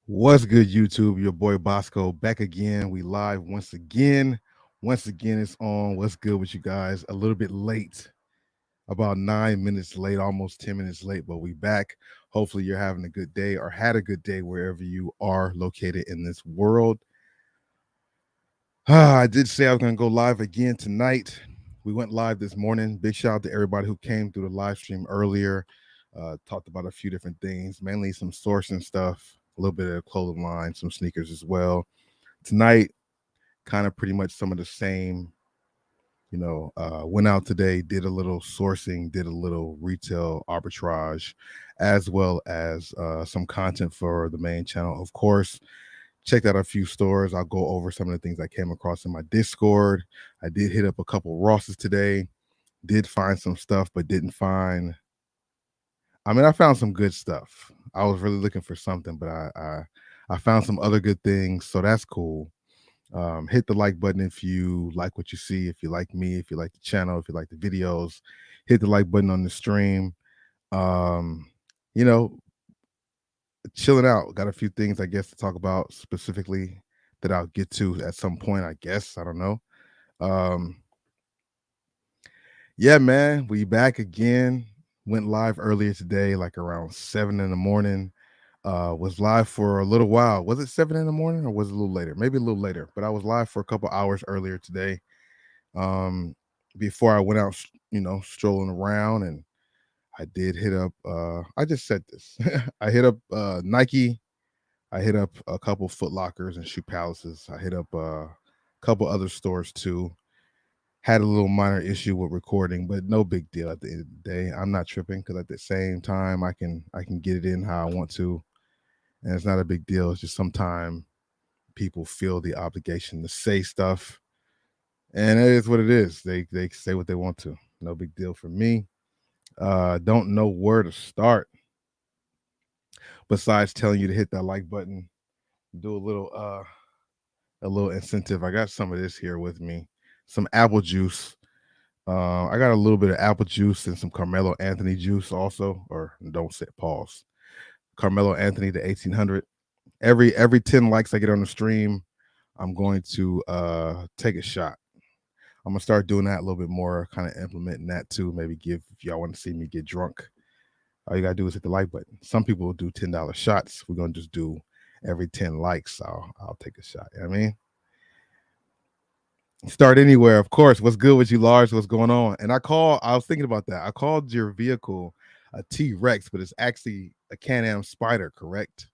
What's good, YouTube? Your boy Bosco back again. We live once again. Once again, it's on. What's good with you guys? A little bit late, about 9 minutes late, almost 10 minutes late, but we back. Hopefully, you're having a good day or had a good day wherever you are located in this world. I did say I was going to go live again tonight. We went live this morning. Big shout out to everybody who came through the live stream earlier. Talked about a few different things, mainly some sourcing stuff, a little bit of clothing line, some sneakers as well. Tonight, kind of pretty much some of the same. Went out today, did a little sourcing, did a little retail arbitrage, as well as some content for the main channel. Of course, checked out a few stores. I'll go over some of the things I came across in my Discord. I did hit up a couple Rosses today. Did find some stuff, but didn't find. I mean, I found some good stuff. I was really looking for something, but I found some other good things, so that's cool. Hit the like button if you like what you see, if you like me, if you like the channel, if you like the videos. Hit the like button on the stream. Um, you know, chilling out. Got a few things I guess to talk about specifically that I'll get to at some point. I guess I don't know. Um, yeah, man, we back again. Went live earlier today, like around 7 in the morning. Was live for a little while. Was it 7 in the morning or was it a little later? Maybe a little later, but I was live for a couple hours earlier today. Um, before I went out, strolling around, and I did hit up. I just said this. I hit up Nike. I hit up a couple Foot Lockers and Shoe Palaces. I hit up a couple other stores too. Had a little minor issue with recording, but no big deal at the end of the day. I'm not tripping because at the same time I can get it in how I want to, and it's not a big deal. It's just sometimes people feel the obligation to say stuff, and it is what it is. They say what they want to. No big deal for me. Don't know where to start besides telling you to hit that like button. Do a little incentive. I got some of this here with me. Some apple juice. I got a little bit of apple juice and some Carmelo Anthony juice also, or don't say pause. Carmelo Anthony, the 1800. Every 10 likes I get on the stream, I'm going to take a shot. I'm gonna start doing that a little bit more, kind of implementing that too. Maybe give if y'all want to see me get drunk. All you gotta do is hit the like button. Some people will do $10 shots. We're gonna just do every 10 likes. I'll take a shot. You know what I mean? Start anywhere, of course. What's good with you, Lars? What's going on? And I was thinking about that. I called your vehicle a T-Rex, but it's actually a Can-Am Spider, correct?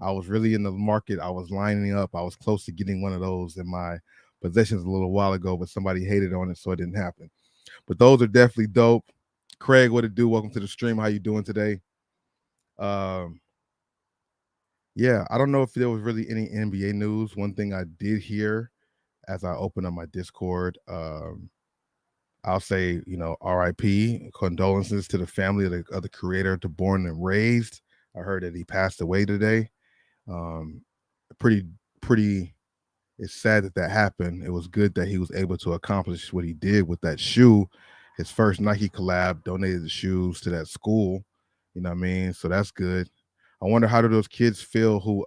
I was really in the market. I was lining up. I was close to getting one of those in my possessions a little while ago, but somebody hated on it, so it didn't happen. But those are definitely dope. Craig, what it do? Welcome to the stream. How you doing today? Um, yeah, I don't know if there was really any NBA news. One thing I did hear as I opened up my Discord, I'll say, RIP, condolences to the family of the creator to Born and Raised. I heard that he passed away today. Um, pretty, pretty. It's sad that that happened. It was good that he was able to accomplish what he did with that shoe. His first Nike collab, donated the shoes to that school. You know what I mean? So that's good. I wonder how do those kids feel who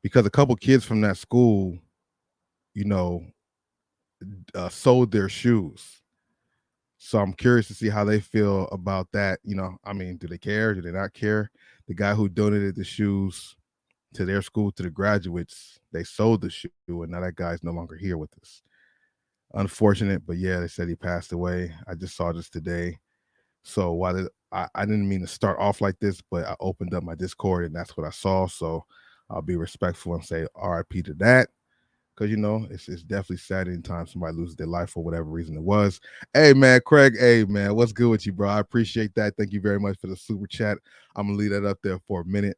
because a couple kids from that school, you know, sold their shoes. So I'm curious to see how they feel about that. I mean, do they care? Do they not care? The guy who donated the shoes to their school to the graduates, they sold the shoe, and now that guy's no longer here with us. Unfortunate, but yeah, they said he passed away. I just saw this today. So I didn't mean to start off like this, but I opened up my Discord and that's what I saw. So I'll be respectful and say RIP to that. Because it's definitely sad anytime somebody loses their life for whatever reason it was. Hey man, Craig. Hey man, what's good with you, bro? I appreciate that. Thank you very much for the super chat. I'm gonna leave that up there for a minute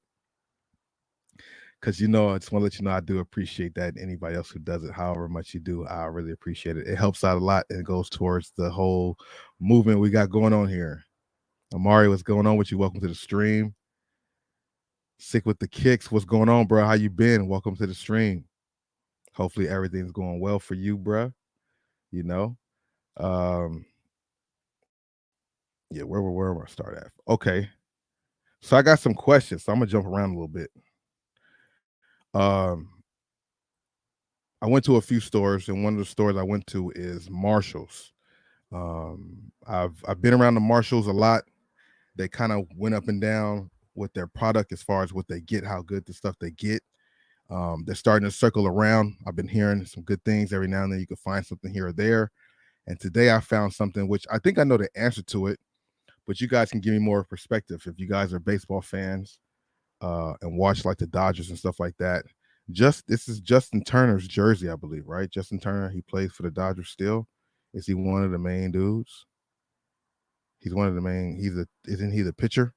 because I just want to let you know I do appreciate that. Anybody else who does it, however much you do, I really appreciate it. It helps out a lot and it goes towards the whole movement we got going on here. Amari, what's going on with you? Welcome to the stream. Sick with the kicks. What's going on, bro? How you been? Welcome to the stream. Hopefully everything's going well for you, bro. You know. Um, yeah, where am I start at? Okay. So I got some questions. So I'm gonna jump around a little bit. Um, I went to a few stores, and one of the stores I went to is Marshalls. I've been around the Marshalls a lot. They kind of went up and down with their product as far as what they get, how good the stuff they get. They're starting to circle around. I've been hearing some good things every now and then. You can find something here or there. And today I found something which I think I know the answer to it, but you guys can give me more perspective if you guys are baseball fans and watch like the Dodgers and stuff like that. Just this is Justin Turner's jersey, I believe, right? Justin Turner, he plays for the Dodgers still. Is he one of the main dudes? He's one of the main. Isn't he the pitcher?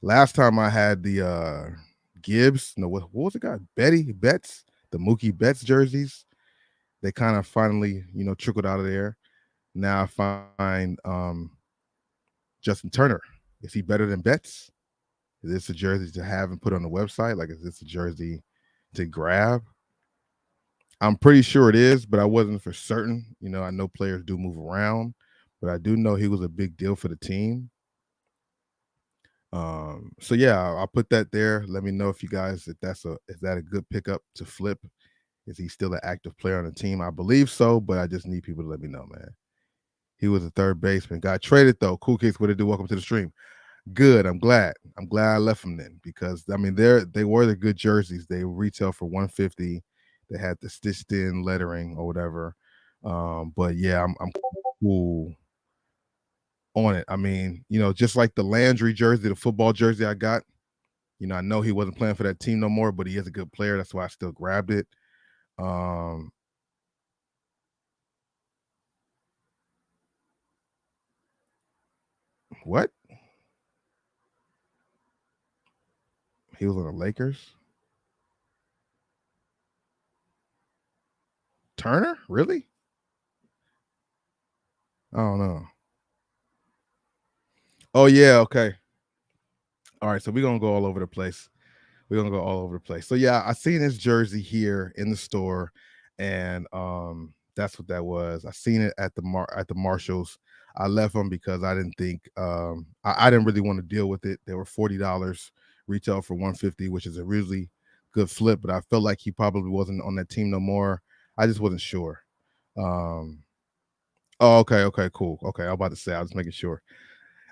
Last time I had the Gibbs, no, what was it guy? Betty Betts, the Mookie Betts jerseys. They kind of finally, trickled out of there. Now I find Justin Turner. Is he better than Betts? Is this a jersey to have and put on the website? Like, is this a jersey to grab? I'm pretty sure it is, but I wasn't for certain. I know players do move around, but I do know he was a big deal for the team. So yeah, I'll put that there. Let me know if you guys is that a good pickup to flip? Is he still an active player on the team? I believe so, but I just need people to let me know, man. He was a third baseman. Got traded though. Cool Kids, what it do? Welcome to the stream. Good. I'm glad. I'm glad I left them then because I mean they were the good jerseys. They retail for 150. They had the stitched in lettering or whatever. But yeah, I'm cool on it. I mean, just like the Landry jersey, the football jersey I got. I know he wasn't playing for that team no more, but he is a good player. That's why I still grabbed it. Um, what? He was on the Lakers? Turner? Really? I don't know. Oh yeah, okay. All right, so we're gonna go all over the place. We're gonna go all over the place. So yeah, I seen his jersey here in the store, and that's what that was. I seen it at the Marshalls. I left them because I didn't think I didn't really want to deal with it. They were $40, retail for 150, which is a really good flip, but I felt like he probably wasn't on that team no more. I just wasn't sure. Um, oh, okay, cool. Okay, I was about to say, I was making sure.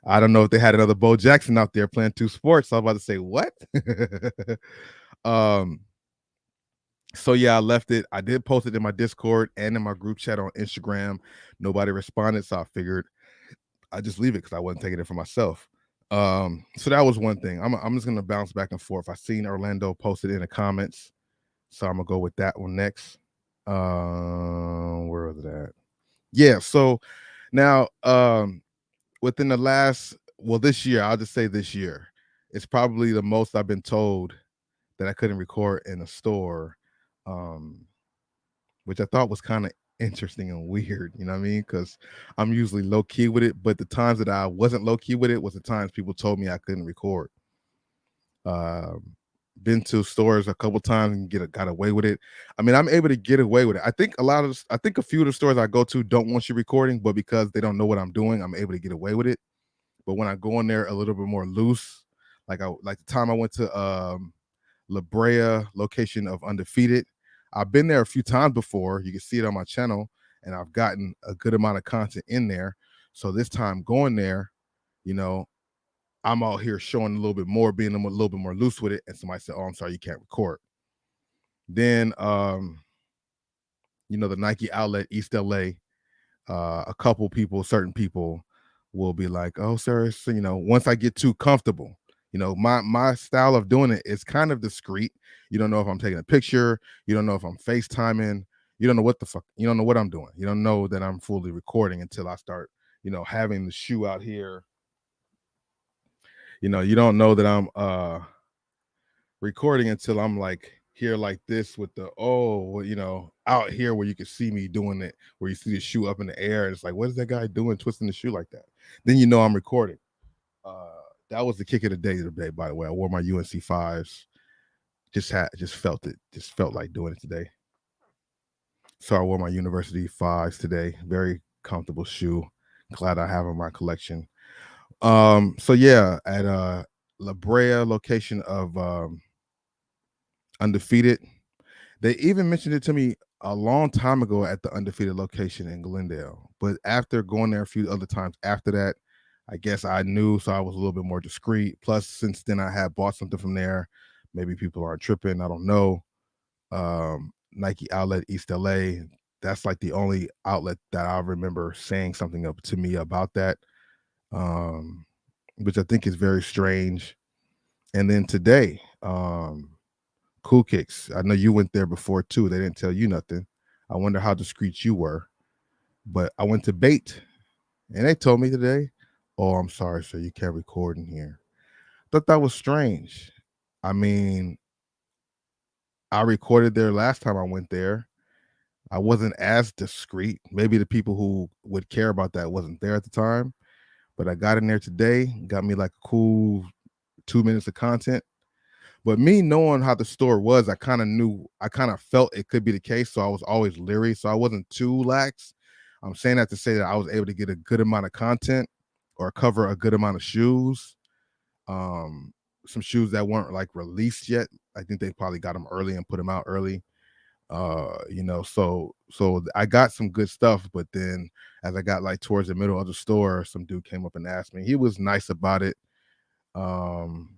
I don't know if they had another Bo Jackson out there playing two sports. So I was about to say, what? um, so yeah, I left it. I did post it in my Discord and in my group chat on Instagram. Nobody responded, so I figured I just leave it because I wasn't taking it for myself. So that was one thing. I'm just gonna bounce back and forth. I seen Orlando posted in the comments, so I'm gonna go with that one next. Where was it at? Yeah, so now within the last this year, I'll just say this year, it's probably the most I've been told that I couldn't record in a store, um, which I thought was kind of interesting and weird, you know what I mean? Because I'm usually low key with it, but the times that I wasn't low key with it was the times people told me I couldn't record. Um, been to stores a couple times and got away with it. I mean, I'm able to get away with it. I think a few of the stores I go to don't want you recording, but because they don't know what I'm doing, I'm able to get away with it. But when I go in there a little bit more loose, like the time I went to La Brea location of Undefeated, I've been there a few times before. You can see it on my channel, and I've gotten a good amount of content in there. So this time going there, you know, I'm out here showing a little bit more, being a little bit more loose with it. And somebody said, "Oh, I'm sorry, you can't record." Then, the Nike outlet East LA, a couple people, certain people will be like, "Oh, sir," so, once I get too comfortable, my style of doing it is kind of discreet. You don't know if I'm taking a picture, you don't know if I'm FaceTiming, you don't know what the fuck, you don't know what I'm doing. You don't know that I'm fully recording until I start, having the shoe out here. You don't know that I'm recording until I'm like here like this with the out here where you can see me doing it, where you see the shoe up in the air and it's like, what is that guy doing twisting the shoe like that? Then I'm recording. That was the kick of the day, by the way. I wore my UNC fives. Just felt it. Just felt like doing it today. So I wore my university fives today. Very comfortable shoe. Glad I have in my collection. So yeah, at La Brea location of Undefeated. They even mentioned it to me a long time ago at the Undefeated location in Glendale. But after going there a few other times after that, I guess I knew, so I was a little bit more discreet. Plus, since then I had bought something from there. Maybe people aren't tripping. I don't know. Nike Outlet East LA. That's like the only outlet that I remember saying something up to me about that. Um, which I think is very strange. And then today, Cool Kicks. I know you went there before too. They didn't tell you nothing. I wonder how discreet you were. But I went to Bait and they told me today, "Oh, I'm sorry, sir. You can't record in here." Thought that was strange. I mean, I recorded there last time I went there. I wasn't as discreet. Maybe the people who would care about that wasn't there at the time. But I got in there today, got me like a cool 2 minutes of content. But me knowing how the store was, I kind of knew, I kind of felt it could be the case. So I was always leery. So I wasn't too lax. I'm saying that to say that I was able to get a good amount of content or cover a good amount of shoes. Um, some shoes that weren't like released yet. I think they probably got them early and put them out early. So I got some good stuff, but then as I got like towards the middle of the store, some dude came up and asked me. He was nice about it. Um,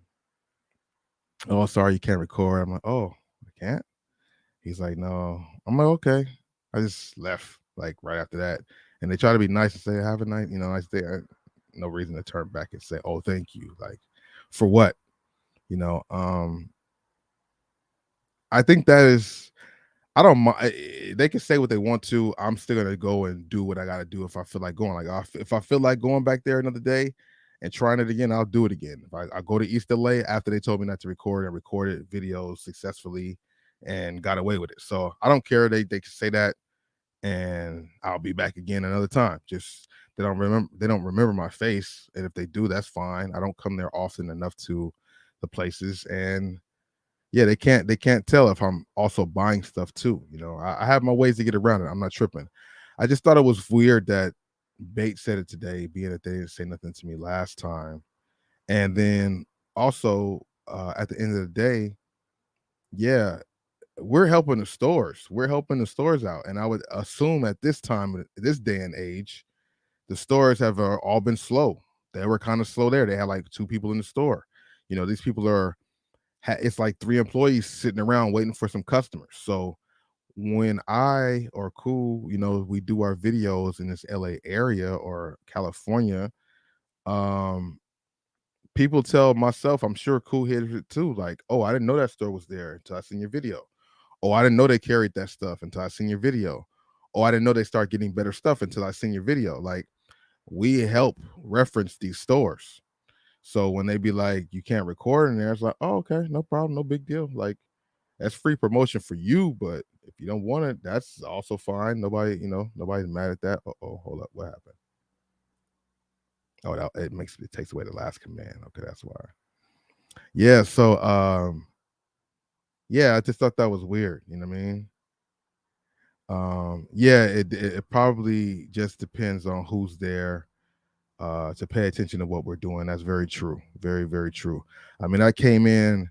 oh, sorry, you can't record. I'm like, oh, I can't. He's like, no. I'm like, okay. I just left like right after that. And they try to be nice and say, have a nice, nice day. No reason to turn back and say, oh, thank you. Like, for what? You know, I think that is, I don't mind. They can say what they want to. I'm still gonna go and do what I gotta do if I feel like going. Like, if I feel like going back there another day and trying it again, I'll do it again. If I go to East LA after they told me not to record and recorded videos successfully and got away with it. So I don't care. They can say that, and I'll be back again another time. Just they don't remember my face, and if they do, that's fine. I don't come there often enough to the places, and yeah, they can't tell if I'm also buying stuff too. I have my ways to get around it. I'm not tripping. I just thought it was weird that Bait said it today, being that they didn't say nothing to me last time. And then also at the end of the day, yeah, we're helping the stores. We're helping the stores out. And I would assume at this time, this day and age, the stores have all been slow. They were kind of slow there. They had like two people in the store. These people are it's like three employees sitting around waiting for some customers. So when I or Cool, we do our videos in this LA area or California, um, people tell myself, I'm sure Cool hears it too, like, oh, I didn't know that store was there until I seen your video. Oh, I didn't know they carried that stuff until I seen your video. Oh, I didn't know they start getting better stuff until I seen your video. Like, we help reference these stores. So when they be like, you can't record in there, it's like, oh, okay, no problem, no big deal. Like, that's free promotion for you, but if you don't want it, that's also fine. Nobody's mad at that. Oh, hold up, what happened? Oh, it takes away the last command. Okay, that's why. Yeah, so yeah, I just thought that was weird. You know what I mean? Yeah, it probably just depends on who's there to pay attention to what we're doing. That's very true. Very, very true. I mean, I came in,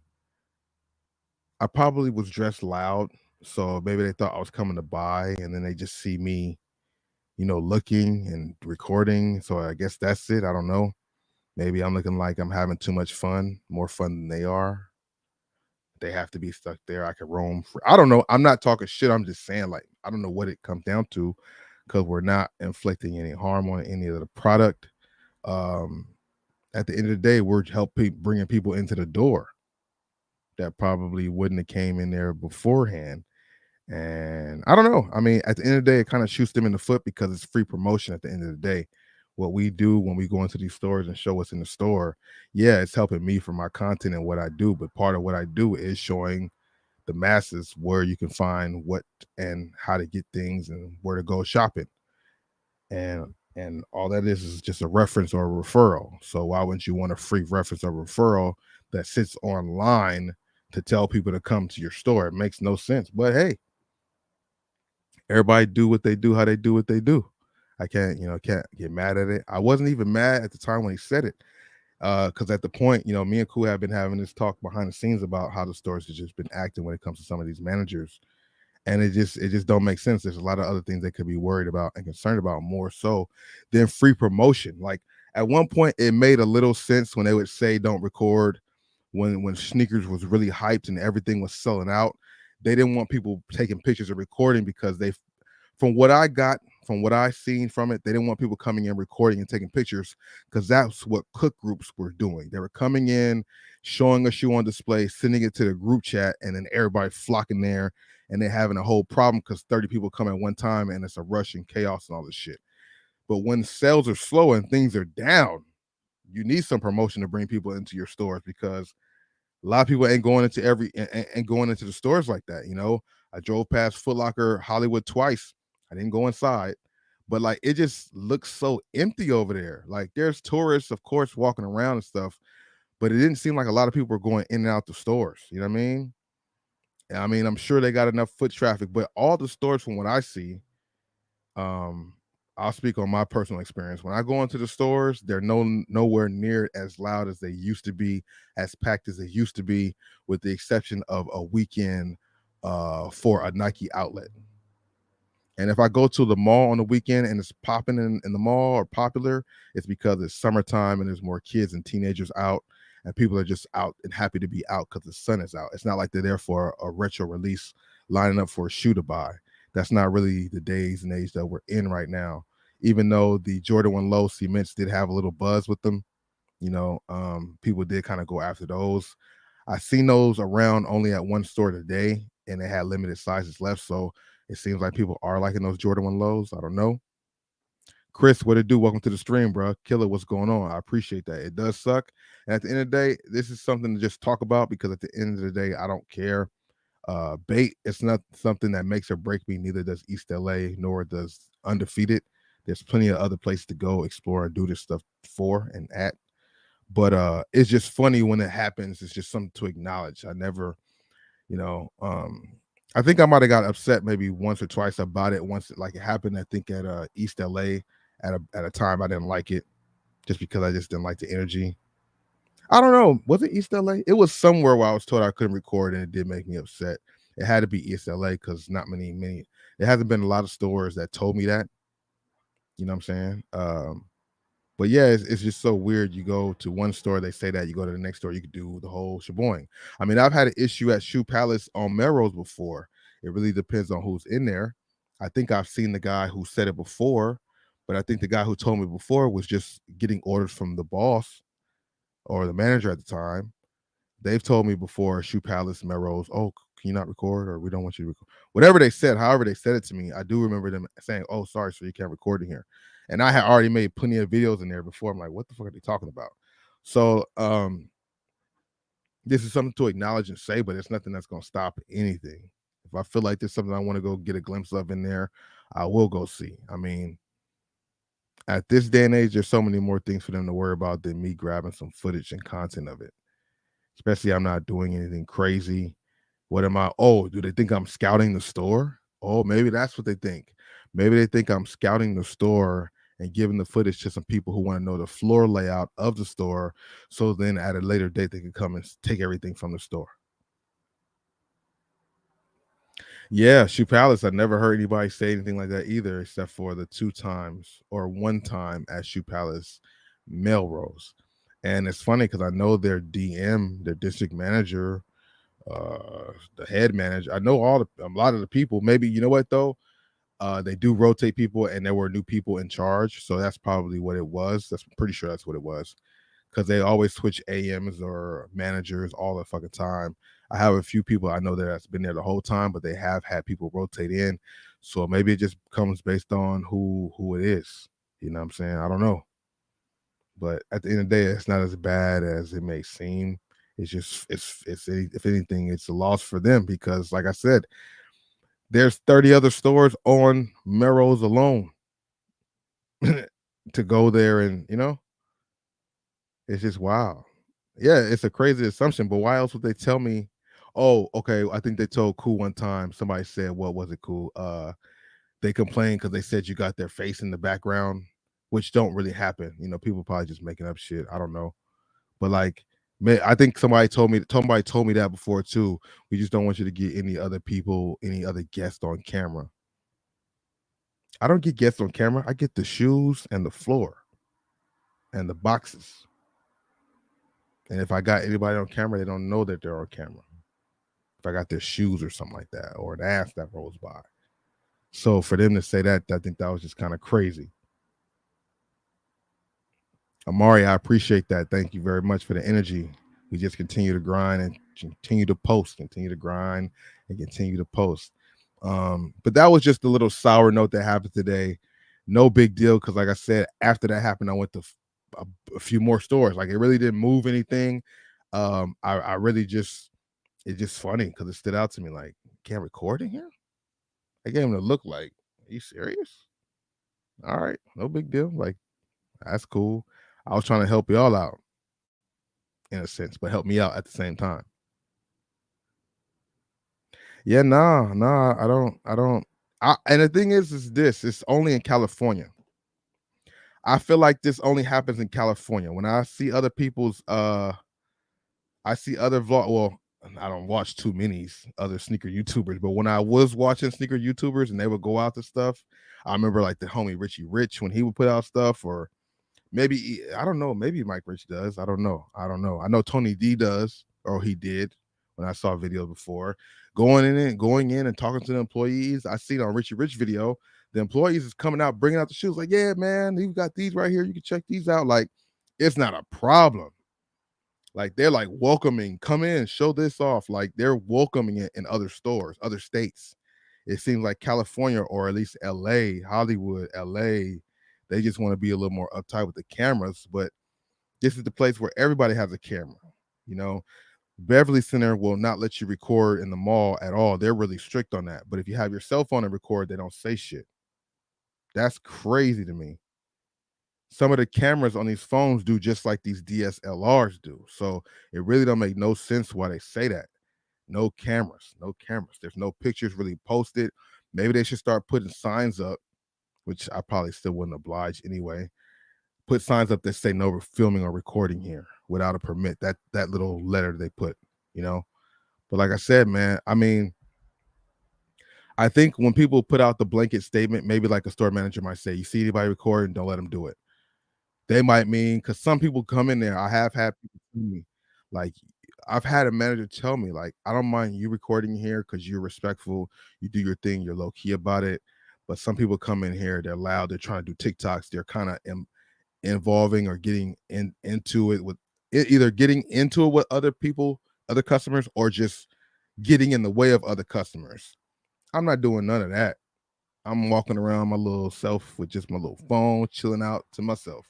I probably was dressed loud, so maybe they thought I was coming to buy, and then they just see me, looking and recording. So I guess that's it. I don't know. Maybe I'm looking like I'm having too much fun, more fun than they are. They have to be stuck there. I can roam. I don't know. I'm not talking shit. I'm just saying, like, I don't know what it comes down to because we're not inflicting any harm on any of the product. Um, at the end of the day, we're helping bringing people into the door that probably wouldn't have came in there beforehand. And I don't know. I mean, at the end of the day, it kind of shoots them in the foot because it's free promotion at the end of the day. What we do when we go into these stores and show what's in the store, yeah, it's helping me for my content and what I do. But part of what I do is showing the masses where you can find what and how to get things and where to go shopping. And all that is just a reference or a referral. So why wouldn't you want a free reference or referral that sits online to tell people to come to your store? It makes no sense. But hey, everybody do what they do, how they do what they do. I can't, can't get mad at it. I wasn't even mad at the time when he said it. Because at the point, me and Ku have been having this talk behind the scenes about how the stores have just been acting when it comes to some of these managers, and it just don't make sense. There's a lot of other things they could be worried about and concerned about more so than free promotion. Like at one point, it made a little sense when they would say don't record when sneakers was really hyped and everything was selling out. They didn't want people taking pictures or recording because they, from what I got, from what I seen from it, they didn't want people coming in recording and taking pictures because that's what cook groups were doing. They were coming in, showing a shoe on display, sending it to the group chat, and then everybody flocking there, and they're having a whole problem because 30 people come at one time and it's a rush and chaos and all this shit. But when sales are slow and things are down, you need some promotion to bring people into your stores because a lot of people ain't going into and going into the stores like that. I drove past Foot Locker Hollywood twice. I didn't go inside, but like it just looks so empty over there. Like there's tourists, of course, walking around and stuff, but it didn't seem like a lot of people were going in and out the stores. You know what I mean? I mean, I'm sure they got enough foot traffic, but all the stores, from what I see, um, I'll speak on my personal experience. When I go into the stores, they're nowhere near as loud as they used to be, as packed as they used to be, with the exception of a weekend for a Nike outlet. And if I go to the mall on the weekend and it's popping in the mall or popular, it's because it's summertime and there's more kids and teenagers out, and people are just out and happy to be out because the sun is out. It's not like they're there for a retro release, lining up for a shoe to buy. That's not really the days and age that we're in right now. Even though the Jordan 1 Low cements did have a little buzz with them, people did kind of go after those. I seen those around only at one store today, and they had limited sizes left. So it seems like people are liking those Jordan 1 lows. I don't know. Chris, what it do? Welcome to the stream, bro. Killer, what's going on? I appreciate that. It does suck. And at the end of the day, this is something to just talk about because at the end of the day, I don't care. Bait, it's not something that makes or break me. Neither does East LA, nor does Undefeated. There's plenty of other places to go explore and do this stuff for and at. But it's just funny when it happens. It's just something to acknowledge. I never, you know, I think I might have got upset maybe once or twice about it. Once it happened, I think at East LA at a time I didn't like it just because I just didn't like the energy. I don't know. Was it East LA? It was somewhere where I was told I couldn't record and it did make me upset. It had to be East LA because not many. There hasn't been a lot of stores that told me that. You know what I'm saying? But yeah, it's just so weird. You go to one store, they say that. You go to the next store, you could do the whole sheboing. I mean, I've had an issue at Shoe Palace on Melrose before. It really depends on who's in there. I think I've seen the guy who said it before, but I think the guy who told me before was just getting orders from the boss or the manager at the time. They've told me before, Shoe Palace, Melrose, oh, can you not record, or we don't want you to record? Whatever they said, however they said it to me, I do remember them saying, oh, sorry, so you can't record in here. And I had already made plenty of videos in there before. I'm like, what the fuck are they talking about? So this is something to acknowledge and say, but it's nothing that's going to stop anything. If I feel like there's something I want to go get a glimpse of in there, I will go see. I mean, at this day and age, there's so many more things for them to worry about than me grabbing some footage and content of it. Especially, I'm not doing anything crazy. What am I? Oh, do they think I'm scouting the store? Oh, maybe that's what they think. Maybe they think I'm scouting the store and giving the footage to some people who want to know the floor layout of the store. So then at a later date, they can come and take everything from the store. Yeah, Shoe Palace. I never heard anybody say anything like that either, except for the 2 times or 1 time at Shoe Palace, Melrose. And it's funny because I know their DM, their district manager, the head manager. I know a lot of the people. Maybe you know what though, they do rotate people, and there were new people in charge, so that's probably what it was. That's pretty sure that's what it was, because they always switch AMs or managers all the fucking time. I have a few people I know that's been there the whole time, but they have had people rotate in, so maybe it just comes based on who it is. You know what I'm saying? I don't know, but at the end of the day, it's not as bad as it may seem. It's just if anything, it's a loss for them because, like I said, there's 30 other stores on Melrose alone to go there, and it's just wow. Yeah, it's a crazy assumption, but why else would they tell me? Oh, okay. I think they told Cool one time. Somebody said, "What was it, Cool?" they complain because they said you got their face in the background, which don't really happen. People probably just making up shit. I don't know. But like, I think somebody told me that before too. We just don't want you to get any other guests on camera. I don't get guests on camera. I get the shoes and the floor and the boxes. And if I got anybody on camera, they don't know that they're on camera. If I got their shoes or something like that, or an ass that rolls by. So for them to say that, I think that was just kind of crazy. Amari, I appreciate that. Thank you very much for the energy. We just continue to grind and continue to post, continue to grind and continue to post. But that was just a little sour note that happened today. No big deal, because like I said, after that happened, I went to a few more stores. Like, it really didn't move anything. I really just, it's just funny because it stood out to me. Like, can't record in here? I gave him the look like, are you serious? All right, no big deal. Like, that's cool. I was trying to help y'all out in a sense, but help me out at the same time. Yeah, nah, I don't. And the thing is this, it's only in California. I feel like this only happens in California. When I see other people's, I see other well, I don't watch too many other sneaker YouTubers, but when I was watching sneaker YouTubers and they would go out to stuff, I remember like the homie Richie Rich when he would put out stuff, or maybe, I don't know, maybe Mike Rich does. I don't know. I know Tony D does, or he did when I saw videos before. Going in and talking to the employees. I see it on Richie Rich video. The employees is coming out, bringing out the shoes. Like, yeah, man, you've got these right here. You can check these out. Like, it's not a problem. Like, they're like welcoming, come in, show this off. Like, they're welcoming it in other stores, other states. It seems like California, or at least LA, Hollywood, LA, they just want to be a little more uptight with the cameras. But this is the place where everybody has a camera. You know, Beverly Center will not let you record in the mall at all. They're really strict on that. But if you have your cell phone and record, they don't say shit. That's crazy to me. Some of the cameras on these phones do just like these DSLRs do. So it really don't make no sense why they say that. No cameras, no cameras. There's no pictures really posted. Maybe they should start putting signs up, which I probably still wouldn't oblige anyway. Put signs up that say no filming or recording here without a permit. That little letter they put, you know. But like I said, man, I mean, I think when people put out the blanket statement, maybe like a store manager might say, you see anybody recording, don't let them do it. They might mean, because some people come in there. I have had people tell me, like, I've had a manager tell me, like, I don't mind you recording here because you're respectful, you do your thing, you're low key about it. But some people come in here, they're loud, they're trying to do TikToks, they're kind of involving or getting into it with either getting into it with other people, other customers, or just getting in the way of other customers. I'm not doing none of that. I'm walking around my little self with just my little phone, chilling out to myself.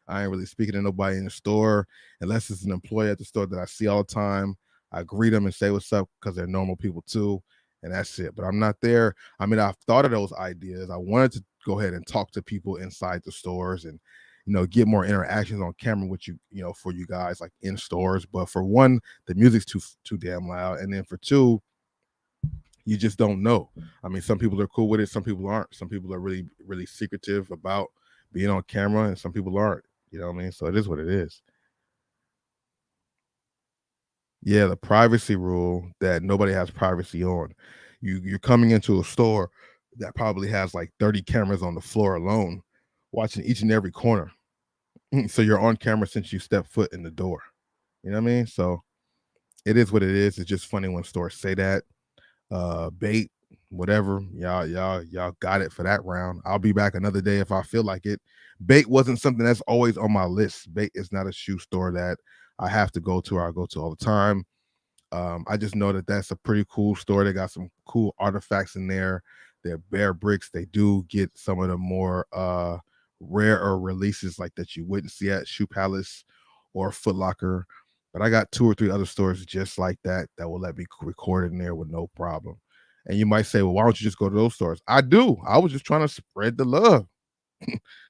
I ain't really speaking to nobody in the store unless it's an employee at the store that I see all the time. I greet them and say what's up because they're normal people too, and that's it. But I'm not there. I mean, I've thought of those ideas. I wanted to go ahead and talk to people inside the stores and, get more interactions on camera with you, for you guys, like in stores. But for one, the music's too damn loud, and then for two, you just don't know. I mean, some people are cool with it, some people aren't. Some people are really, really secretive about being on camera, and some people aren't. You know what I mean? So it is what it is. Yeah, the privacy rule that nobody has privacy on. You're coming into a store that probably has like 30 cameras on the floor alone, watching each and every corner. So you're on camera since you step foot in the door. You know what I mean? So it is what it is. It's just funny when stores say that. Bait, whatever. Y'all got it for that round. I'll be back another day if I feel like it. Bait wasn't something that's always on my list. Bait is not a shoe store that I have to go to or I go to all the time. I just know that that's a pretty cool store. They got some cool artifacts in there. They're bare bricks. They do get some of the more rarer releases like that you wouldn't see at Shoe Palace or Foot Locker. But I got 2 or 3 other stores just like that will let me record in there with no problem. And you might say, well, why don't you just go to those stores? I do. I was just trying to spread the love.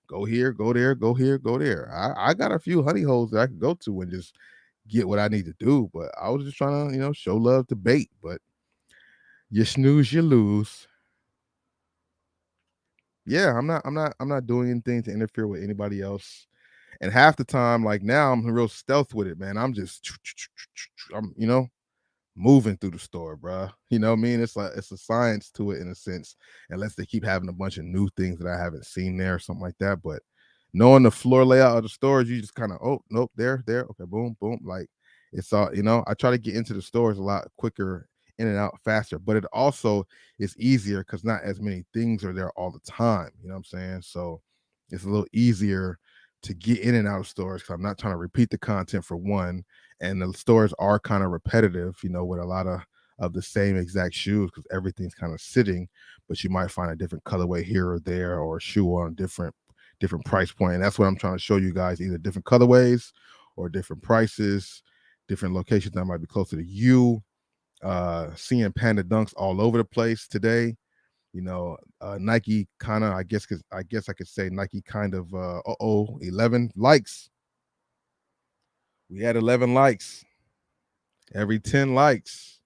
Go here, go there, go here, go there. I got a few honey holes that I can go to and just get what I need to do. But I was just trying to, show love to Bait. But you snooze, you lose. Yeah, I'm not doing anything to interfere with anybody else. And half the time, like now, I'm real stealth with it, man. I'm just, I'm, moving through the store, bro. You know what I mean? It's like it's a science to it in a sense, unless they keep having a bunch of new things that I haven't seen there or something like that. But knowing the floor layout of the stores, you just kind of, oh nope, there, okay, boom, boom. Like it's all, I try to get into the stores a lot quicker, in and out faster. But it also is easier because not as many things are there all the time. You know what I'm saying? So it's a little easier to get in and out of stores because I'm not trying to repeat the content for one, and the stores are kind of repetitive, with a lot of the same exact shoes because everything's kind of sitting, but you might find a different colorway here or there or a shoe on a different price point. And that's what I'm trying to show you guys, either different colorways or different prices, different locations that might be closer to you. Seeing Panda Dunks all over the place today. Nike kind of, I guess I could say Nike kind of 11 likes. We had 11 likes. Every 10 likes,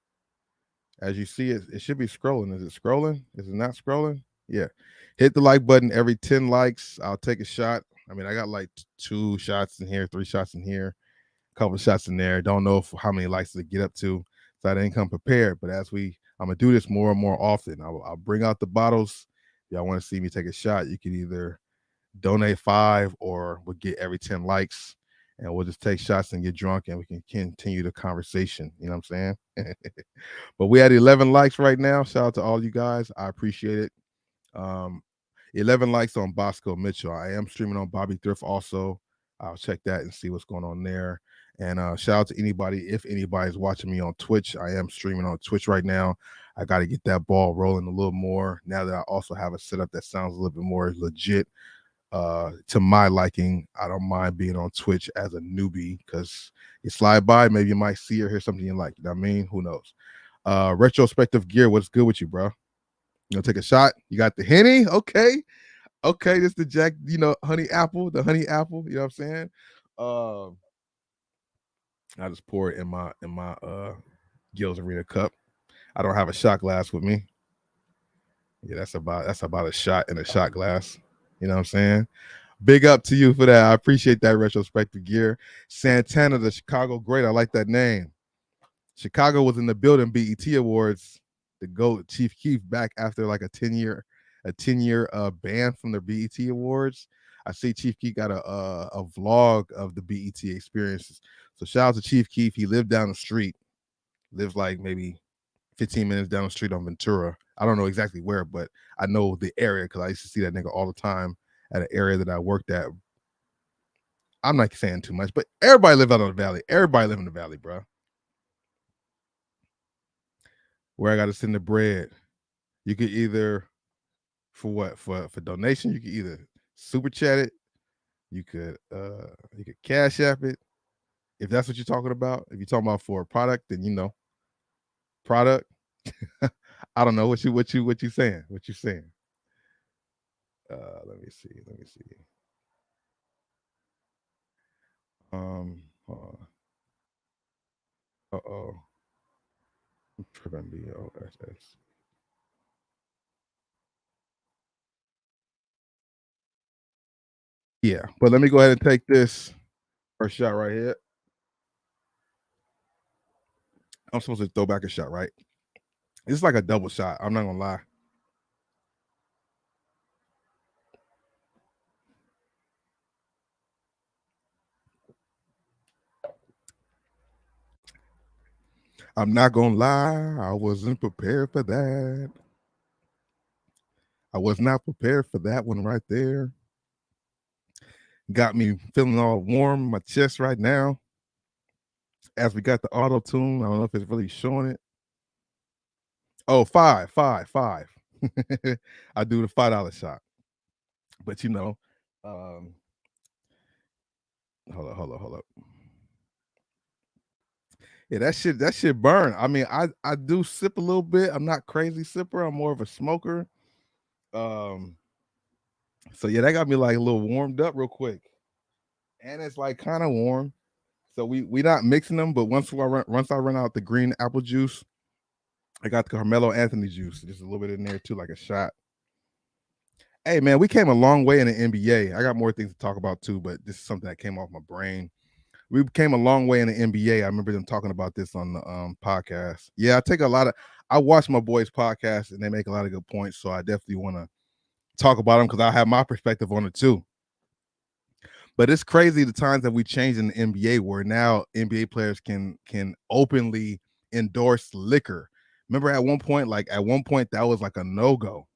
as you see it should be scrolling. Is it scrolling? Is it not scrolling? Yeah. Hit the like button every 10 likes. I'll take a shot. I mean, I got like 2 shots in here, 3 shots in here, a couple shots in there. Don't know how many likes to get up to. So I didn't come prepared. But I'm gonna do this more and more often. I'll bring out the bottles. If y'all want to see me take a shot, you can either donate 5 or we'll get every 10 likes, and we'll just take shots and get drunk and we can continue the conversation. You know what I'm saying? But we had 11 likes right now. Shout out to all you guys. I appreciate it. Um, 11 likes on Bosco Mitchell. I am streaming on Bobby Thrift also. I'll check that and see what's going on there. And shout out to anybody, if anybody's watching me on Twitch. I am streaming on Twitch right now. I got to get that ball rolling a little more now that I also have a setup that sounds a little bit more legit. To my liking. I don't mind being on Twitch as a newbie because you slide by, maybe you might see or hear something you like. You know what I mean? Who knows? Retrospective gear, what's good with you, bro? You gonna take a shot? You got the Henny? Okay, this the Jack, honey apple, the honey apple, you know what I'm saying? I just pour it in my Gills Arena cup. I don't have a shot glass with me. Yeah, that's about a shot in a shot glass. You know what I'm saying? Big up to you for that. I appreciate that retrospective gear. Santana, the Chicago Great. I like that name. Chicago was in the building. BET Awards. The GOAT Chief Keef back after like a 10-year ban from the BET Awards. I see Chief Keef got a vlog of the BET experiences. So shout out to Chief Keef. He lived down the street. Lives like maybe 15 minutes down the street on Ventura. I don't know exactly where, but I know the area because I used to see that nigga all the time at an area that I worked at. I'm not saying too much, but everybody live out in the valley. Everybody live in the valley, bro. Where I got to send the bread. You could either for what for donation. You could either super chat it. You could cash app it if that's what you're talking about. If you're talking about for a product, then product. I don't know what you saying. What you saying? Let me see. Uh-oh. I'm tripping. BOSS. Yeah, but let me go ahead and take this first shot right here. I'm supposed to throw back a shot, right? It's like a double shot. I'm not gonna lie. I'm not gonna lie. I wasn't prepared for that. I was not prepared for that one right there. Got me feeling all warm in my chest right now. As we got the auto tune, I don't know if it's really showing it. Oh, five. I do the $5 shot. But hold up. Yeah, that shit burn. I mean, I do sip a little bit. I'm not crazy sipper. I'm more of a smoker. Um, so yeah, that got me like a little warmed up real quick, and it's like kind of warm. So we not mixing them, but once I run out the green apple juice, I got the Carmelo Anthony juice, just a little bit in there too, like a shot. Hey man, we came a long way in the NBA. I got more things to talk about too, but this is something that came off my brain. We came a long way in the NBA. I remember them talking about this on the podcast. Yeah, I watch my boys' podcast and they make a lot of good points. So I definitely want to talk about them because I have my perspective on it too. But it's crazy the times that we changed in the NBA where now NBA players can openly endorse liquor. Remember at one point that was like a no-go.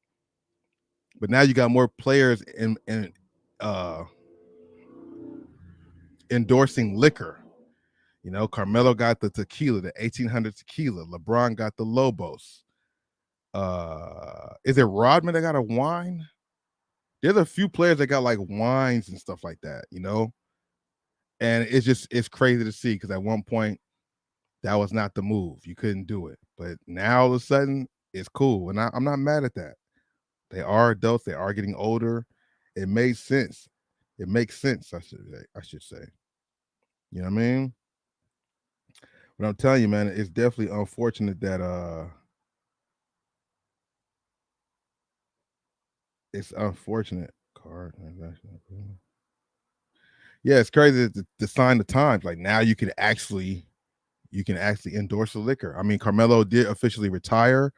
But now you got more players in uh endorsing liquor. You know, Carmelo got the tequila, the 1800 tequila. LeBron got the Lobos. Is it Rodman that got a wine? There's a few players that got like wines and stuff like that, you know? And it's crazy to see because at one point that was not the move. You couldn't do it. But now all of a sudden it's cool. And I'm not mad at that. They are adults, they are getting older. It made sense. It makes sense, I should say. You know what I mean? But I'm telling you, man, it's definitely unfortunate that it's unfortunate. Card transaction. Yeah, it's crazy to sign the times. Like now you can actually endorse the liquor. I mean, Carmelo did officially retire,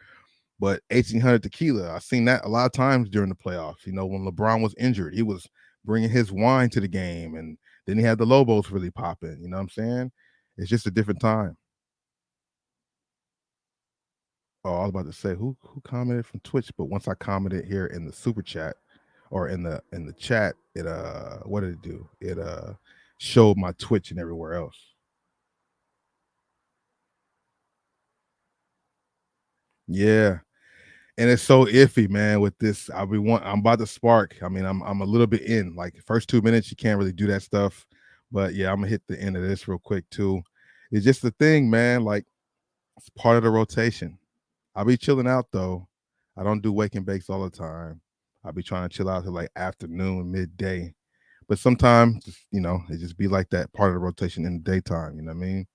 but 1800 tequila, I've seen that a lot of times during the playoffs. You know, when LeBron was injured, he was bringing his wine to the game, and then he had the Lobos really popping. You know what I'm saying? It's just a different time. Oh, I was about to say who commented from Twitch, but once I commented here in the super chat or in the chat, it what did it do? It showed my Twitch and everywhere else. Yeah. And it's so iffy, man, with this. I'm about to spark. I mean, I'm a little bit in. Like first 2 minutes, you can't really do that stuff. But yeah, I'm gonna hit the end of this real quick too. It's just the thing, man. Like it's part of the rotation. I'll be chilling out though. I don't do wake and bakes all the time. I'll be trying to chill out till like afternoon, midday. But sometimes, it just be like that part of the rotation in the daytime. You know what I mean?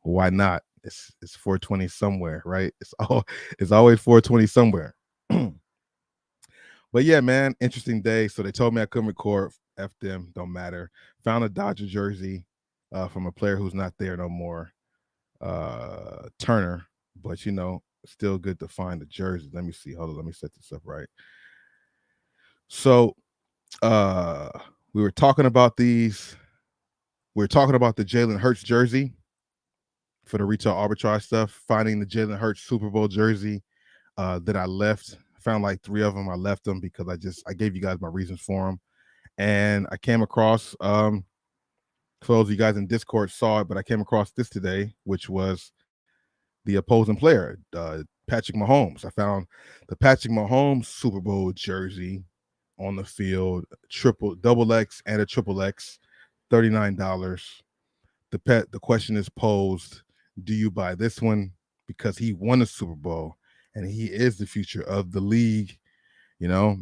Why not? It's 4:20 somewhere, right? It's always 4:20 somewhere. But yeah, man, interesting day. So they told me I couldn't record. F them, don't matter. Found a Dodger jersey from a player who's not there no more, Turner. But still good to find the jersey. Let me see. Hold on, let me set this up right. So uh we were talking about these. We are talking about the Jalen Hurts jersey for the retail arbitrage stuff. Finding the Jalen Hurts Super Bowl jersey that I left. Found like 3 of them. I left them because I gave you guys my reasons for them. And I came across for those of you guys in Discord saw it, but I came across this today, which was the opposing player, Patrick Mahomes. I found the Patrick Mahomes Super Bowl jersey on the field, double X and a triple X, $39. The question is posed: do you buy this one because he won a Super Bowl and he is the future of the league?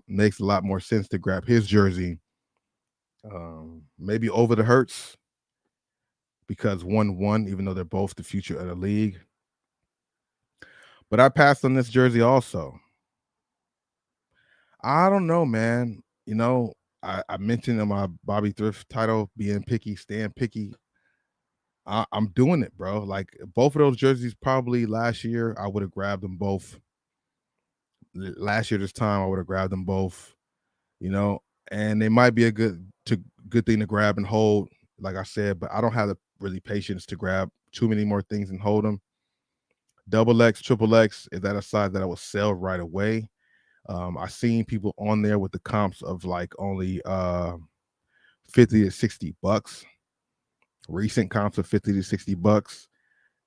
Makes a lot more sense to grab his jersey, maybe over the Hurts because one won, even though they're both the future of the league. But I passed on this jersey also. I don't know, man. I mentioned in my Bobby Thrift title, being picky, staying picky. I'm doing it, bro. Like both of those jerseys, probably last year, I would have grabbed them both. Last year, this time, I would have grabbed them both. You know, and they might be a good thing to grab and hold, like I said. But I don't have the really patience to grab too many more things and hold them. Double X, triple X is that a size that I will sell right away. I've seen people on there with the comps of like only 50 to 60 bucks. Recent comps of 50 to 60 bucks.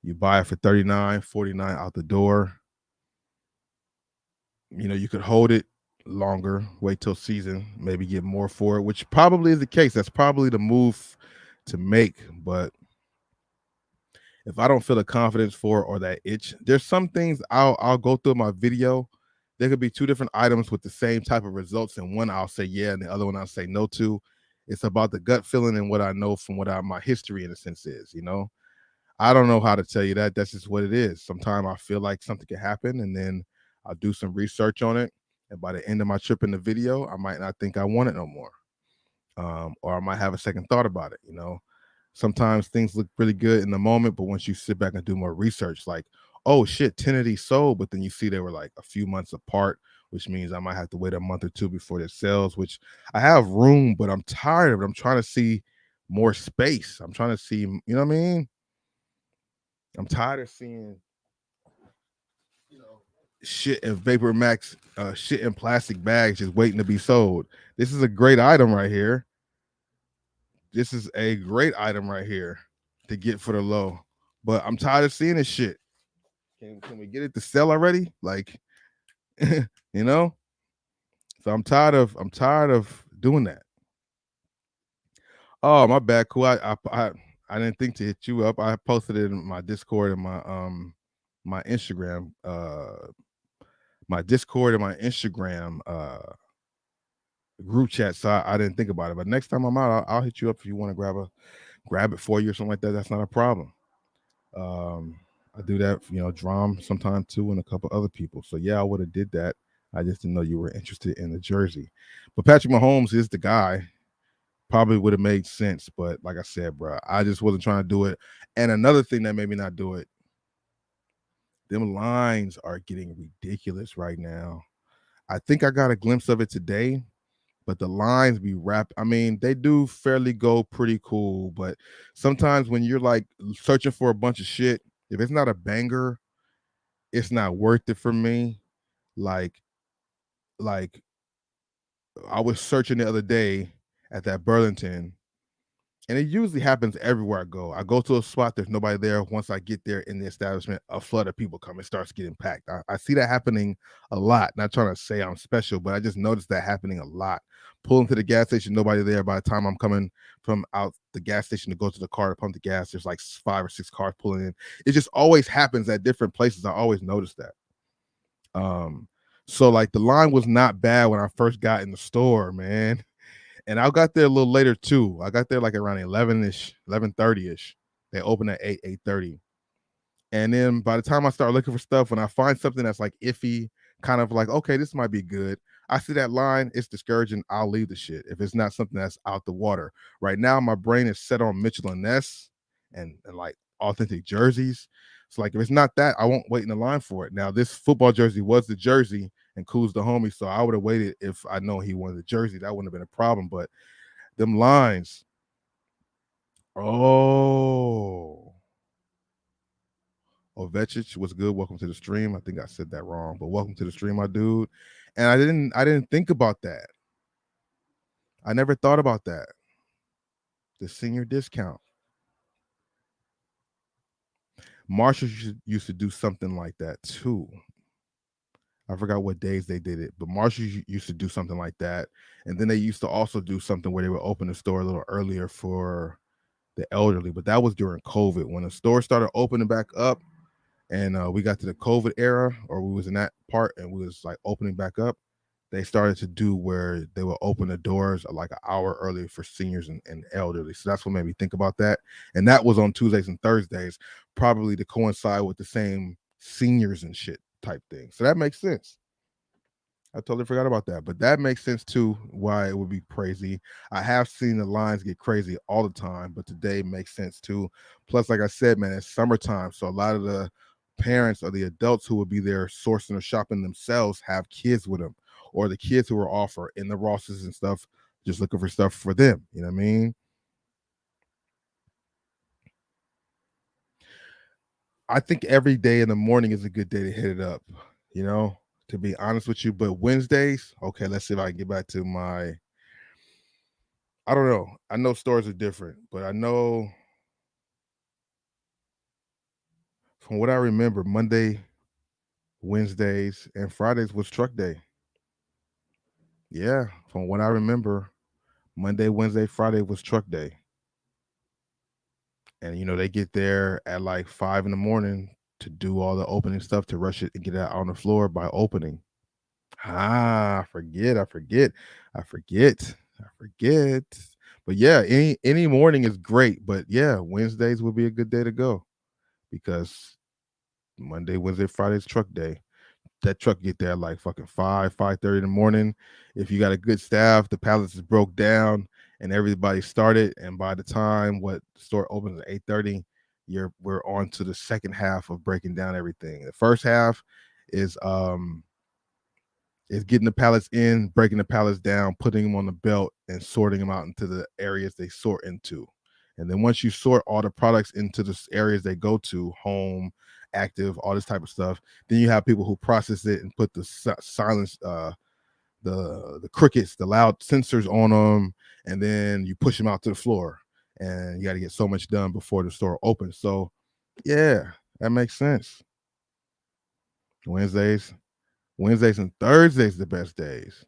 You buy it for 39, 49 out the door. You could hold it longer, wait till season, maybe get more for it, which probably is the case. That's probably the move to make. But if I don't feel the confidence for it or that itch, there's some things I'll go through my video. There could be 2 different items with the same type of results, and one I'll say yeah, and the other one I'll say no to. It's about the gut feeling and what I know from my history in a sense is. I don't know how to tell you that. That's just what it is. Sometimes I feel like something can happen, and then I'll do some research on it. And by the end of my trip in the video, I might not think I want it no more. Or I might have a second thought about it. Sometimes things look really good in the moment, but once you sit back and do more research, like, oh shit, 10 of these sold, but then you see they were like a few months apart, which means I might have to wait a month or two before it sells, which I have room, but I'm tired of it. I'm trying to see more space. I'm trying to see, you know what I mean? I'm tired of seeing, shit in Vapor Max, shit in plastic bags just waiting to be sold. This is a great item right here. This is a great item right here to get for the low. But I'm tired of seeing this shit. Can we get it to sell already? Like, you know? So I'm tired of doing that. Oh, my bad. Cool. I didn't think to hit you up. I posted it in my Discord and my Instagram. My Discord and my Instagram group chat. So I didn't think about it. But next time I'm out, I'll hit you up if you want to grab it for you or something like that. That's not a problem. I do that, Drum sometime too, and a couple other people. So yeah, I would have did that. I just didn't know you were interested in the jersey. But Patrick Mahomes is the guy. Probably would have made sense, but like I said, bro, I just wasn't trying to do it. And another thing that made me not do it, them lines are getting ridiculous right now. I think I got a glimpse of it today, but the lines be wrapped. I mean, they do fairly go pretty cool, but sometimes when you're like searching for a bunch of shit, if it's not a banger, it's not worth it for me. Like, like I was searching the other day at that Burlington, and it usually happens everywhere I go. I go to a spot, there's nobody there. Once I get there in the establishment, a flood of people come. It starts getting packed. I see that happening a lot. Not trying to say I'm special, but I just noticed that happening a lot. Pulling to the gas station, nobody there. By the time I'm coming from out the gas station to go to the car to pump the gas, there's like 5 or 6 cars pulling in. It just always happens at different places. I always notice that. So like the line was not bad when I first got in the store, man. And I got there a little later too. I got there like around 11-ish, 11:30-ish. They open at 8:30. And then by the time I start looking for stuff, when I find something that's like iffy, kind of like, okay, this might be good. I see that line, it's discouraging. I'll leave the shit if it's not something that's out the water. Right now, my brain is set on Mitchell and Ness and like authentic jerseys. It's like if it's not that, I won't wait in the line for it. Now, this football jersey was the jersey and Cool's the homie, so I would have waited if I know he wanted the jersey. That wouldn't have been a problem. But them lines, oh. Ovechich was good. Welcome to the stream. I think I said that wrong, but welcome to the stream, my dude. And I didn't think about that. I never thought about that. The senior discount. Marshall used to do something like that too. I forgot what days they did it, but Marshall used to do something like that. And then they used to also do something where they would open the store a little earlier for the elderly, but that was during COVID. When the store started opening back up, and we got to the COVID era, or we was in that part, and we was like opening back up. They started to do where they will open the doors like an hour early for seniors and elderly. So that's what made me think about that. And that was on Tuesdays and Thursdays, probably to coincide with the same seniors and shit type thing. So that makes sense. I totally forgot about that, but that makes sense too. Why it would be crazy. I have seen the lines get crazy all the time, but today makes sense too. Plus, like I said, man, it's summertime, so a lot of the parents or the adults who would be there sourcing or shopping themselves have kids with them, or the kids who are off are in the Rosses and stuff, just looking for stuff for them. You know what I mean? I think every day in the morning is a good day to hit it up. You know, to be honest with you, but Wednesdays, okay, let's see if I can get back to my I don't know. I know stores are different, but I know from what I remember, Monday, Wednesdays, and Fridays was truck day. Yeah, from what I remember, Monday, Wednesday, Friday was truck day. And they get there at like 5 in the morning to do all the opening stuff to rush it and get it out on the floor by opening. I forget, I forget, I forget, I forget. But yeah, any morning is great. But yeah, Wednesdays would be a good day to go because Monday, Wednesday, Friday's truck day. that truck get there at like fucking 5:30 in the morning. If you got a good staff, the pallets is broke down and everybody started. And by the time what the store opens at 8:30, we're on to the second half of breaking down everything. The first half is getting the pallets in, breaking the pallets down, putting them on the belt, and sorting them out into the areas they sort into. And then once you sort all the products into the areas they go to, home, active, all this type of stuff, then you have people who process it and put the silence, the crickets, the loud sensors on them, and then you push them out to the floor. And you got to get so much done before the store opens. So, yeah, that makes sense. Wednesdays, Wednesdays and Thursdays the best days.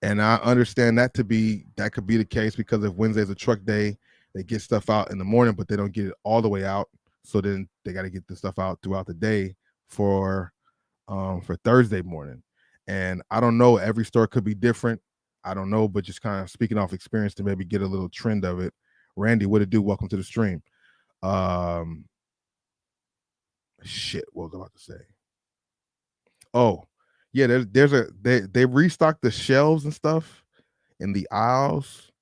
And I understand that could be the case because if Wednesday's a truck day, they get stuff out in the morning, but they don't get it all the way out. So then they got to get the stuff out throughout the day for Thursday morning. And I don't know, every store could be different. I don't know, but just kind of speaking off experience to maybe get a little trend of it. Randy, what it do? Welcome to the stream. Shit, what was I about to say? Oh, yeah, they restock the shelves and stuff in the aisles.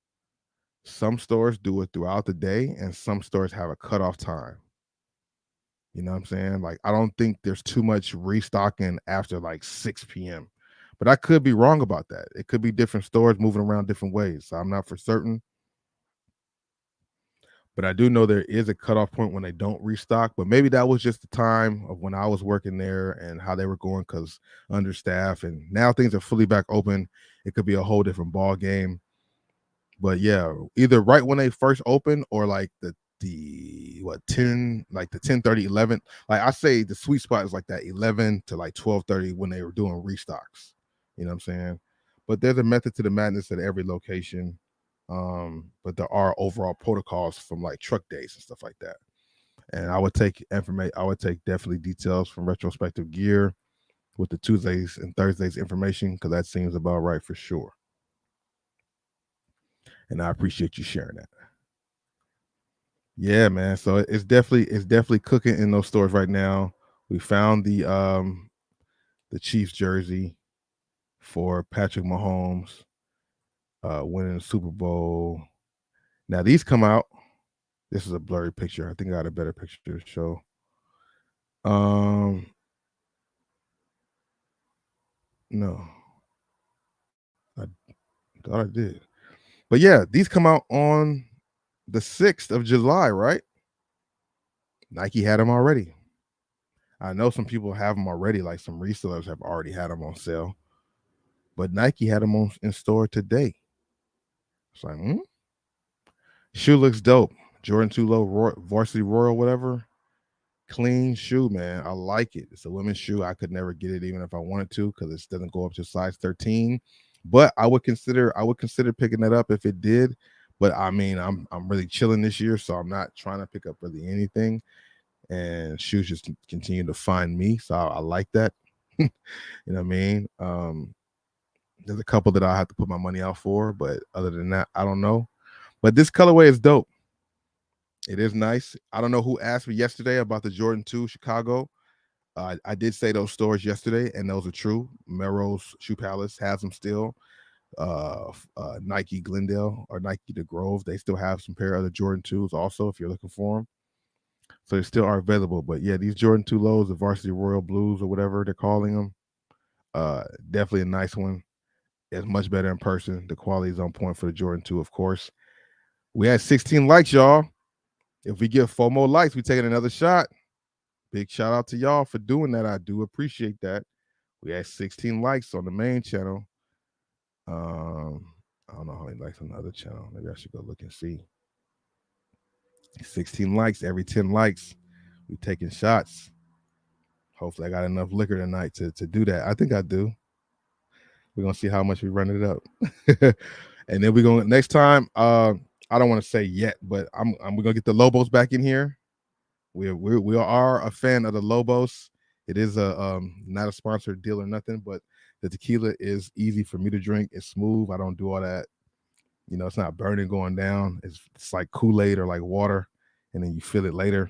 Some stores do it throughout the day, and some stores have a cutoff time. You know what I'm saying? Like, I don't think there's too much restocking after like 6 p.m. But I could be wrong about that. It could be different stores moving around different ways. So I'm not for certain. But I do know there is a cutoff point when they don't restock. But maybe that was just the time of when I was working there and how they were going because understaffed. And now things are fully back open. It could be a whole different ball game. But yeah, either right when they first open or like the 10, like the 10:30, 11. Like I say the sweet spot is like that 11 to like 12:30 when they were doing restocks. You know what I'm saying? But there's a method to the madness at every location. But there are overall protocols from like truck days and stuff like that. And I would take definitely details from retrospective gear with the Tuesdays and Thursdays information because that seems about right for sure. And I appreciate you sharing that. Yeah, man. So it's definitely cooking in those stores right now. We found the Chiefs jersey for Patrick Mahomes winning the Super Bowl. Now these come out. This is a blurry picture. I think I got a better picture to show. No. I thought I did. But yeah, these come out on the 6th of July, right? Nike had them already. I know some people have them already, like some resellers have already had them on sale. But Nike had them in store today. It's like, shoe looks dope. Jordan 2 Low Varsity Royal, whatever. Clean shoe, man. I like it. It's a women's shoe. I could never get it even if I wanted to because it doesn't go up to size 13. But I would consider picking that up if it did. But I mean, I'm really chilling this year, so I'm not trying to pick up really anything. And shoes just continue to find me. So I like that. You know what I mean? There's a couple that I have to put my money out for, but other than that, I don't know. But this colorway is dope. It is nice. I don't know who asked me yesterday about the Jordan 2 Chicago. I did say those stores yesterday, and those are true. Melrose Shoe Palace has them still. Nike Glendale or Nike the Grove, they still have some pair of the Jordan 2s also if you're looking for them. So they still are available. But yeah, these Jordan 2 lows, the Varsity Royal Blues or whatever they're calling them, definitely a nice one. It's much better in person. The quality is on point for the Jordan 2, of course. We had 16 likes, y'all. If we get 4 more likes, we taking another shot. Big shout out to y'all for doing that. I do appreciate that. We had 16 likes on the main channel. I don't know how many likes on the other channel. Maybe I should go look and see. 16 likes. Every 10 likes, we taking shots. Hopefully I got enough liquor tonight to do that. I think I do. We're gonna see how much we run it up. And then we're gonna next time. I don't want to say yet, but we're gonna get the Lobos back in here. We are a fan of the Lobos. It is a not a sponsored deal or nothing, but the tequila is easy for me to drink. It's smooth. I don't do all that. You know, it's not burning going down. It's like Kool-Aid or like water, and then you feel it later.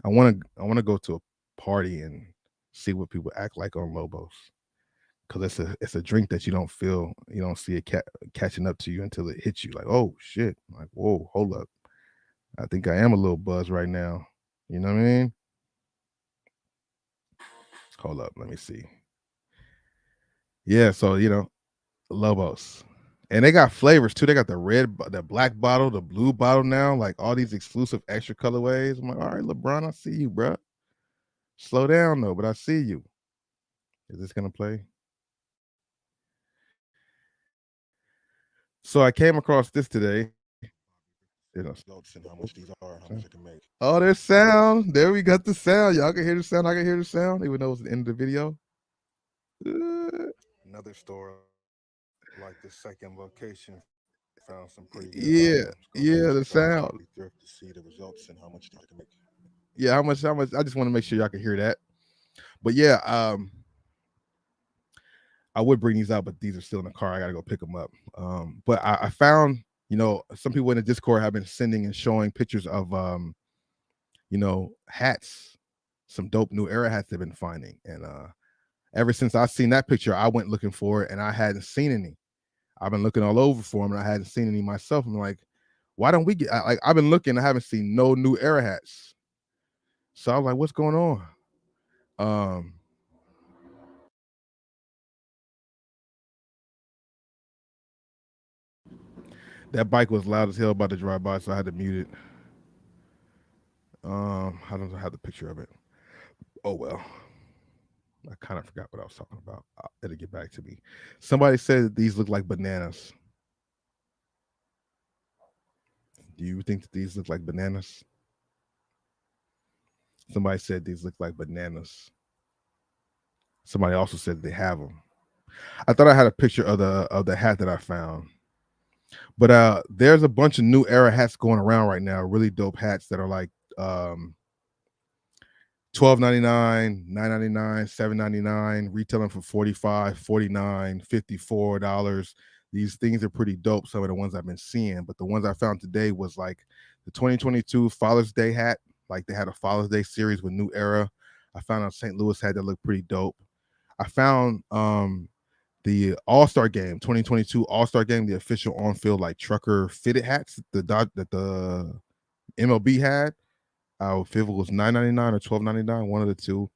I want to go to a party and see what people act like on Lobos. Cause it's a drink that you don't see it catching up to you until it hits you. Like, oh shit! Like, whoa, hold up. I think I am a little buzzed right now. You know what I mean? Hold up, let me see. Yeah, so Lobos, and they got flavors too. They got the black bottle, the blue bottle now, like all these exclusive extra colorways. I'm like, all right, LeBron, I see you, bro. Slow down though, but I see you. Is this gonna play? So I came across this today. Results and how much these are, how much I can make. Oh, there's sound. There we got the sound. Y'all can hear the sound. I can hear the sound, even though it's the end of the video. Another store like the second location found some pretty good items. Yeah, the sound. Thrift to see the results and how much I can make. Yeah, how much I just want to make sure y'all can hear that. But yeah, I would bring these out, but these are still in the car. I gotta go pick them up. But I found, some people in the Discord have been sending and showing pictures of hats, some dope new era hats they've been finding. And ever since I seen that picture, I went looking for it and I hadn't seen any. I've been looking all over for them and I hadn't seen any myself. I'm like, why don't we get like I've been looking, I haven't seen no new era hats. So I was like, what's going on? That bike was loud as hell about to drive by, so I had to mute it. I don't have the picture of it. Oh well. I kind of forgot what I was talking about. It'll get back to me. Somebody said that these look like bananas. Do you think that these look like bananas? Somebody said these look like bananas. Somebody also said they have them. I thought I had a picture of the hat that I found. But there's a bunch of new era hats going around right now, really dope hats that are like $12.99, $9.99, $7.99, retailing for $45, $49, $54. These things are pretty dope. Some of the ones I've been seeing, but the ones I found today was like the 2022 Father's Day hat. Like they had a Father's Day series with New Era. I found a St. Louis hat that looked pretty dope. I found the All-Star Game 2022 All-Star Game, the official on-field like trucker fitted hats that the MLB had. If it was $9.99 or $12.99, one of the two.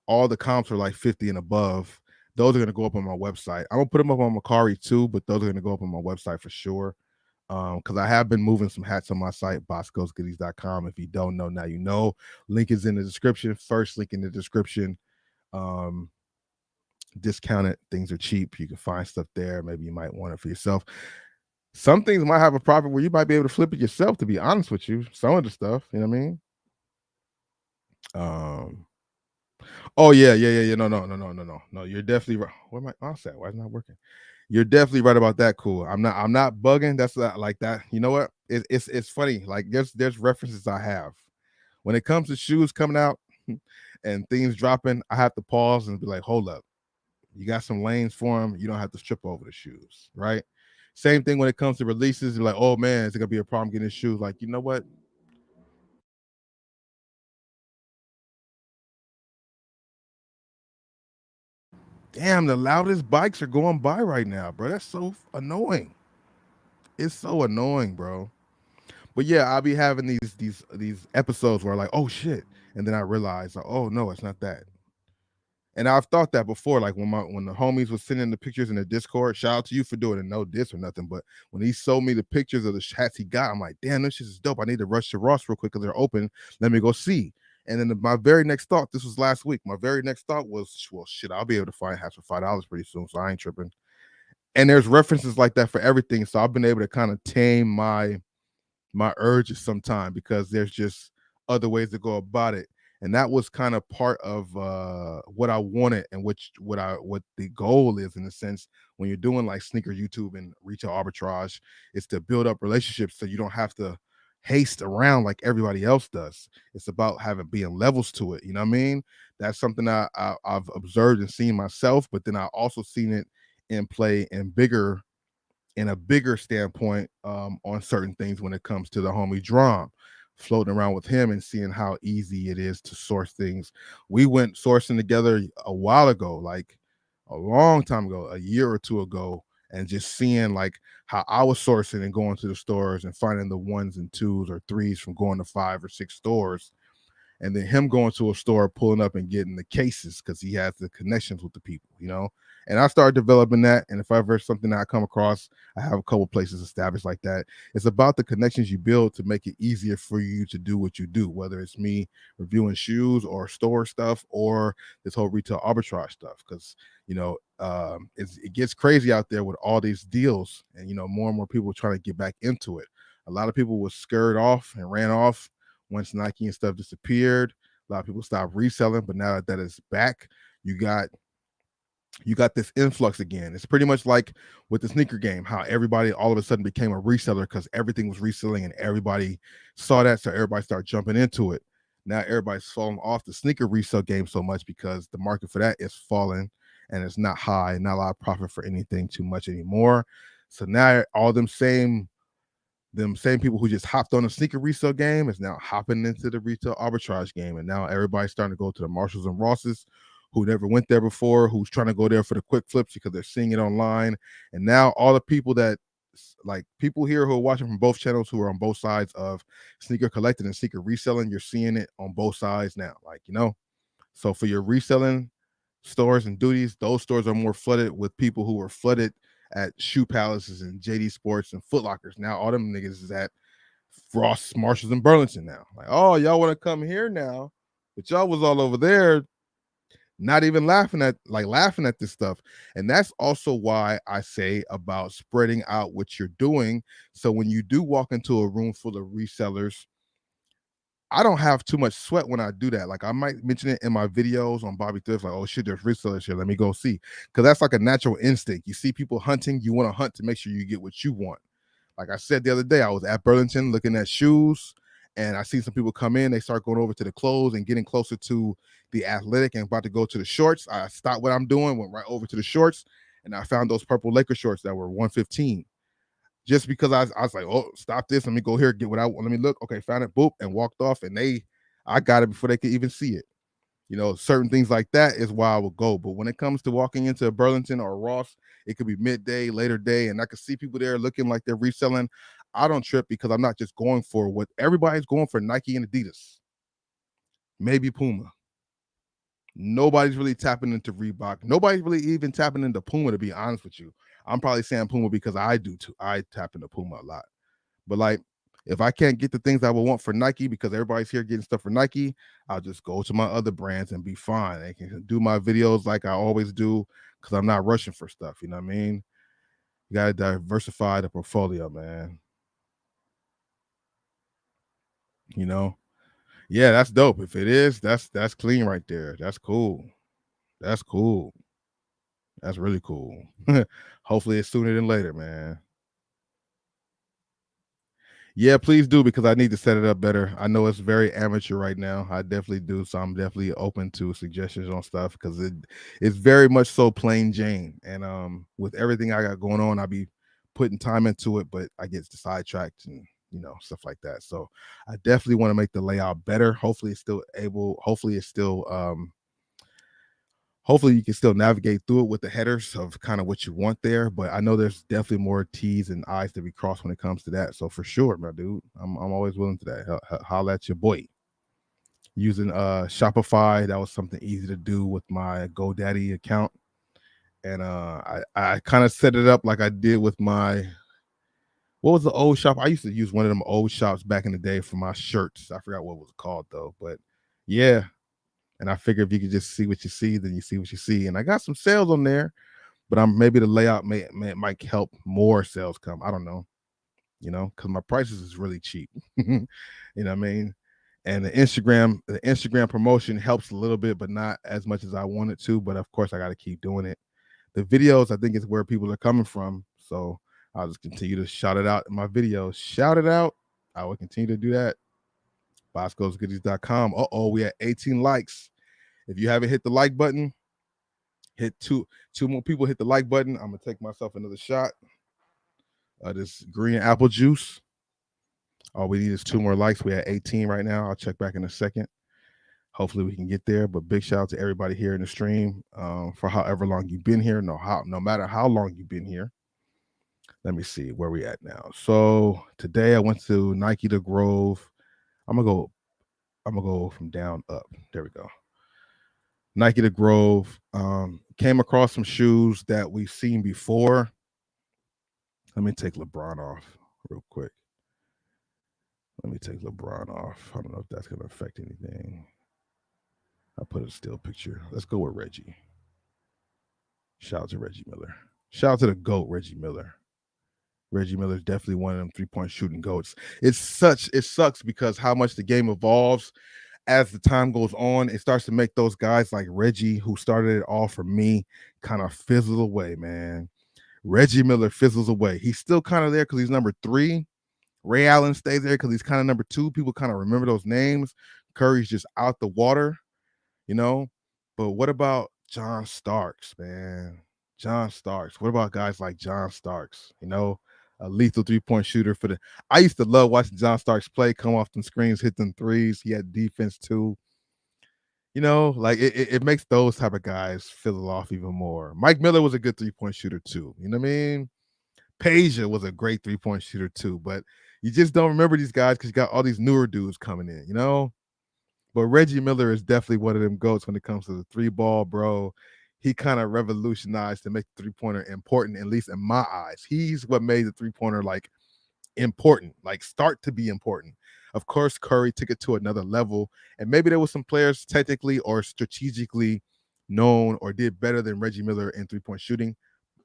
All the comps are like 50 and above. Those are going to go up on my website. I'm gonna put them up on Macari too, but those are going to go up on my website for sure. Because I have been moving some hats on my site, boscosgoodies.com. If you don't know, now you know. Link is in the description. First link in the description. Discounted. Things are cheap. You can find stuff there. Maybe you might want it for yourself. Some things might have a profit where you might be able to flip it yourself, to be honest with you. Some of the stuff, you know what I mean? Oh yeah. No. You're definitely right. Where am I at? Why is it not working? You're definitely right about that. Cool. I'm not bugging. That's not like that. You know what? It's funny. Like there's references I have when it comes to shoes coming out and things dropping. I have to pause and be like, hold up. You got some lanes for them. You don't have to trip over the shoes, right? Same thing when it comes to releases. You're like, oh man, is it gonna be a problem getting shoes? Like, you know what? Damn, the loudest bikes are going by right now, bro. That's so annoying. It's so annoying, bro. But yeah, I'll be having these episodes where like, oh shit, and then I realize, like, oh no, it's not that. And I've thought that before, like when the homies was sending the pictures in the Discord. Shout out to you for doing it, no diss or nothing. But when he showed me the pictures of the hats he got, I'm like, damn, this shit is dope. I need to rush to Ross real quick because they're open. Let me go see. And then my very next thought, this was last week. My very next thought was, well, shit, I'll be able to find hats for $5 pretty soon, so I ain't tripping. And there's references like that for everything, so I've been able to kind of tame my urges sometime because there's just other ways to go about it. And that was kind of part of what I wanted and what the goal is, in a sense, when you're doing like sneaker YouTube and retail arbitrage, is to build up relationships so you don't have to haste around like everybody else does. It's about having being levels to it. You know what I mean? That's something I've observed and seen myself, but then I also seen it in play in a bigger standpoint on certain things when it comes to the homie Drum. floating around with him and seeing how easy it is to source things. We went sourcing together a while ago, like a long time ago, a year or two ago, and just seeing like how I was sourcing and going to the stores and finding the ones and twos or threes from going to 5 or 6 stores, and then him going to a store, pulling up and getting the cases because he has the connections with the people, you know. And I started developing that. And if ever something that I come across, I have a couple places established like that. It's about the connections you build to make it easier for you to do what you do, whether it's me reviewing shoes or store stuff or this whole retail arbitrage stuff. Because it gets crazy out there with all these deals, and more and more people trying to get back into it. A lot of people was scared off and ran off once Nike and stuff disappeared. A lot of people stopped reselling, but now that it's back, you got this influx again. It's pretty much like with the sneaker game, how everybody all of a sudden became a reseller because everything was reselling and everybody saw that, so everybody started jumping into it. Now everybody's falling off the sneaker resale game so much because the market for that is falling and it's not high, not a lot of profit for anything too much anymore. So now all them same people who just hopped on the sneaker resale game is now hopping into the retail arbitrage game. And now everybody's starting to go to the Marshalls and Rosses who never went there before, who's trying to go there for the quick flips because they're seeing it online. And now all the people that like people here who are watching from both channels who are on both sides of sneaker collecting and sneaker reselling, you're seeing it on both sides now. So for your reselling stores and duties, those stores are more flooded with people who were flooded at Shoe Palaces and JD Sports and Foot Lockers. Now all them niggas is at Ross, Marshalls, and Burlington now. Like, oh, y'all want to come here now, but y'all was all over there, not even laughing at this stuff. And that's also why I say about spreading out what you're doing. So when you do walk into a room full of resellers, I don't have too much sweat when I do that. Like I might mention it in my videos on Bobby Thrift, like, oh shit, there's resellers here. Let me go see. Cause that's like a natural instinct. You see people hunting, you want to hunt to make sure you get what you want. Like I said the other day, I was at Burlington looking at shoes and I see some people come in, they start going over to the clothes and getting closer to the athletic and about to go to the shorts. I stopped what I'm doing, went right over to the shorts, and I found those purple Laker shorts that were 115. Just because I was like, oh, stop this. Let me go here, get what I want. Let me look. Okay, found it, boop, and walked off. And I got it before they could even see it. Certain things like that is why I would go. But when it comes to walking into a Burlington or a Ross, it could be midday, later day, and I could see people there looking like they're reselling. I don't trip because I'm not just going for what everybody's going for, Nike and Adidas, maybe Puma. Nobody's really tapping into Reebok. Nobody's really even tapping into Puma, to be honest with you. I'm probably saying Puma because I do too. I tap into Puma a lot. But like, if I can't get the things I would want for Nike because everybody's here getting stuff for Nike, I'll just go to my other brands and be fine. I can do my videos like I always do because I'm not rushing for stuff. You know what I mean? You got to diversify the portfolio, man. You know? Yeah, that's dope. If it is, that's clean right there. That's cool. That's cool. That's really cool. Hopefully it's sooner than later, man. Yeah, please do because I need to set it up better. I know it's very amateur right now. I definitely do, so I'm definitely open to suggestions on stuff because it's very much so plain Jane. And with everything I got going on, I be putting time into it, but I get sidetracked and stuff like that. So I definitely want to make the layout better. Hopefully it's still able. Hopefully you can still navigate through it with the headers of kind of what you want there, but I know there's definitely more T's and I's to be crossed when it comes to that. So for sure, my dude, I'm always willing to that. Holla at your boy. Using Shopify, that was something easy to do with my GoDaddy account. And I kind of set it up like I did with my what was the old shop? I used to use one of them old shops back in the day for my shirts. I forgot what it was called though, but yeah. And I figure if you could just see what you see, then you see what you see. And I got some sales on there, but maybe the layout might help more sales come. I don't know, because my prices is really cheap. You know what I mean? And the Instagram promotion helps a little bit, but not as much as I want it to. But of course, I got to keep doing it. The videos, I think, is where people are coming from. So I'll just continue to shout it out in my videos. Shout it out. I will continue to do that. BoscosGoodies.com. We at 18 likes. If you haven't hit the like button, hit two more people hit the like button. I'm gonna take myself another shot of this green apple juice. All we need is 2 more likes. We're at 18 right now. I'll check back in a second. Hopefully we can get there. But big shout out to everybody here in the stream for however long you've been here. No matter how long you've been here. Let me see where we at now. So today I went to Nike the Grove. I'm gonna go from down up. There we go. Nike the Grove. Came across some shoes that we've seen before. Let me take LeBron off real quick. Let me take LeBron off. I don't know if that's gonna affect anything. I'll put a still picture. Let's go with Reggie. Shout out to Reggie Miller. Shout out to the GOAT, Reggie Miller. Reggie Miller is definitely one of them 3-point shooting goats. It sucks because how much the game evolves as the time goes on. It starts to make those guys like Reggie, who started it all for me, kind of fizzle away, man. Reggie Miller fizzles away. He's still kind of there because he's number 3. Ray Allen stays there because he's kind of number 2. People kind of remember those names. Curry's just out the water, you know. But what about John Starks, man? John Starks. What about guys like John Starks? You know, a lethal 3-point shooter for the. I used to love watching John Starks play, come off them screens, hit them threes. He had defense too. You know, like it makes those type of guys fizzle off even more. Mike Miller was a good 3-point shooter too. You know what I mean? Peja was a great 3-point shooter too, but you just don't remember these guys because you got all these newer dudes coming in, you know? But Reggie Miller is definitely one of them goats when it comes to the 3-ball, bro. He kind of revolutionized to make the 3-pointer important, at least in my eyes. He's what made the 3-pointer like important, like start to be important. Of course, Curry took it to another level, and maybe there was some players technically or strategically known or did better than Reggie Miller in 3-point shooting.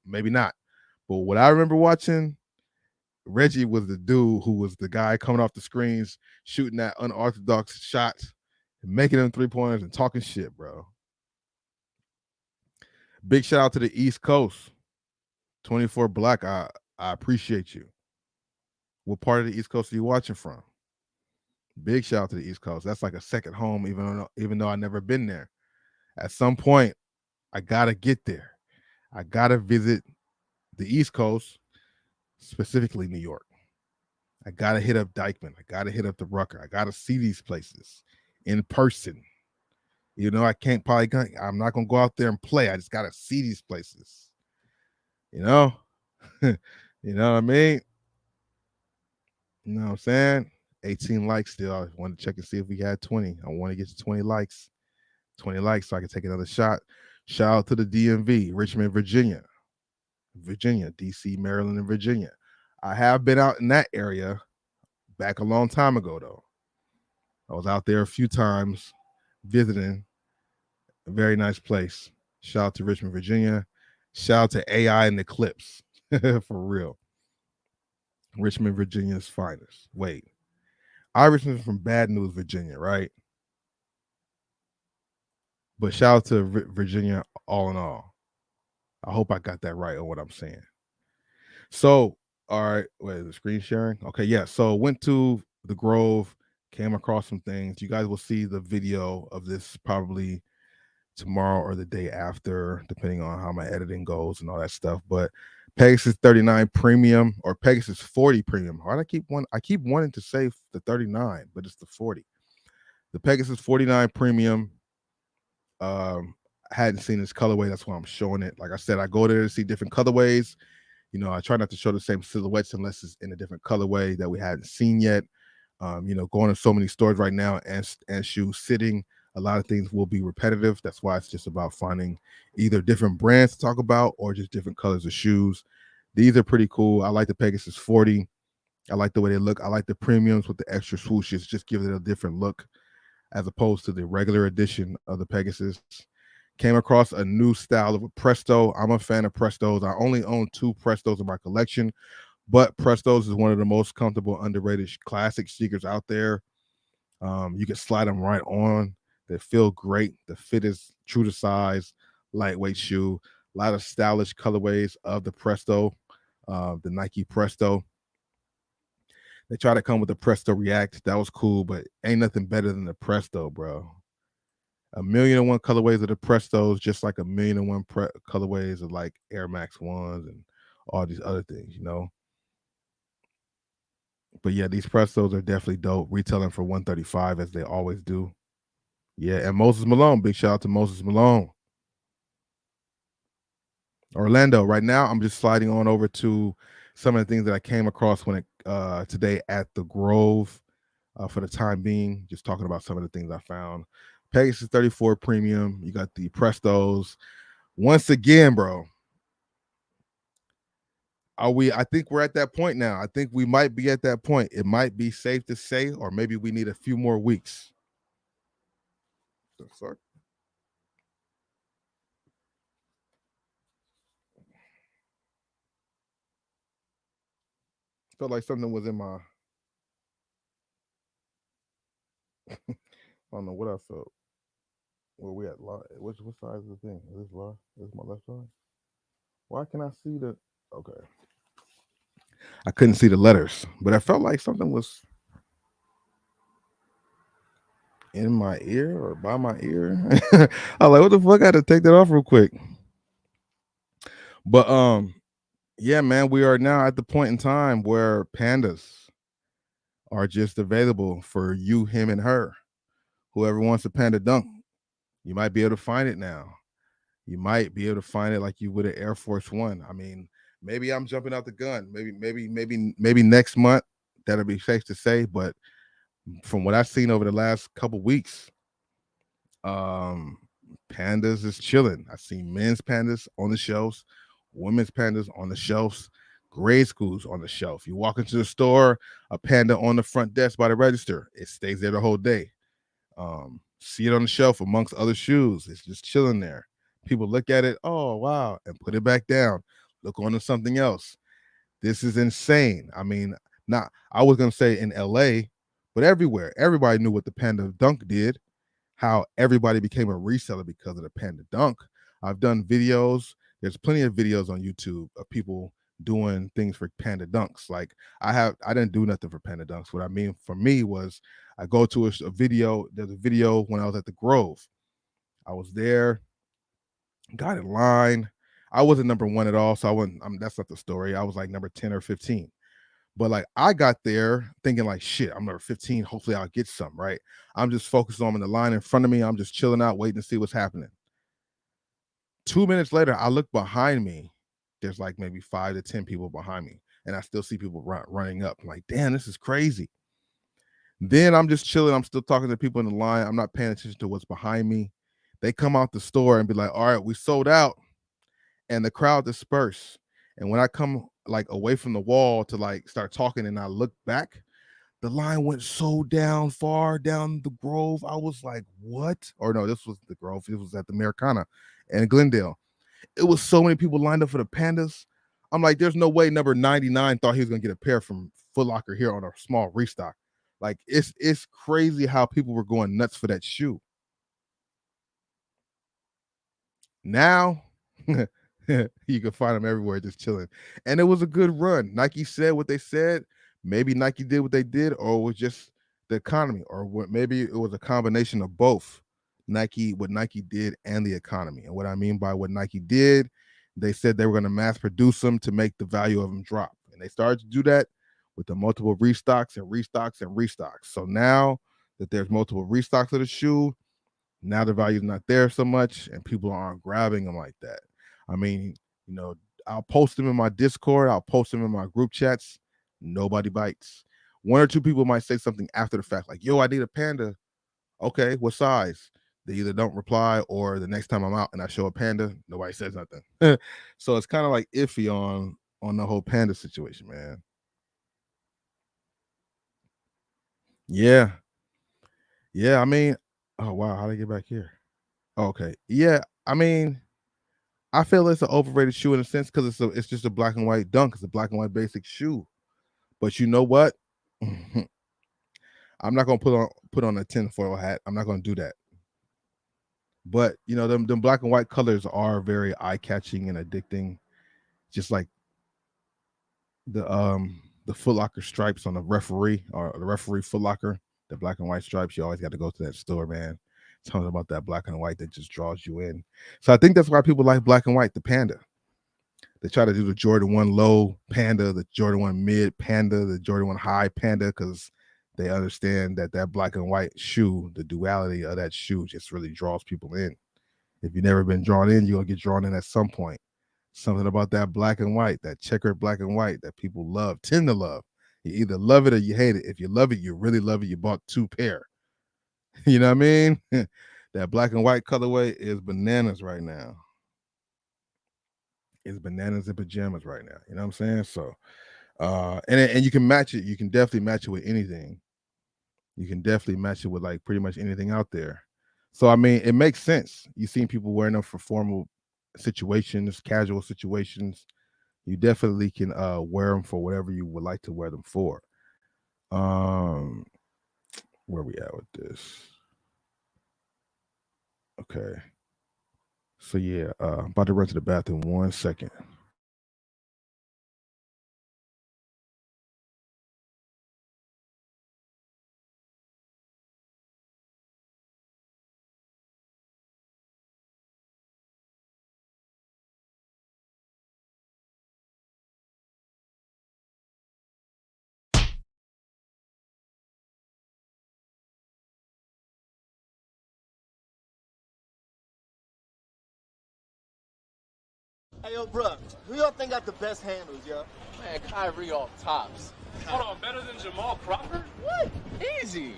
Maybe not. But what I remember watching, Reggie was the dude who was the guy coming off the screens, shooting that unorthodox shots, making them 3-pointers and talking shit, bro. Big shout out to the East Coast. 24 Black, I appreciate you. What part of the East Coast are you watching from? Big shout out to the East Coast. That's like a second home, even though I never been there. At some point, I gotta get there. I gotta visit the East Coast, specifically New York. I gotta hit up Dykeman. I gotta hit up the Rucker. I gotta see these places in person. You know, I'm not gonna go out there and play. I just gotta see these places. You know, you know what I mean? You know what I'm saying? 18 likes still. I wanted to check and see if we had 20. I want to get to 20 likes. 20 likes so I can take another shot. Shout out to the DMV, Richmond, Virginia, DC, Maryland, and Virginia. I have been out in that area back a long time ago, though. I was out there a few times visiting. A very nice place. Shout out to Richmond, Virginia. Shout out to AI and the Clips. For real. Richmond, Virginia's finest. Wait. Iverson's from Bad News, Virginia, right? But shout out to Virginia all in all. I hope I got that right on what I'm saying. So, all right, wait, the screen sharing. Okay, yeah. So went to the Grove, came across some things. You guys will see the video of this probably tomorrow or the day after, depending on how my editing goes and all that stuff. But Pegasus 39 Premium or Pegasus 40 Premium. Why do I keep wanting to say the 39, but it's the 40. The Pegasus 49 Premium. I hadn't seen this colorway. That's why I'm showing it. Like I said, I go there to see different colorways. You know, I try not to show the same silhouettes unless it's in a different colorway that we hadn't seen yet. You know, going to so many stores right now and shoes sitting, a lot of things will be repetitive. That's why it's just about finding either different brands to talk about or just different colors of shoes. These are pretty cool. I like the Pegasus 40. I like the way they look. I like the premiums with the extra swooshes. Just give it a different look as opposed to the regular edition of the Pegasus. Came across a new style of a Presto. I'm a fan of Prestos. I only own 2 Prestos in my collection, but Prestos is one of the most comfortable, underrated classic sneakers out there. You can slide them right on. They feel great. The fit is true to size, lightweight shoe. A lot of stylish colorways of the Presto, the Nike Presto. They try to come with the Presto React. That was cool, but ain't nothing better than the Presto, bro. 1,000,001 colorways of the Prestos, just like 1,000,001 colorways of like Air Max 1s and all these other things, you know. But yeah, these Prestos are definitely dope. Retailing for 135 as they always do. Yeah, and Moses Malone. Big shout out to Moses Malone. Orlando. Right now, I'm just sliding on over to some of the things that I came across when it today at the Grove. For the time being, just talking about some of the things I found. Pegasus 34 Premium. You got the Prestos. Once again, bro. Are we? I think we're at that point now. I think we might be at that point. It might be safe to say, or maybe we need a few more weeks. Sorry. Felt like something was in my. I don't know what I felt. Where we at? What side is the thing? Is this left? Is this my left side? Why can I see the? Okay, I couldn't see the letters, but I felt like something was in my ear or by my ear. I was like, what the fuck? I had to take that off real quick. But yeah, man, we are now at the point in time where pandas are just available for you, him, and her. Whoever wants a panda dunk, you might be able to find it now. You might be able to find it like you would at Air Force One. I mean, maybe I'm jumping out the gun. Maybe next month. That'll be safe to say. But from what I've seen over the last couple weeks, um, pandas is chilling. I see men's pandas on the shelves, women's pandas on the shelves, grade schools on the shelf. You walk into the store, a panda on the front desk by the register. It stays there the whole day. See it on the shelf amongst other shoes. It's just chilling there. People look at it, oh wow, and put it back down. Look on to something else. This is insane. I mean, not I was gonna say in LA, but everywhere, everybody knew what the Panda Dunk did, how everybody became a reseller because of the Panda Dunk. I've done videos. There's plenty of videos on YouTube of people doing things for Panda Dunks. Like I didn't do nothing for Panda Dunks. What I mean for me was I go to a video. There's a video when I was at the Grove. I was there, got in line. I wasn't number one at all, so I wasn't. That's not the story. I was like number 10 or 15. But like I got there thinking like shit, I'm number 15. Hopefully I'll get some, right? I'm just focused on the line in front of me. I'm just chilling out, waiting to see what's happening. 2 minutes later, I look behind me. There's like maybe 5 to 10 people behind me. And I still see people running up. I'm like, damn, this is crazy. Then I'm just chilling. I'm still talking to people in the line. I'm not paying attention to what's behind me. They come out the store and be like, all right, we sold out. And the crowd dispersed. And when I come like away from the wall to like start talking and I look back, the line went so down far down the Grove. I was like, what? Or no, this was the Grove. It was at the Americana and Glendale. It was so many people lined up for the Pandas. I'm like, there's no way number 99 thought he was gonna get a pair from Foot Locker here on a small restock. Like it's crazy how people were going nuts for that shoe. Now you can find them everywhere just chilling. And it was a good run. Nike said what they said. Maybe Nike did what they did, or it was just the economy, or what maybe it was a combination of both. What Nike did and the economy. And what I mean by what Nike did, they said they were going to mass produce them to make the value of them drop. And they started to do that with the multiple restocks and restocks and restocks. So now that there's multiple restocks of the shoe, now the value's not there so much and people aren't grabbing them like that. I mean, you know, I'll post them in my Discord, I'll post them in my group chats. Nobody bites. One or two people might say something after the fact, like, yo, I need a panda. Okay, what size? They either don't reply or the next time I'm out and I show a panda, nobody says nothing. So it's kind of like iffy on the whole panda situation, man. Yeah. Yeah. I mean, oh wow, how did I get back here? Okay. Yeah. I mean, I feel it's an overrated shoe in a sense because it's just a black and white dunk. It's a black and white basic shoe. But you know what? I'm not gonna put on a tinfoil hat. I'm not gonna do that. But you know, them black and white colors are very eye catching and addicting. Just like the Foot Locker stripes on the referee or the referee Foot Locker, the black and white stripes. You always got to go to that store, man. Something about that black and white that just draws you in. So I think that's why people like black and white, the panda. They try to do the Jordan 1 low Panda, the Jordan 1 mid Panda, the Jordan 1 high Panda, because they understand that that black and white shoe, the duality of that shoe just really draws people in. If you've never been drawn in, you're going to get drawn in at some point. Something about that black and white, that checkered black and white that people love, tend to love. You either love it or you hate it. If you love it, you really love it. You bought 2 pair. You know what I mean? That black and white colorway is bananas right now. It's bananas and pajamas right now. You know what I'm saying? So, and you can match it. You can definitely match it with anything. You can definitely match it with like pretty much anything out there. So, I mean, it makes sense. You've seen people wearing them for formal situations, casual situations. You definitely can wear them for whatever you would like to wear them for. Um, where we at with this? Okay. So yeah, I'm about to run to the bathroom 1 second. Hey, yo, bro, who y'all think got the best handles, yo? Man, Kyrie off tops. Hold on, better than Jamal Crawford? What? Easy.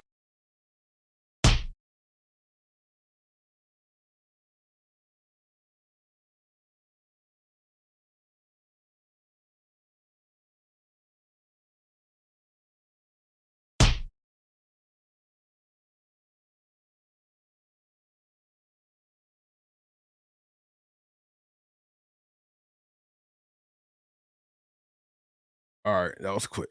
All right, that was quick.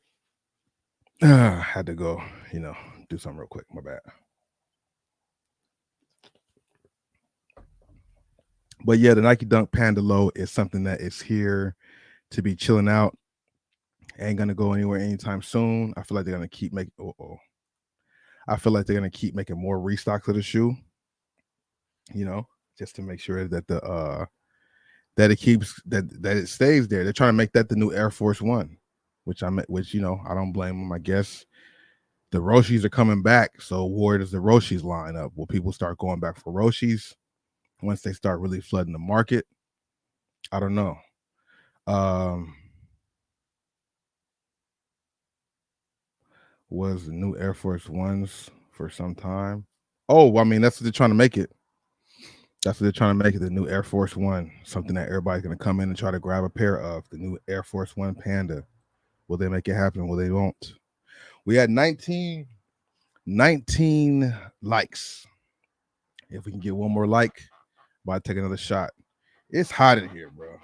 Had to go, do something real quick. My bad. But yeah, the Nike Dunk Panda Low is something that is here to be chilling out. Ain't gonna go anywhere anytime soon. I feel like they're gonna keep making. I feel like they're gonna keep making more restocks of the shoe. Just to make sure that that it keeps that it stays there. They're trying to make that the new Air Force One, which I don't blame them. I guess the Roshis are coming back. So where does the Roshis line up? Will people start going back for Roshis once they start really flooding the market? I don't know. Was the new Air Force Ones for some time? Oh, I mean, that's what they're trying to make it. That's what they're trying to make it, the new Air Force One, something that everybody's going to come in and try to grab a pair of, the new Air Force One Panda. Will they make it happen? Well, they won't. We had 19 likes. If we can get one more like, I take another shot. It's hot in here, bro.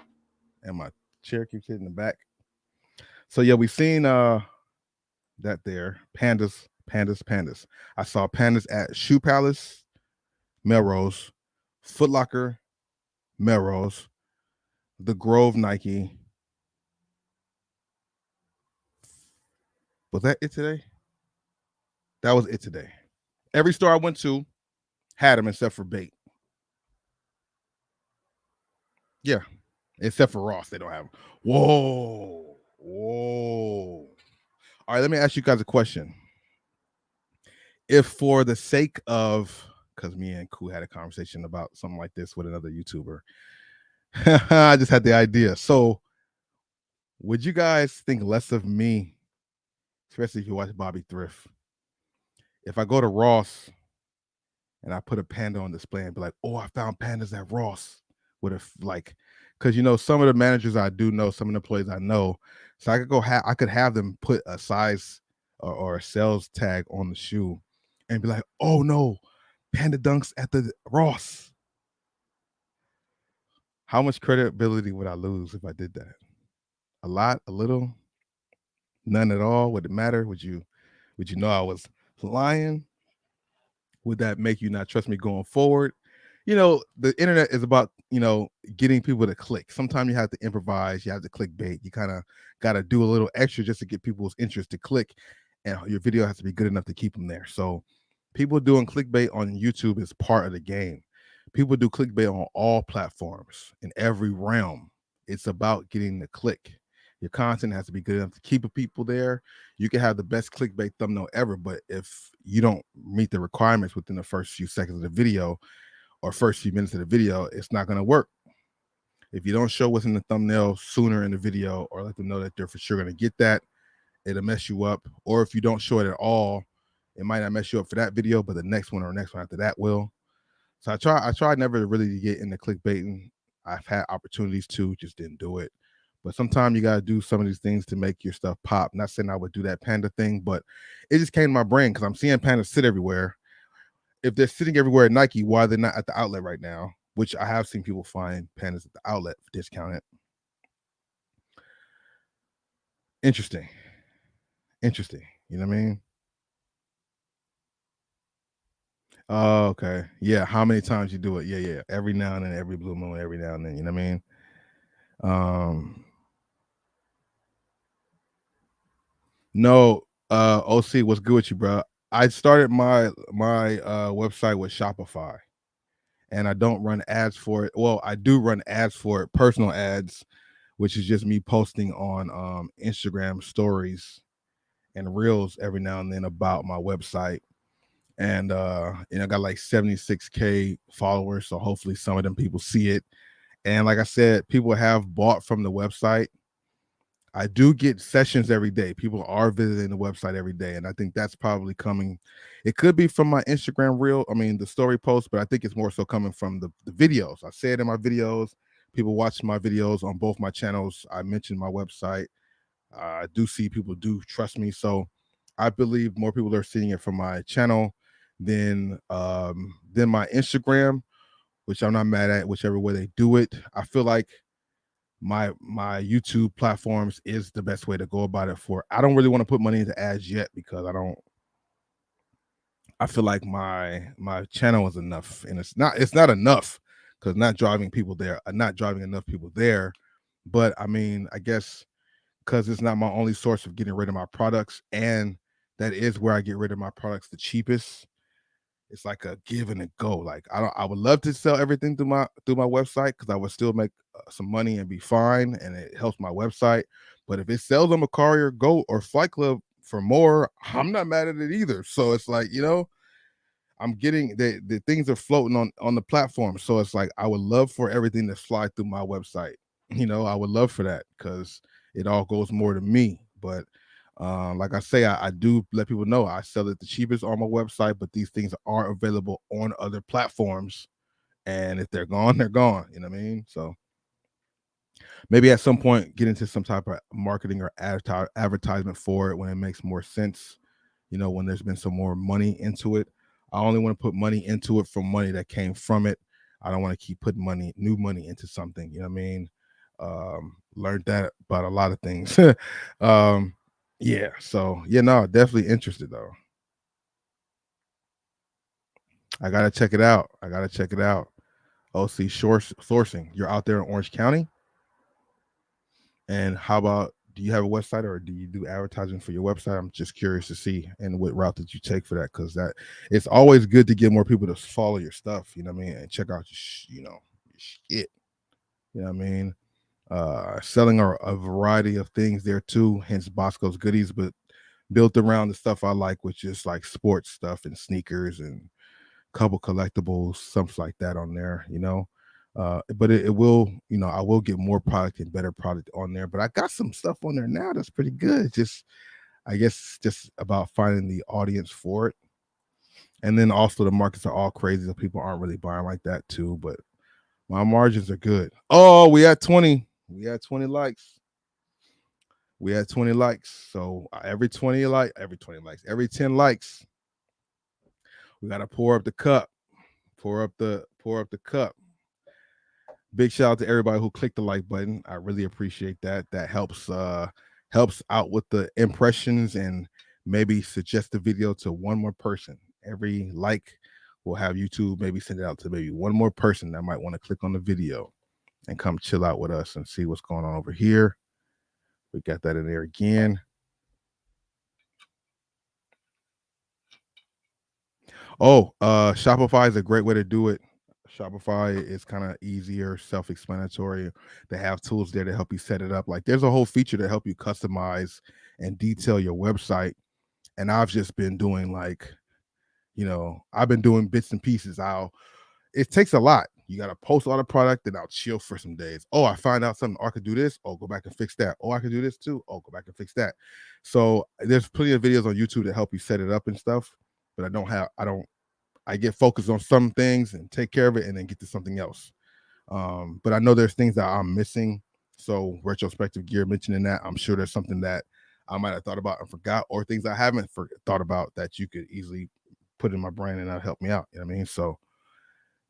And my chair keeps hitting the back. So yeah, we've seen that there. Pandas. I saw pandas at Shoe Palace, Melrose, Foot Locker, Melrose, The Grove Nike. Was that it today? That was it today. Every store I went to had them except for Bait. Yeah, except for Ross, they don't have them. Whoa. All right, let me ask you guys a question. If for the sake of, because me and Ku had a conversation about something like this with another YouTuber, I just had the idea. So, would you guys think less of me, especially if you watch Bobby Thrift, if I go to Ross and I put a panda on display and be like, "Oh, I found pandas at Ross," with a because some of the managers I do know, some of the employees I know, so I could I could have them put a size or a sales tag on the shoe and be like, "Oh no, Panda Dunks at the Ross." How much credibility would I lose if I did that? A lot, a little, none at all? Would it matter? Would you know I was lying? Would that make you not trust me going forward? The internet is about, getting people to click. Sometimes you have to improvise, you have to clickbait. You kind of got to do a little extra just to get people's interest to click. And your video has to be good enough to keep them there. So people doing clickbait on YouTube is part of the game. People do clickbait on all platforms in every realm. It's about getting the click. Your content has to be good enough to keep people there. You can have the best clickbait thumbnail ever, but if you don't meet the requirements within the first few seconds of the video or first few minutes of the video, it's not going to work. If you don't show what's in the thumbnail sooner in the video or let them know that they're for sure going to get that, it'll mess you up. Or if you don't show it at all, it might not mess you up for that video, but the next one or next one after that will. So I try never to really get into clickbaiting. I've had opportunities to, just didn't do it. But sometimes you gotta do some of these things to make your stuff pop. Not saying I would do that Panda thing, but it just came to my brain because I'm seeing pandas sit everywhere. If they're sitting everywhere at Nike, why they're not at the outlet right now? Which I have seen people find pandas at the outlet discounted. Interesting. Interesting. You know what I mean? Oh, okay. Yeah. How many times you do it? Yeah, yeah. Every now and then, every blue moon, every now and then. You know what I mean? No, OC, what's good with you, bro? I started my website with Shopify, and I don't run ads for it. Well, I do run ads for it, personal ads, which is just me posting on Instagram stories and reels every now and then about my website. And I got like 76K followers, so hopefully some of them people see it. And like I said, people have bought from the website. I do get sessions every day. People are visiting the website every day, and I think that's probably coming. It could be from my Instagram reel, the story post, but I think it's more so coming from the videos. I say it in my videos. People watch my videos on both my channels. I mentioned my website. I do see people do trust me, so I believe more people are seeing it from my channel than my Instagram, which I'm not mad at. Whichever way they do it, I feel like my YouTube platforms is the best way to go about it. For I don't really want to put money into ads yet because I feel like my channel is enough, and it's not enough because not driving people there, not driving enough people there. But I guess because it's not my only source of getting rid of my products, and that is where I get rid of my products the cheapest. It's like a give and a go. Like I would love to sell everything through my website because I would still make some money and be fine, and it helps my website. But if it sells them a Courier, Go, or Flight Club for more, I'm not mad at it either. So it's like I'm getting the things are floating on the platform. So it's like I would love for everything to fly through my website. I would love for that because it all goes more to me. But like I say, I do let people know I sell it the cheapest on my website, but these things are available on other platforms. And if they're gone, they're gone. You know what I mean? So maybe at some point get into some type of marketing or advertisement for it when it makes more sense. When there's been some more money into it. I only want to put money into it from money that came from it. I don't want to keep putting new money into something. You know what I mean? Learned that about a lot of things. Yeah. So yeah, no, definitely interested though. I gotta check it out. OC sourcing. You're out there in Orange County. And how about, do you have a website or do you do advertising for your website? I'm just curious to see and what route that you take for that, because that it's always good to get more people to follow your stuff. You know what I mean? And check out your shit. You know what I mean? Selling a variety of things there too. Hence Bosco's Goodies, but built around the stuff I like, which is like sports stuff and sneakers and couple collectibles, something like that on there. But it will, I will get more product and better product on there. But I got some stuff on there now that's pretty good. Just, I guess, it's just about finding the audience for it. And then also the markets are all crazy, so people aren't really buying like that too. But my margins are good. Oh, we had 20. We had 20 likes. We had 20 likes. So every 10 likes, we gotta pour up the cup. Pour up the cup. Big shout out to everybody who clicked the like button. I really appreciate that. That helps out with the impressions and maybe suggest the video to one more person. Every like will have YouTube maybe send it out to maybe one more person that might want to click on the video and come chill out with us and see what's going on over here. We got that in there again. Oh, Shopify is a great way to do it. Shopify is kind of easier, self-explanatory. They have tools there to help you set it up. Like there's a whole feature to help you customize and detail your website. And I've just been doing like, I've been doing bits and pieces. It takes a lot. You got to post all the product, then I'll chill for some days. Oh, I find out something. Oh, I could do this. Oh, go back and fix that. Oh, I could do this too. Oh, go back and fix that. So there's plenty of videos on YouTube that help you set it up and stuff. But I get focused on some things and take care of it and then get to something else. But I know there's things that I'm missing. So retrospective gear mentioning that, I'm sure there's something that I might have thought about and forgot, or things I haven't thought about that you could easily put in my brain and that'll help me out. You know what I mean? So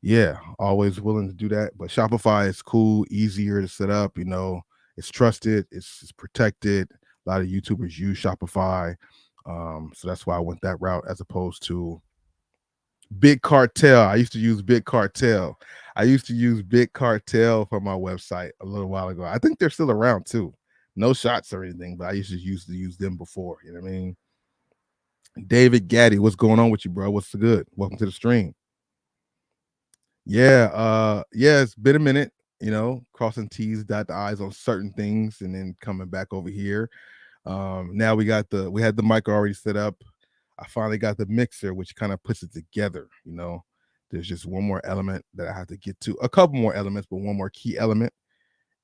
yeah, always willing to do that. But Shopify is cool, easier to set up. It's trusted, it's protected. A lot of YouTubers use Shopify. So that's why I went that route as opposed to Big Cartel. I used to use Big Cartel. For my website a little while ago. I think they're still around too. No shots or anything, but I used to use them before. You know what I mean? David Gaddy, what's going on with you, bro? What's the good? Welcome to the stream. Yeah, it's been a minute, crossing T's, dot the I's on certain things, and then coming back over here. Now we had the mic already set up. I finally got the mixer, which kind of puts it together. There's just one more element that I have to get to, a couple more elements, but one more key element,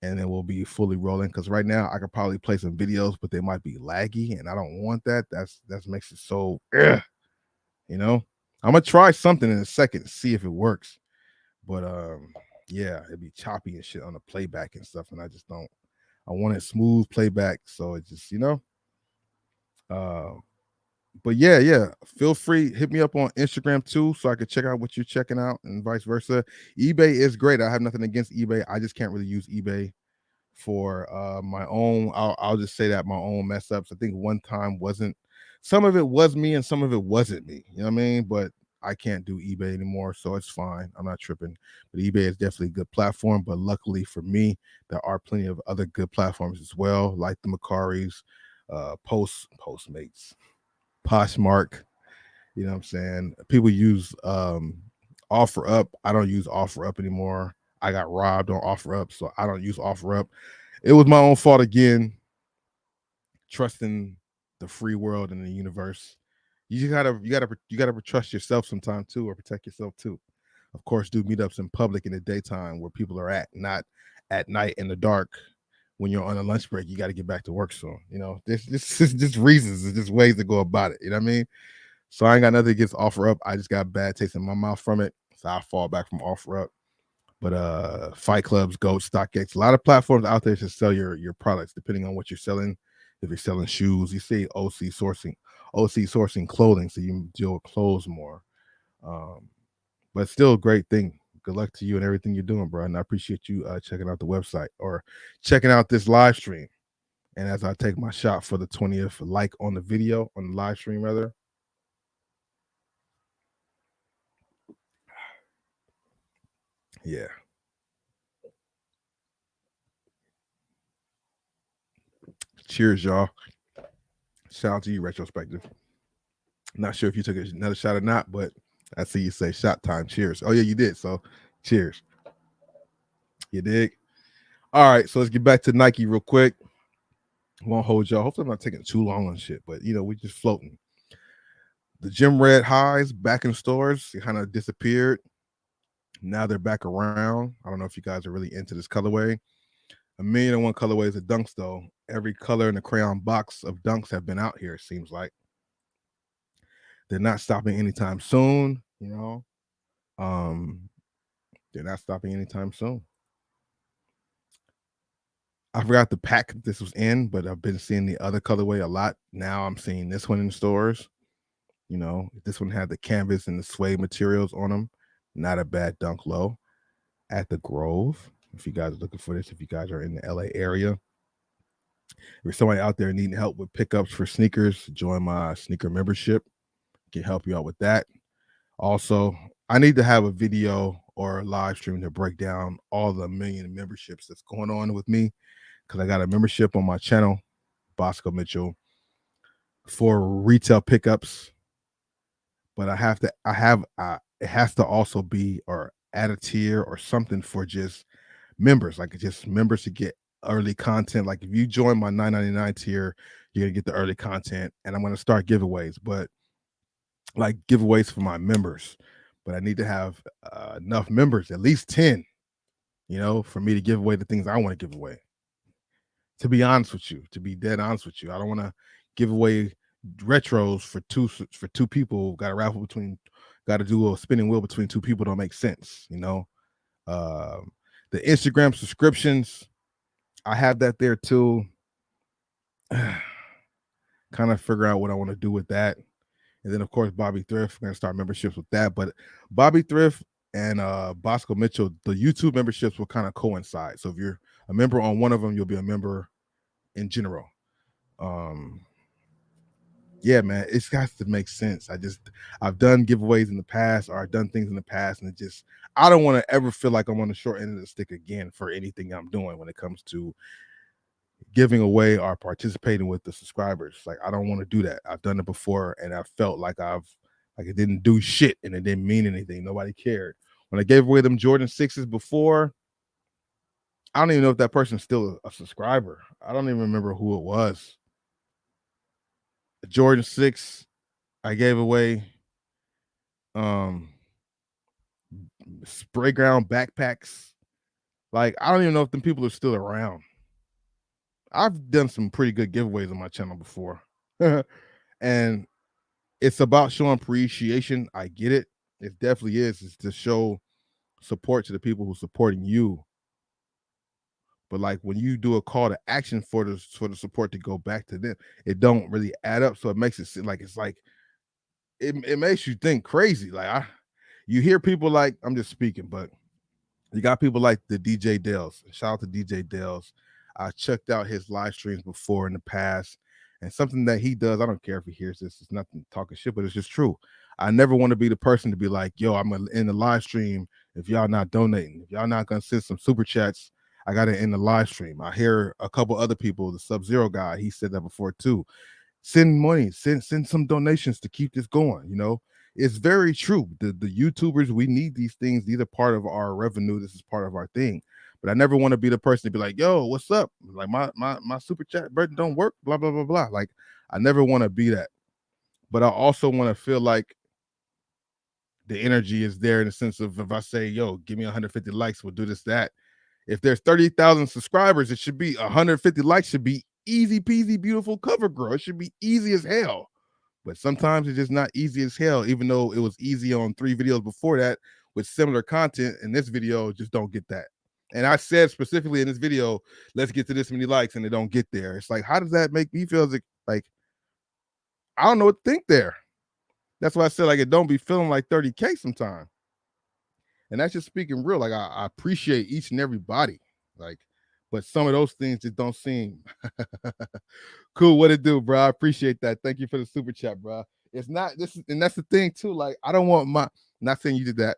and then we'll be fully rolling. Because right now I could probably play some videos, but they might be laggy, and I don't want that. That makes it so, I'm gonna try something in a second, see if it works. But yeah, it'd be choppy and shit on the playback and stuff, and I just don't. I want it smooth playback, so it just But yeah. Feel free, hit me up on Instagram too, so I can check out what you're checking out, and vice versa. eBay is great. I have nothing against eBay. I just can't really use eBay for my own. I'll just say that my own mess ups. I think one time wasn't. Some of it was me, and some of it wasn't me. You know what I mean? But I can't do eBay anymore, so it's fine. I'm not tripping. But eBay is definitely a good platform. But luckily for me, there are plenty of other good platforms as well, like the Macaris, Postmates, Poshmark. You know what I'm saying? People use OfferUp. I don't use OfferUp anymore. I got robbed on OfferUp, so I don't use OfferUp. It was my own fault again. Trusting the free world and the universe. You gotta trust yourself sometime too, or protect yourself too. Of course, do meetups in public in the daytime where people are at, not at night in the dark when you're on a lunch break. You got to get back to work soon. There's just reasons, there's just ways to go about it. You know what I mean? So I ain't got nothing against OfferUp. I just got bad taste in my mouth from it. So I fall back from OfferUp. But Fight Clubs, Goat, StockX, a lot of platforms out there to sell your products, depending on what you're selling. If you're selling shoes, you see OC sourcing clothing, so you deal with clothes more. But still a great thing. Good luck to you and everything you're doing, bro. And I appreciate you checking out the website or checking out this live stream. And as I take my shot for the 20th like on the video, on the live stream rather. Yeah. Cheers, y'all. Shout out to you, Retrospective. Not sure if you took another shot or not, but I see you say shot time. Cheers. Oh, yeah, you did. So cheers. You dig? All right, so let's get back to Nike real quick. Won't hold y'all. Hopefully I'm not taking too long on shit, but we're just floating. The Gym Red highs back in stores. It kind of disappeared. Now they're back around. I don't know if you guys are really into this colorway. 1,000,001 colorways of Dunks, though. Every color in the crayon box of Dunks have been out here, it seems like. They're not stopping anytime soon, They're not stopping anytime soon. I forgot the pack this was in, but I've been seeing the other colorway a lot. Now I'm seeing this one in stores. This one had the canvas and the suede materials on them. Not a bad Dunk Low at the Grove. If you guys are looking for this, if you guys are in the LA area, if there's somebody out there needing help with pickups for sneakers, join my sneaker membership. Can help you out with that. Also, I need to have a video or a live stream to break down all the 1,000,000 memberships that's going on with me, because I got a membership on my channel, Bosco Mitchell, for retail pickups. But it has to also be, or add a tier or something for just members, like just members to get early content. Like if you join my $9.99 tier, you're gonna get the early content, and I'm gonna start giveaways, but like giveaways for my members. But I need to have enough members, at least 10, for me to give away the things I want to give away. To be honest with you, to be dead honest with you, I don't want to give away retros for two people. Got to raffle between, got to do a spinning wheel between two people. Don't make sense, Um, the Instagram subscriptions, I have that there too. Kind of figure out what I want to do with that. And then of course Bobby Thrift, we're gonna start memberships with that. But Bobby Thrift and Bosco Mitchell, the YouTube memberships will kind of coincide. So if you're a member on one of them, you'll be a member in general. Yeah, man, it's got to make sense. I've done giveaways in the past, or I've done things in the past, and I don't want to ever feel like I'm on the short end of the stick again for anything I'm doing when it comes to giving away or participating with the subscribers. Like, I don't want to do that. I've done it before, and I felt like it didn't do shit and it didn't mean anything. Nobody cared. When I gave away them Jordan 6s before, I don't even know if that person's still a subscriber. I don't even remember who it was. The Jordan 6 I gave away, spray ground backpacks. Like, I don't even know if them people are still around. I've done some pretty good giveaways on my channel before. And it's about showing appreciation. I get it. It definitely is. It's to show support to the people who are supporting you. But like when you do a call to action for the support to go back to them, it don't really add up. So it makes it seem like it makes you think crazy. Like you hear people like, I'm just speaking, but you got people like the DJ Dales. Shout out to DJ Dales. I checked out his live streams before in the past, and something that he does, I don't care if he hears this, it's nothing talking shit, but it's just true. I never want to be the person to be like, yo, I'm gonna end the live stream if y'all not donating. If y'all not gonna send some super chats, I gotta end the live stream. I hear a couple other people, the Sub-Zero guy, he said that before too. Send money, send some donations to keep this going. It's very true. The YouTubers, we need these things. These are part of our revenue. This is part of our thing. But I never want to be the person to be like, yo, what's up? Like my super chat button don't work, blah, blah, blah, blah. Like, I never want to be that. But I also want to feel like the energy is there in the sense of, if I say, yo, give me 150 likes, we'll do this, that. If there's 30,000 subscribers, it should be 150 likes, should be easy peasy, beautiful cover girl. It should be easy as hell. But sometimes it's just not easy as hell, even though it was easy on 3 videos before that with similar content. And this video just don't get that. And I said specifically in this video, let's get to this many likes, and they don't get there. It's like, how does that make me feel? Like I don't know what to think there. That's why I said, like, it don't be feeling like 30K sometimes. And that's just speaking real. Like, I appreciate each and every body. Like, but some of those things just don't seem cool. What it do, bro? I appreciate that. Thank you for the super chat, bro. It's not this, and that's the thing too. Like, I don't want not saying you did that,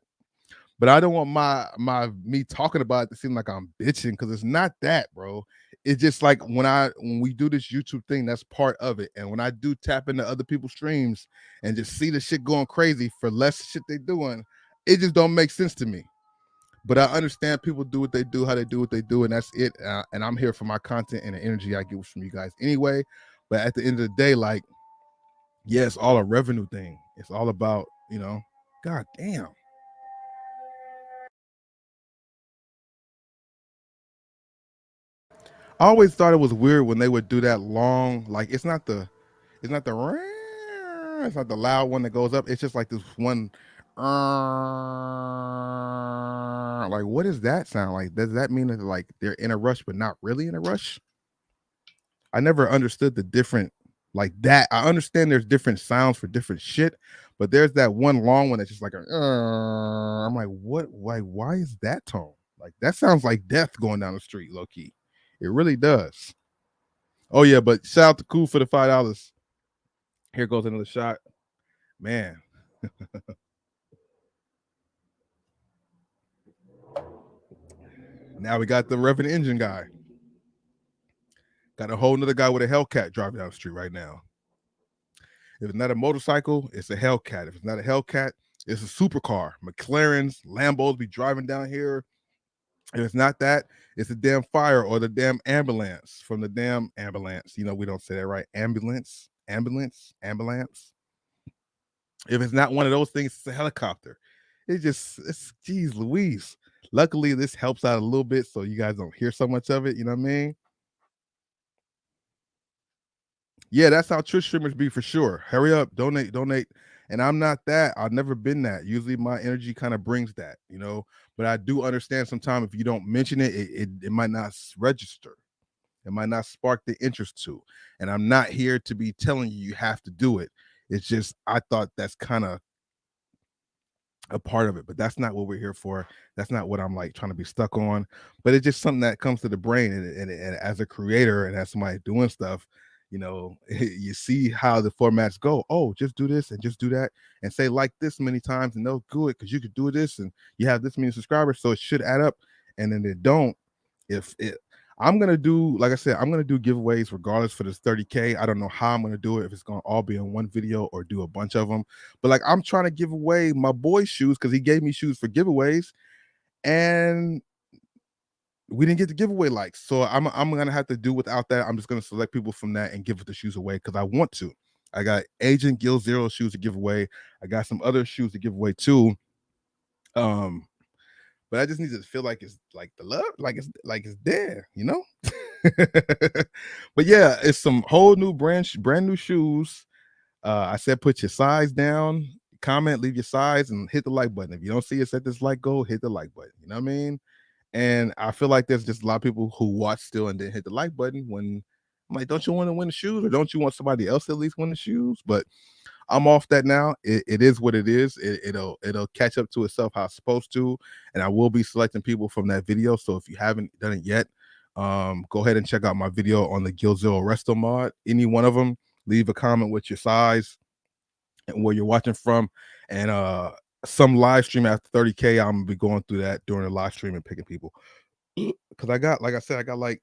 but I don't want me talking about it to seem like I'm bitching, because it's not that, bro. It's just like when we do this YouTube thing, that's part of it. And when I do tap into other people's streams and just see the shit going crazy for less shit they doing, it just don't make sense to me. But I understand people do what they do, how they do what they do, and that's it. And I'm here for my content and the energy I get from you guys anyway. But at the end of the day, like, yeah, it's all a revenue thing. It's all about, God damn. I always thought it was weird when they would do that long, like it's not the loud one that goes up. It's just like this one, like, what does that sound like? Does that mean that like they're in a rush but not really in a rush? I never understood the different like that. I understand there's different sounds for different shit, but there's that one long one that's just like I'm like, what? Why is that tone? Like, that sounds like death going down the street, low key. It really does. Oh yeah, but shout out to Cool for the $5. Here goes another shot. Man. Now we got the Reverend Engine guy. Got a whole nother guy with a Hellcat driving down the street right now. If it's not a motorcycle, it's a Hellcat. If it's not a Hellcat, It's a supercar. McLarens, Lambos be driving down here. If it's not that, it's a damn fire or the damn ambulance from the damn ambulance. We don't say that right. Ambulance. If it's not one of those things, it's a helicopter. It's geez Louise. Luckily, this helps out a little bit so you guys don't hear so much of it. You know what I mean? Yeah, that's how Twitch streamers be for sure. Hurry up, donate. And I'm not that. I've never been that. Usually my energy kind of brings that. But I do understand sometimes if you don't mention it, it might not register. It might not spark the interest to. And I'm not here to be telling you have to do it. It's just I thought that's kind of a part of it, but that's not what we're here for. That's not what I'm like trying to be stuck on. But it's just something that comes to the brain, and as a creator and as somebody doing stuff, you see how the formats go. Oh, just do this and just do that, and say like this many times, and they'll do it because you could do this, and you have this many subscribers, so it should add up. And then they don't. If it, I'm gonna do, like I said, I'm gonna do giveaways regardless for this 30K. I don't know how I'm gonna do it, if it's gonna all be in one video or do a bunch of them. But like I'm trying to give away my boy's shoes because he gave me shoes for giveaways, and we didn't get the giveaway likes. So I'm gonna have to do without that. I'm just gonna select people from that and give the shoes away because I want to. I got Agent Gil Zero shoes to give away. I got some other shoes to give away too. But I just need to feel like it's like the love, like it's there. But yeah, it's some whole new brand new shoes. I said put your size down, comment, leave your size, and hit the like button. If you don't see us at this like goal, hit the like button. You know what I mean? And I feel like there's just a lot of people who watch still and didn't hit the like button when I'm like, don't you want to win the shoes, or don't you want somebody else to at least win the shoes? But I'm off that now. It is what it is. It'll catch up to itself how it's supposed to, and I will be selecting people from that video. So if you haven't done it yet, go ahead and check out my video on the Gilzilla Resto mod. Any one of them, leave a comment with your size and where you're watching from, and some live stream after 30K. I'm gonna be going through that during the live stream and picking people because I got, like I said, I got like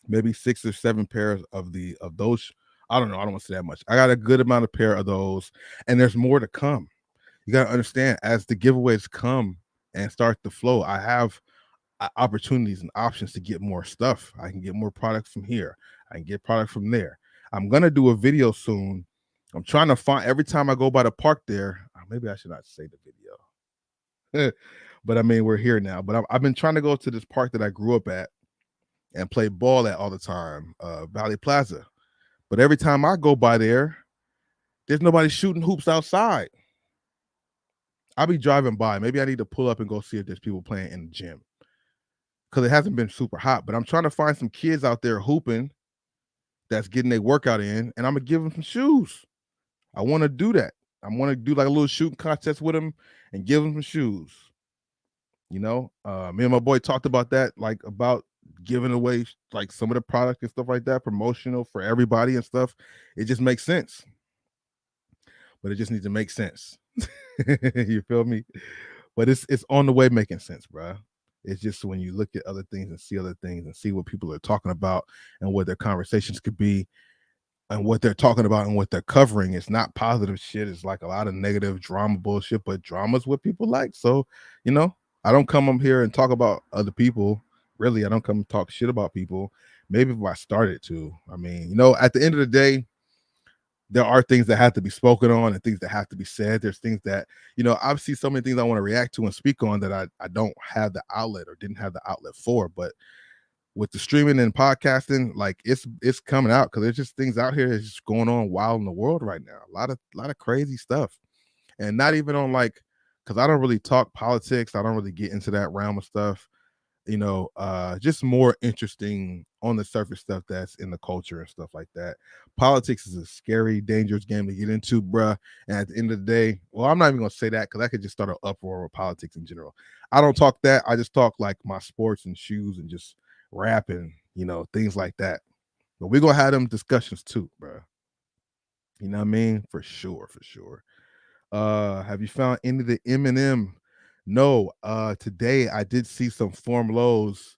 maybe 6 or 7 pairs of those. I don't know. I don't want to say that much. I got a good amount of pair of those, and there's more to come. You got to understand, as the giveaways come and start to flow, I have opportunities and options to get more stuff. I can get more product from here. I can get product from there. I'm going to do a video soon. I'm trying to find, every time I go by the park there, maybe I should not say the video. But I mean, we're here now. But I've been trying to go to this park that I grew up at and play ball at all the time, Valley Plaza. But every time I go by there's nobody shooting hoops outside. I'll be driving by. Maybe I need to pull up and go see if there's people playing in the gym because it hasn't been super hot. But I'm trying to find some kids out there hooping that's getting their workout in, and I'm going to give them some shoes. I want to do that. I want to do like a little shooting contest with them and give them some shoes. Me and my boy talked about that, like about giving away like some of the product and stuff like that, promotional for everybody and stuff. It just makes sense, but it just needs to make sense. You feel me? But it's on the way making sense, bro. It's just when you look at other things and see other things and see what people are talking about and what their conversations could be and what they're talking about and what they're covering, it's not positive shit. It's like a lot of negative drama bullshit, but drama's what people like. So, I don't come up here and talk about other people. Really, I don't come and talk shit about people. Maybe if I started to. I mean, at the end of the day, there are things that have to be spoken on and things that have to be said. There's things that, obviously so many things I want to react to and speak on that I don't have the outlet or didn't have the outlet for. But with the streaming and podcasting, like it's coming out because there's just things out here that's just going on wild in the world right now. A lot of crazy stuff. And not even on like, because I don't really talk politics. I don't really get into that realm of stuff. Just more interesting on the surface stuff that's in the culture and stuff like that. Politics is a scary, dangerous game to get into, bruh. And at the end of the day, well, I'm not even gonna say that because I could just start an uproar with politics in general. I don't talk that. I just talk like my sports and shoes and just rap and things like that. But we're gonna have them discussions too, bruh. You know what I mean? For sure. Have you found any of the M&M? No. Today I did see some form lows,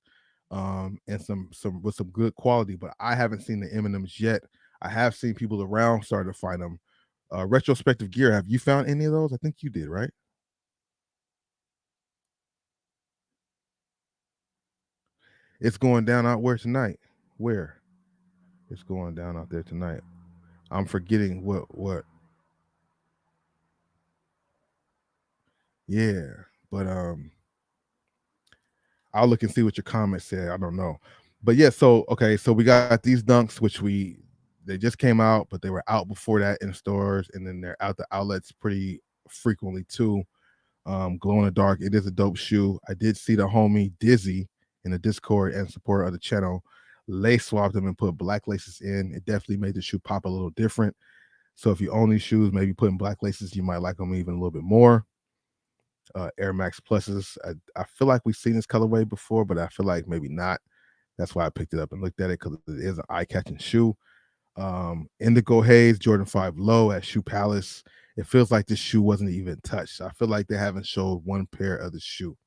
and some with some good quality, but I haven't seen the M&Ms yet. I have seen people around starting to find them. Retrospective gear. Have you found any of those? I think you did, right? It's going down out where tonight? Where? It's going down out there tonight. I'm forgetting what. Yeah, but I'll look and see what your comment said. I don't know, but yeah. So okay, so we got these dunks, which they just came out, but they were out before that in stores, and then they're out the outlets pretty frequently too. Glow in the dark. It is a dope shoe. I did see the homie Dizzy in the Discord and supporter of the channel lace swapped them and put black laces in. It definitely made the shoe pop a little different. So if you own these shoes, maybe putting black laces, you might like them even a little bit more. Air Max Pluses. I feel like we've seen this colorway before, but I feel like maybe not. That's why I picked it up and looked at it, because it is an eye-catching shoe. Indigo Haze, Jordan 5 Low at Shoe Palace. It feels like this shoe wasn't even touched. I feel like they haven't showed one pair of the shoe.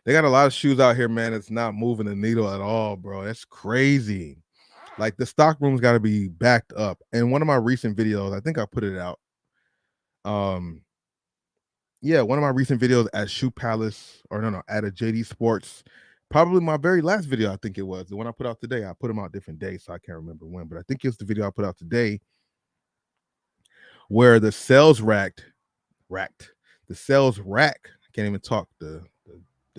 They got a lot of shoes out here, man. It's not moving the needle at all, bro. That's crazy. Like, the stock room's got to be backed up. And one of my recent videos, I think I put it out. Yeah, one of my recent videos at Shoe Palace, or no, at a JD Sports. Probably my very last video, I think it was. The one I put out today. I put them out different days, so I can't remember when. But I think it's the video I put out today where the sales racked. The sales rack. I can't even talk. The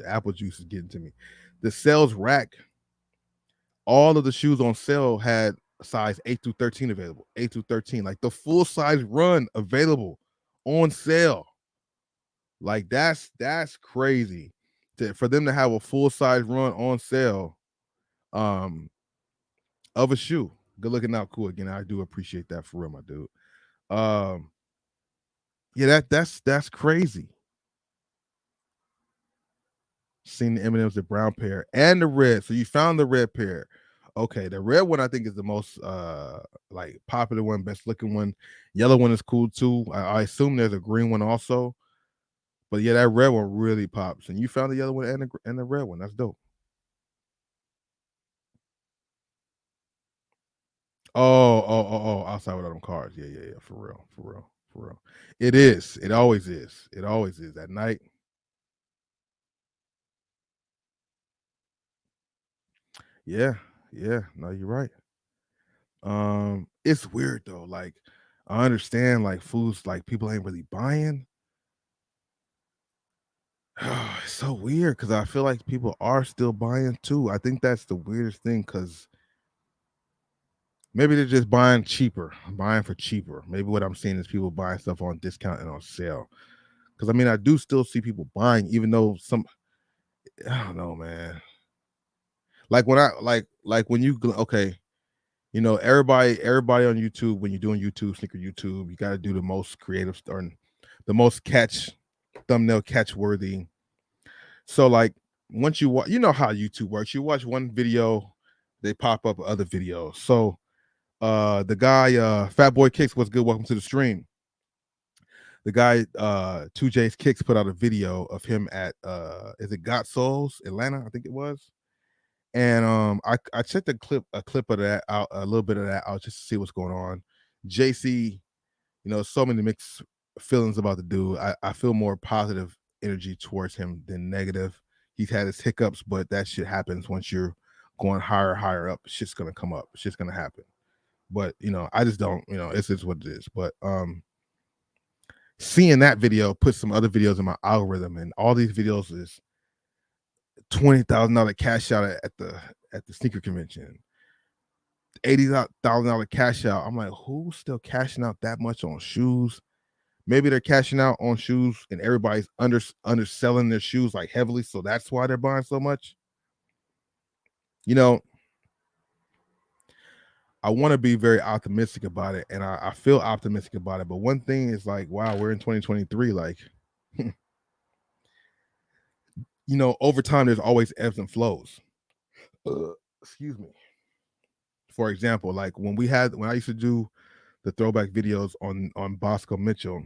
apple juice is getting to me. The sales rack, all of the shoes on sale had size 8 through 13 available. 8 through 13. Like, the full size run available on sale. Like, that's crazy for them to have a full size run on sale of a shoe. Good looking out, cool. Again, I do appreciate that, for real, my dude. Yeah, that's crazy. Seen the M&M's, the brown pair and the red. So you found the red pair. Okay, the red one I think is the most like popular one, best looking one. Yellow one is cool too. I assume there's a green one also. But yeah, that red one really pops. And you found the yellow one and the red one. That's dope. Oh, outside without them cars. Yeah. For real. It is. It always is. It always is. At night. Yeah. No, you're right. It's weird though. Like, I understand, like, foods, like, people ain't really buying. It's so weird because I feel like people are still buying too. I think that's the weirdest thing, because maybe they're just buying for cheaper. Maybe what I'm seeing is people buying stuff on discount and on sale. Because I mean, I do still see people buying, even though I don't know, man. Like, when I like when you okay, everybody on YouTube, when you're doing YouTube, sneaker YouTube, you got to do the most creative or the most thumbnail catch worthy. So, like, once you watch, you know how YouTube works. You watch one video, they pop up other videos. So the guy, Fat Boy Kicks, what's good? Welcome to the stream. The guy, 2J's Kicks, put out a video of him at is it Got Souls, Atlanta, I think it was. And I checked a clip of that out, a little bit of that out, just to see what's going on. JC, so many mixed feelings about the dude. I feel more positive energy towards him than negative. He's had his hiccups, but that shit happens once you're going higher up. Shit's gonna come up. Shit's gonna happen. But I just don't. It's just what it is. But seeing that video put some other videos in my algorithm, and all these videos is $20,000 cash out at the sneaker convention, $80,000 cash out. I'm like, who's still cashing out that much on shoes? Maybe they're cashing out on shoes and everybody's underselling their shoes like heavily, so that's why they're buying so much. I want to be very optimistic about it, and I feel optimistic about it. But one thing is, like, wow, we're in 2023. Like, over time, there's always ebbs and flows. Excuse me. For example, like when I used to do the throwback videos on Bosco Mitchell,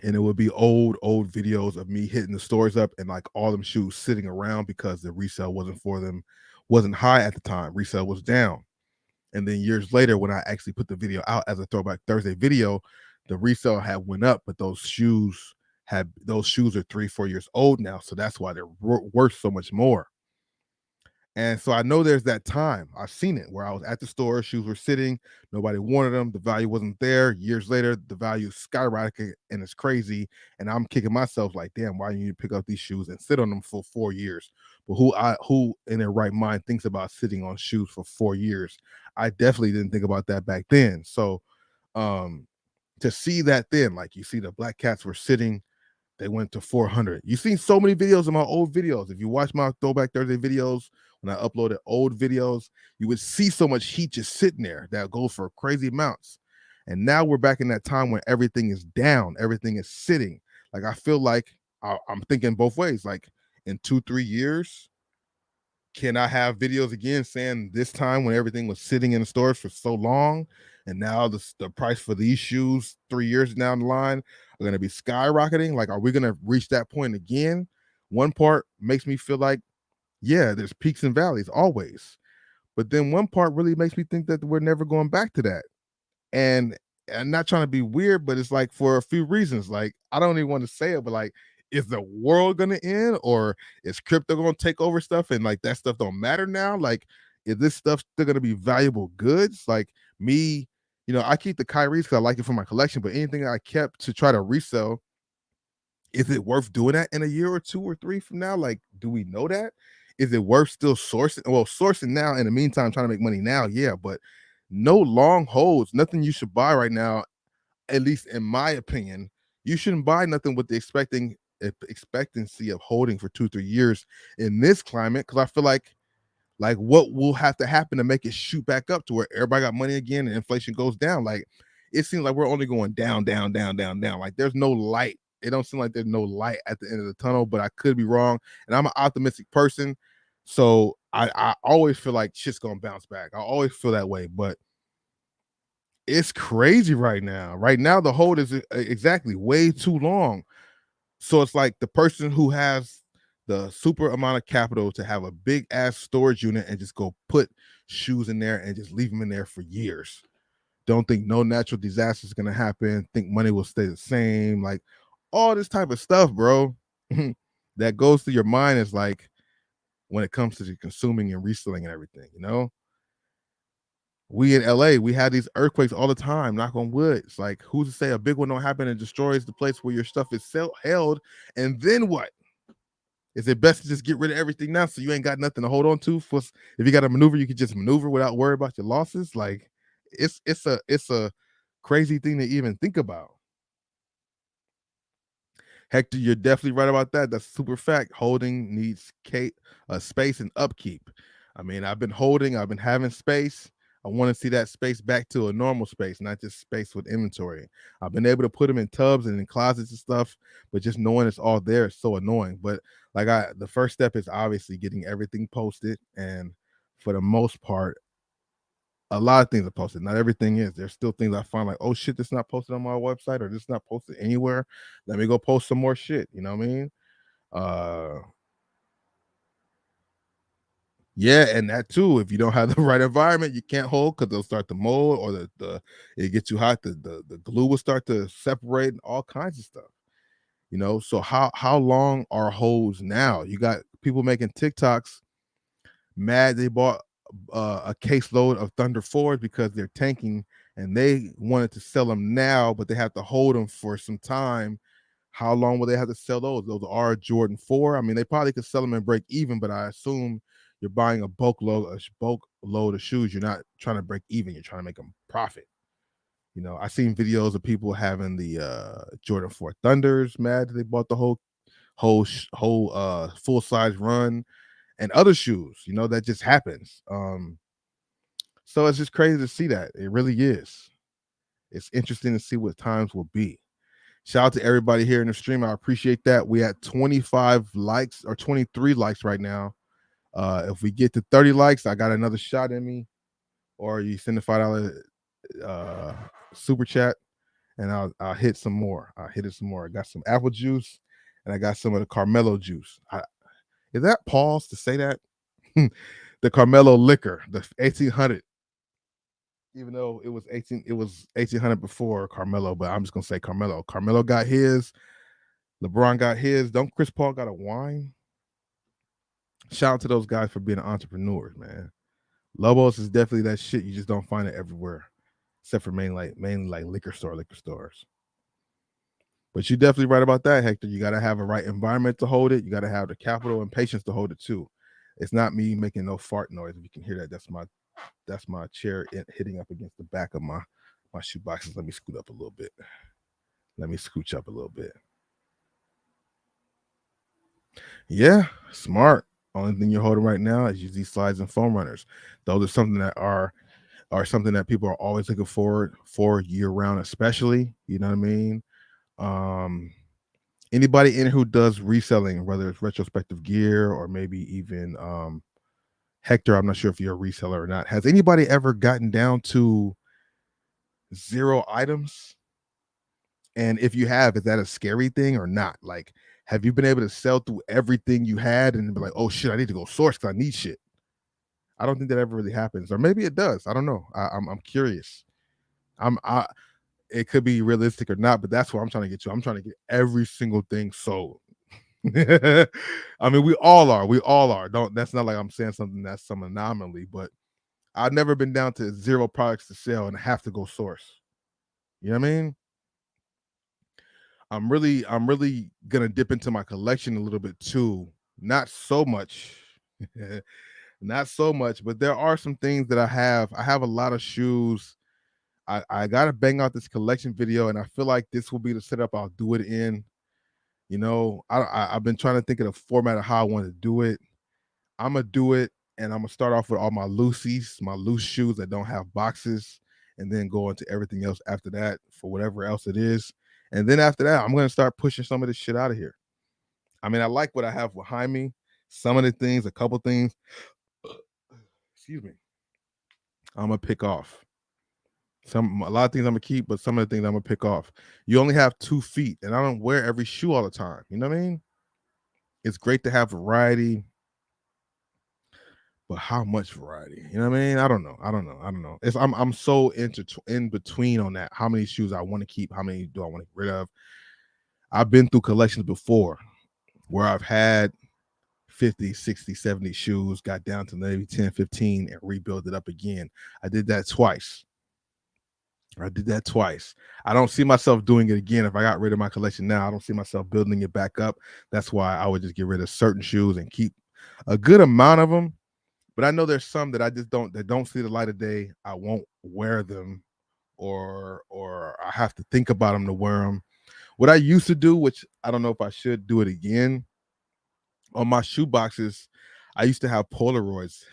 and it would be old videos of me hitting the stores up and like all them shoes sitting around because the resale wasn't for them, wasn't high at the time. Resale was down. And then years later, when I actually put the video out as a Throwback Thursday video, the resale had went up, but those shoes are 3-4 years old now, so that's why they're worth so much more. And so I know there's that time. I've seen it where I was at the store, shoes were sitting, nobody wanted them, the value wasn't there. Years later, the value skyrocketed and it's crazy. And I'm kicking myself like, damn, why do you need to pick up these shoes and sit on them for 4 years? But who in their right mind thinks about sitting on shoes for 4 years? I definitely didn't think about that back then. So to see that then, like you see the black cats were sitting, they went to 400. You've seen so many videos of my old videos. If you watch my Throwback Thursday videos, when I uploaded old videos, you would see so much heat just sitting there that goes for crazy amounts. And now we're back in that time when everything is down, everything is sitting. Like I feel like I'm thinking both ways. Like in 2-3 years, can I have videos again saying this time when everything was sitting in the stores for so long, and now the price for these shoes 3 years down the line are going to be skyrocketing? Like, are we going to reach that point again? One part makes me feel like, yeah, there's peaks and valleys always, but then one part really makes me think that we're never going back to that. And I'm not trying to be weird, but it's like for a few reasons. Like, I don't even want to say it, but like, is the world gonna end, or is crypto gonna take over stuff and like that stuff don't matter now? Like, is this stuff still gonna be valuable goods? Like me, I keep the Kyries because I like it for my collection, but anything I kept to try to resell, is it worth doing that in a year or 2 or 3 from now? Like, do we know that? Is it worth still sourcing? Well, sourcing now in the meantime, trying to make money now, yeah, but no long holds, nothing you should buy right now, at least in my opinion. You shouldn't buy nothing with the expectancy of holding for 2-3 years in this climate, because I feel like what will have to happen to make it shoot back up to where everybody got money again and inflation goes down? Like, it seems like we're only going down, down, down, down, down. Like, there's no light. It don't seem like there's no light at the end of the tunnel, but I could be wrong. And I'm an optimistic person, so I always feel like shit's gonna bounce back. I always feel that way, but it's crazy right now. Right now, the hold is exactly way too long. So it's like the person who has the super amount of capital to have a big ass storage unit and just go put shoes in there and just leave them in there for years. Don't think no natural disaster is going to happen. Think money will stay the same. Like all this type of stuff, bro, that goes through your mind is like when it comes to the consuming and reselling and everything. We in LA, we have these earthquakes all the time, knock on wood. It's like, who's to say a big one don't happen and destroys the place where your stuff is held? And then what? Is it best to just get rid of everything now so you ain't got nothing to hold on to? If you got to maneuver, you can just maneuver without worry about your losses. Like, it's a crazy thing to even think about. Hector, you're definitely right about that. That's super fact. Holding needs space and upkeep. I mean, I've been holding, I've been having space. I want to see that space back to a normal space, not just space with inventory. I've been able to put them in tubs and in closets and stuff, but just knowing it's all there is so annoying. But like the first step is obviously getting everything posted. And for the most part, a lot of things are posted. Not everything is. There's still things I find like, oh shit, this not posted on my website, or this not posted anywhere. Let me go post some more shit. You know what I mean? Yeah, and that too. If you don't have the right environment, you can't hold because they'll start to mold, or it gets too hot. The glue will start to separate, and all kinds of stuff. So how long are holds now? You got people making TikToks mad they bought a caseload of Thunder Fords because they're tanking, and they wanted to sell them now, but they have to hold them for some time. How long will they have to sell those? Those are Jordan 4. I mean, they probably could sell them and break even, but I assume you're buying a bulk load of shoes. You're not trying to break even. You're trying to make them profit. I've seen videos of people having the Jordan 4 Thunders mad that they bought the whole full size run, and other shoes. That just happens. So it's just crazy to see that. It really is. It's interesting to see what times will be. Shout out to everybody here in the stream. I appreciate that. We at 25 likes or 23 likes right now. If we get to 30 likes, I got another shot in me. Or you send a $5 super chat, and I'll hit some more. I'll hit it some more. I got some apple juice, and I got some of the Carmelo juice. Is that pause to say that? The Carmelo liquor, the 1800. even though it was 1800 before Carmelo, but I'm just gonna say Carmelo. Carmelo got his, LeBron got his. Don't Chris Paul got a wine? Shout out to those guys for being entrepreneurs, man. Lobos is definitely that shit. You just don't find it everywhere, except for mainly like liquor stores. But you're definitely right about that, Hector. You got to have a right environment to hold it. You got to have the capital and patience to hold it too. It's not me making no fart noise. If you can hear that, that's my chair hitting up against the back of my shoe boxes. Let me scoot up a little bit. Let me scooch up a little bit. Yeah, smart. Only thing you're holding right now is these slides and foam runners. Those are something that are something that people are always looking forward for year round, especially. You know what I mean? Anybody in who does reselling, whether it's retrospective gear or maybe even Hector, I'm not sure if you're a reseller or not. Has anybody ever gotten down to 0 items? And if you have, is that a scary thing or not? Like, have you been able to sell through everything you had and be like, oh shit, I need to go source because I need shit? I don't think that ever really happens, or maybe it does. I don't know. I'm curious. It could be realistic or not, but that's what I'm trying to get to. I'm trying to get every single thing sold. I mean, we all are. We all are. Don't. That's not like I'm saying something that's some anomaly, but I've never been down to 0 products to sell and have to go source. You know what I mean? I'm really gonna dip into my collection a little bit too. Not so much. Not so much, but there are some things that I have. I have a lot of shoes. I gotta bang out this collection video, and I feel like this will be the setup I'll do it in. You know, I've been trying to think of the format of how I want to do it. I'm gonna do it, and I'm gonna start off with all my loosies, my loose shoes that don't have boxes, and then go into everything else after that for whatever else it is. And then after that, I'm gonna start pushing some of this shit out of here. I mean, I like what I have behind me. Some of the things, a couple things, excuse me, I'm gonna pick off. A lot of things I'm gonna keep, but some of the things I'm gonna pick off. You only have 2 feet, and I don't wear every shoe all the time. You know what I mean? It's great to have variety, but how much variety? You know what I mean? I don't know. I'm so in between on that. How many shoes I want to keep? How many do I want to get rid of? I've been through collections before where I've had 50, 60, 70 shoes, got down to maybe 10, 15, and rebuild it up again. I did that twice. I don't see myself doing it again. If I got rid of my collection now, I don't see myself building it back up. That's why I would just get rid of certain shoes and keep a good amount of them. But I know there's some that I just don't see the light of day. I won't wear them, or I have to think about them to wear them. What I used to do, which I don't know if I should do it again, on my shoe boxes, I used to have Polaroids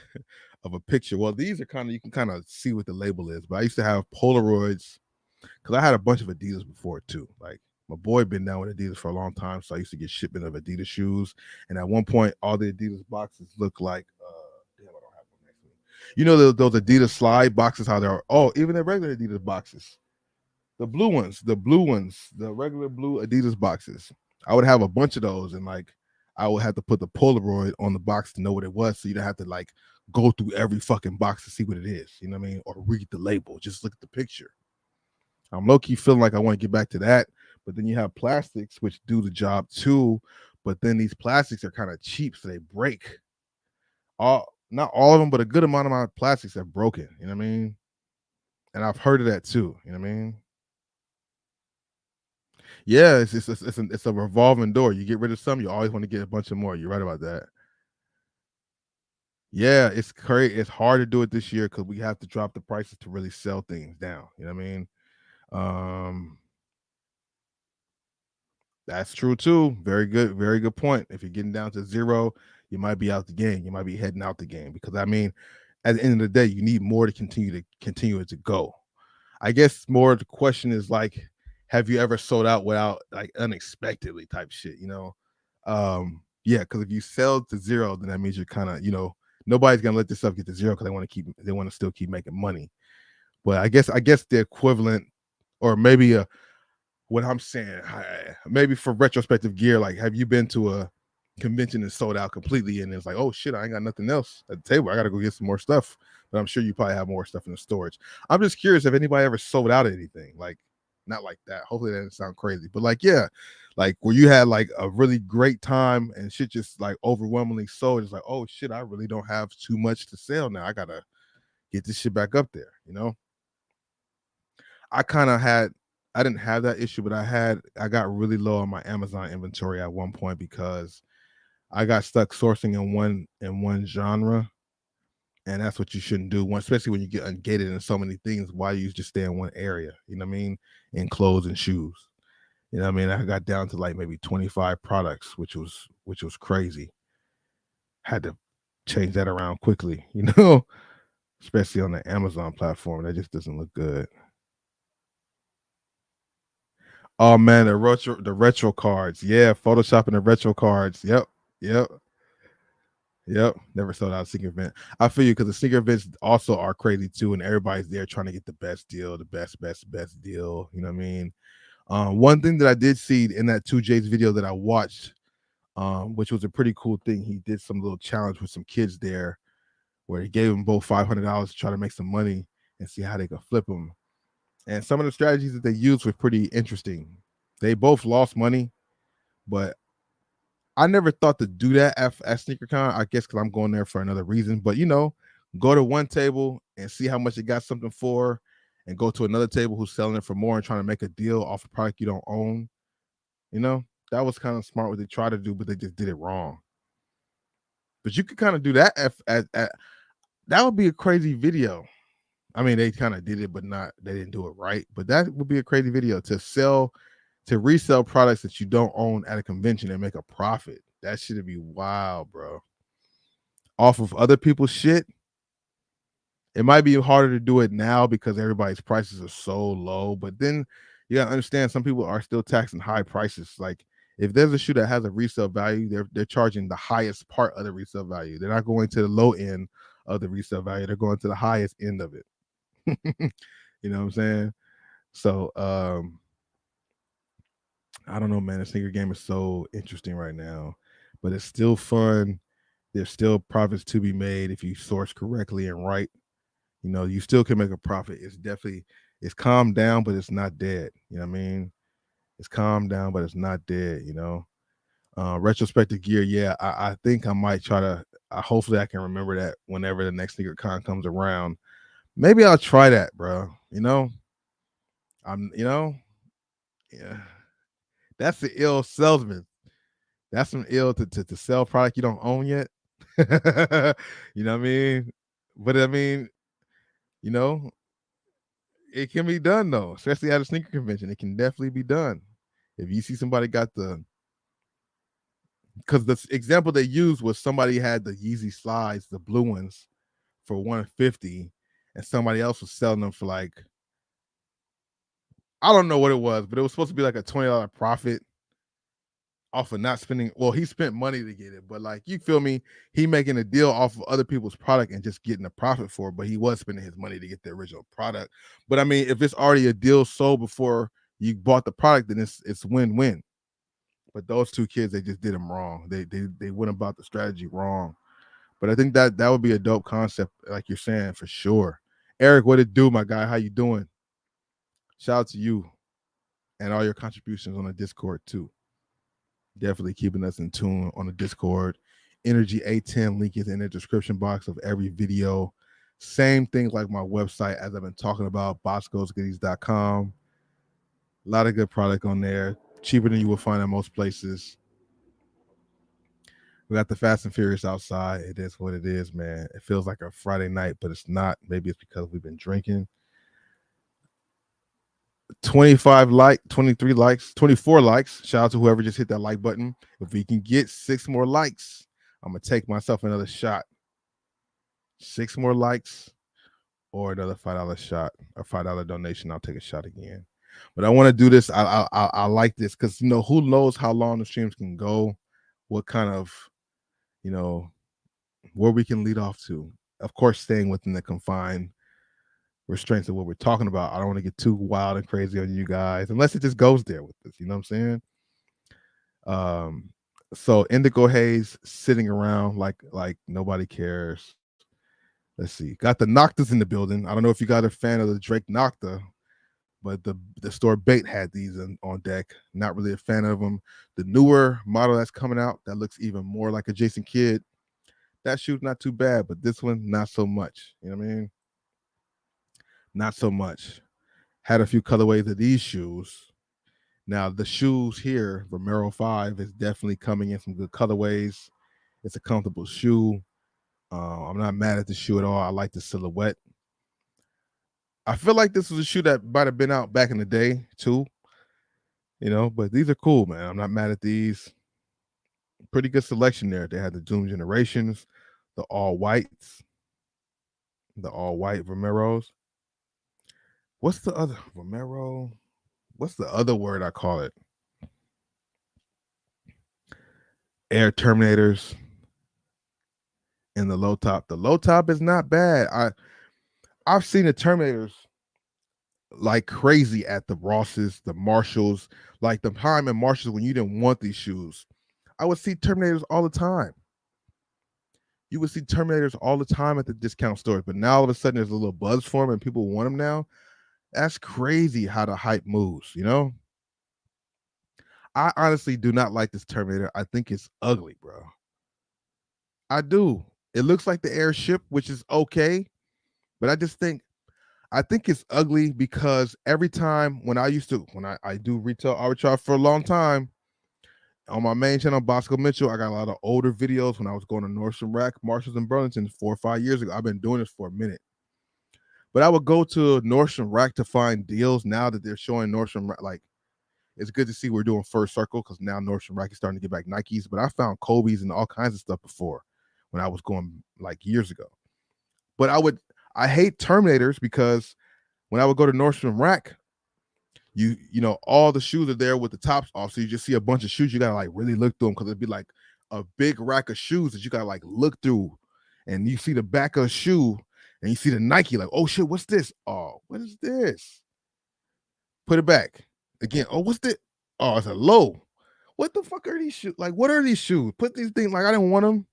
of a picture. Well, these are you can kind of see what the label is, but I used to have Polaroids because I had a bunch of Adidas before too. Like, my boy been down with Adidas for a long time, so I used to get shipment of Adidas shoes. And at one point, all the Adidas boxes look like damn, I don't have one next to me. You know those Adidas slide boxes, how they're even the regular Adidas boxes, the blue ones, the regular blue Adidas boxes. I would have a bunch of those, and like I would have to put the Polaroid on the box to know what it was, so you don't have to like go through every fucking box to see what it is. You know what I mean? Or read the label. Just look at the picture. I'm low-key feeling like I want to get back to that, but then you have plastics which do the job too, but then these plastics are kind of cheap, so they break. Not all of them, but a good amount of my plastics have broken. You know what I mean? And I've heard of that too. You know what I mean? Yeah, it's a revolving door. You get rid of some, you always want to get a bunch of more. You're right about that. Yeah, it's crazy. It's hard to do it this year because we have to drop the prices to really sell things down. You know what I mean? Um, that's true too. Very good point. If you're getting down to 0, you might be out the game. You might be heading out the game because I mean, at the end of the day, you need more to continue it to go. I guess more the question is like, have you ever sold out without like unexpectedly type shit? You know, yeah, because if you sell to 0, then that means you're kind of nobody's gonna let this stuff get to 0 because they want to still keep making money. But I guess the equivalent, or maybe what I'm saying, maybe for retrospective gear, like have you been to convention is sold out completely, and it's like, oh shit, I ain't got nothing else at the table. I gotta go get some more stuff. But I'm sure you probably have more stuff in the storage. I'm just curious if anybody ever sold out anything. Like, not like that. Hopefully that doesn't sound crazy. But like, yeah, like where you had like a really great time and shit just like overwhelmingly sold. It's like, oh shit, I really don't have too much to sell now. I gotta get this shit back up there, you know? I kind of had I didn't have that issue, but I got really low on my Amazon inventory at one point because I got stuck sourcing in one genre, and that's what you shouldn't do. Especially when you get ungated in so many things. Why you just stay in one area? You know what I mean? In clothes and shoes. You know what I mean? I got down to like maybe 25 products, which was crazy. Had to change that around quickly, you know, especially on the Amazon platform. That just doesn't look good. Oh man, the retro cards. Yeah, photoshopping the retro cards. Yep. Yep, never sold out a sneaker event. I feel you because the sneaker events also are crazy too, and everybody's there trying to get the best deal, the best deal. You know what I mean? One thing that I did see in that 2J's video that I watched, which was a pretty cool thing, he did some little challenge with some kids there, where he gave them both $500 to try to make some money and see how they could flip them. And some of the strategies that they used were pretty interesting. They both lost money, but I never thought to do that at SneakerCon. I guess because I'm going there for another reason. But you know, go to one table and see how much they got something for, and go to another table who's selling it for more and trying to make a deal off a product you don't own. You know, that was kind of smart what they tried to do, but they just did it wrong. But you could kind of do that at that would be a crazy video. I mean, they kind of did it, but they didn't do it right. But that would be a crazy video to resell products that you don't own at a convention and make a profit. That should be wild, bro. Off of other people's shit. It might be harder to do it now because everybody's prices are so low, but then you gotta understand some people are still taxing high prices. Like if there's a shoe that has a resale value, they're charging the highest part of the resale value. They're not going to the low end of the resale value. They're going to the highest end of it. You know what I'm saying? So I don't know, man. The sneaker game is so interesting right now, but it's still fun. There's still profits to be made if you source correctly and right. You know, you still can make a profit. It's calmed down, but it's not dead. You know what I mean? It's calmed down, but it's not dead. You know, retrospective gear. Yeah, I think I might try to. Hopefully, I can remember that whenever the next sneaker con comes around. Maybe I'll try that, bro. You know, yeah. That's the ill salesman. That's some ill to sell product you don't own yet. You know what I mean? But I mean, you know, it can be done though, especially at a sneaker convention. It can definitely be done. If you see somebody got because the example they used was somebody had the Yeezy slides, the blue ones, for 150, and somebody else was selling them for like, I don't know what it was, but it was supposed to be like a $20 profit off of not spending. Well, he spent money to get it, but like, you feel me? He making a deal off of other people's product and just getting a profit for it, but he was spending his money to get the original product. But I mean, if it's already a deal sold before you bought the product, then it's win-win. But those two kids, they just did them wrong. They went about the strategy wrong. But I think that would be a dope concept, like you're saying, for sure. Eric, what it do, my guy? How you doing? Shout out to you and all your contributions on the Discord too. Definitely keeping us in tune on the Discord. Energy A10 link is in the description box of every video. Same thing like my website, as I've been talking about, boscosgoodies.com. A lot of good product on there, cheaper than you will find at most places. We got the Fast and Furious outside. It is what it is, man. It feels like a Friday night, but it's not. Maybe it's because we've been drinking. 23 likes, 24 likes. Shout out to whoever just hit that like button. If we can get 6 more likes, I'm gonna take myself another shot. 6 more likes or another $5 shot, a $5 donation. I'll take a shot again. But I want to do this. I like this because, you know, who knows how long the streams can go, what kind of, you know, where we can lead off to. Of course, staying within the confined restraints of what we're talking about. I don't want to get too wild and crazy on you guys, unless it just goes there with us. You know what I'm saying? So Indigo Haze sitting around like nobody cares. Let's see. Got the Noctas in the building. I don't know if you got a fan of the Drake Nocta, but the store Bait had these on deck. Not really a fan of them. The newer model that's coming out that looks even more like a Jason Kidd. That shoe's not too bad, but this one not so much. You know what I mean? Not so much. Had a few colorways of these shoes. Now the shoes here, Romero 5 is definitely coming in some good colorways. It's a comfortable shoe. I'm not mad at the shoe at all. I like the silhouette. I feel like this was a shoe that might have been out back in the day too, but these are cool, man. I'm not mad at these. Pretty good selection there. They had the Doom Generations, the all whites, the all white Romeros. What's the other Romero? What's the other word I call it? Air Terminators and the low top. The low top is not bad. I've seen the Terminators like crazy at the Rosses, the Marshalls, like the time in Marshalls when you didn't want these shoes. I would see Terminators all the time. You would see Terminators all the time at the discount stores, but now all of a sudden there's a little buzz for them and people want them now. That's crazy how the hype moves, I honestly do not like this Terminator. I think it's ugly, bro. I do. It looks like the airship, which is okay, but I think it's ugly because every time when I do retail arbitrage for a long time on my main channel, Bosco Mitchell, I got a lot of older videos when I was going to Nordstrom Rack, Marshalls, and Burlington 4 or 5 years ago. I've been doing this for a minute. But I would go to Nordstrom Rack to find deals now that they're showing Nordstrom Rack. Like, it's good to see we're doing First Circle because now Nordstrom Rack is starting to get back Nikes. But I found Kobe's and all kinds of stuff before when I was going like years ago. But I hate Terminators because when I would go to Nordstrom Rack, all the shoes are there with the tops off, so you just see a bunch of shoes. You gotta like really look through them because it'd be like a big rack of shoes that you gotta like look through, and you see the back of a shoe and you see the Nike, like, oh shit, what's this? Oh, what is this? Put it back again. Oh, what's this? Oh, it's a low. What the fuck are these shoes? Like, what are these shoes? Put these things like I didn't want them,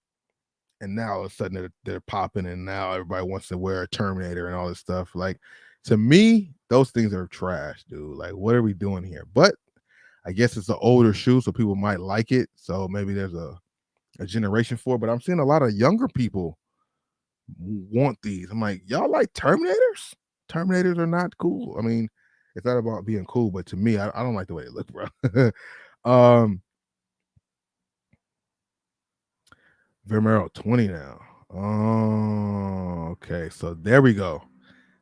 and now all of a sudden they're popping, and now everybody wants to wear a Terminator and all this stuff. Like, to me, those things are trash, dude. Like, what are we doing here? But I guess it's an older shoe, so people might like it. So maybe there's a generation for it. But I'm seeing a lot of younger people want these. I'm like, y'all like Terminators? Terminators are not cool. I mean, it's not about being cool, but to me, I don't like the way they look, bro. Vimero 20 now. Oh, okay. So there we go.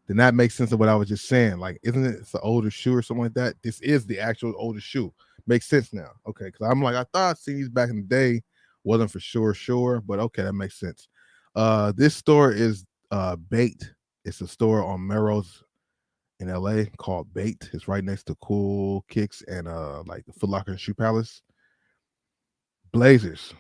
Then that makes sense of what I was just saying. Like, isn't it it's an older shoe or something like that? This is the actual older shoe. Makes sense now. Okay, because I'm like, I thought I'd seen these back in the day. Wasn't for sure, but okay, that makes sense. This store is Bait. It's a store on Melrose in LA called Bait. It's right next to Cool Kicks and like the Foot Locker and Shoe Palace. Blazers.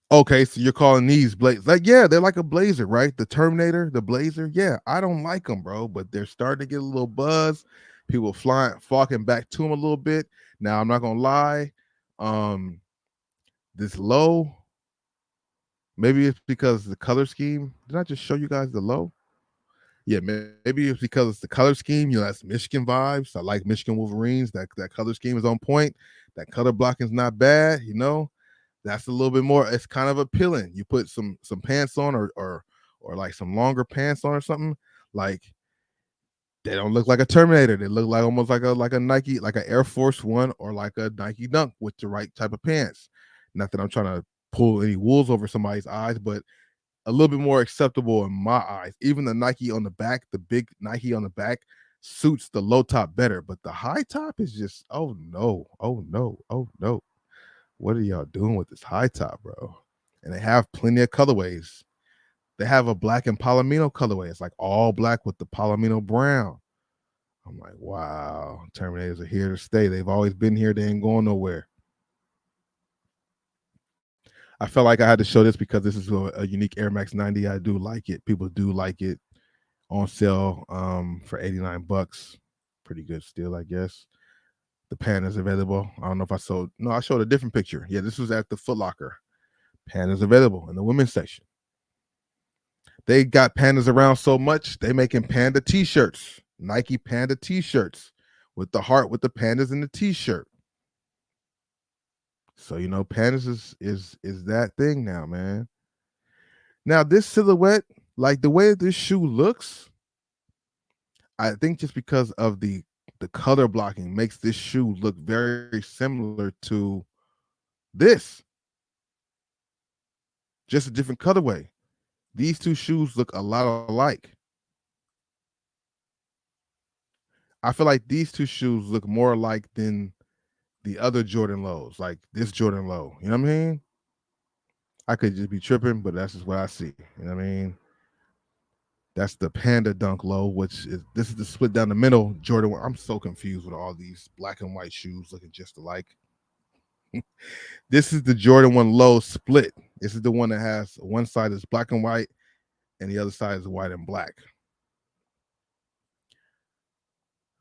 Okay, so you're calling these blazers? Like, yeah, they're like a blazer, right? The Terminator, the blazer. Yeah, I don't like them, bro, but they're starting to get a little buzz. People flocking back to them a little bit. Now, I'm not gonna lie. This low, maybe it's because the color scheme. Did I just show you guys the low? Yeah, maybe it's because it's the color scheme. That's Michigan vibes. I like Michigan Wolverines. That color scheme is on point. That color blocking is not bad. That's a little bit more. It's kind of appealing. You put some pants on or like some longer pants on or something. Like, they don't look like a Terminator. They look like almost like a Nike, like an Air Force One or like a Nike Dunk with the right type of pants. Not that I'm trying to pull any wools over somebody's eyes, but a little bit more acceptable in my eyes. Even the Nike on the back, the big Nike on the back, suits the low top better. But the high top is just, oh no, oh no, oh no. What are y'all doing with this high top, bro? And they have plenty of colorways. They have a black and Palomino colorway. It's like all black with the Palomino brown. I'm like, wow, Terminators are here to stay. They've always been here. They ain't going nowhere. I felt like I had to show this because this is a unique Air Max 90. I do like it. People do like it. On sale for $89. Pretty good steal, I guess. The Panda's available. I don't know if I showed a different picture. Yeah, this was at the Foot Locker. Panda's available in the women's section. They got pandas around so much, they making panda t-shirts, Nike Panda t-shirts with the heart with the pandas in the t-shirt. So pandas is that thing now, man. Now this silhouette, like the way this shoe looks, I think just because of the color blocking makes this shoe look very similar to this. Just a different colorway. These two shoes look a lot alike. I feel like these two shoes look more alike than the other Jordan lows, like this Jordan low. You know what I mean? I could just be tripping, but that's just what I see. You know what I mean? That's the Panda Dunk low, this is the split down the middle Jordan. I'm so confused with all these black and white shoes looking just alike. This is the Jordan 1 low split. This is the one that has one side is black and white and the other side is white and black.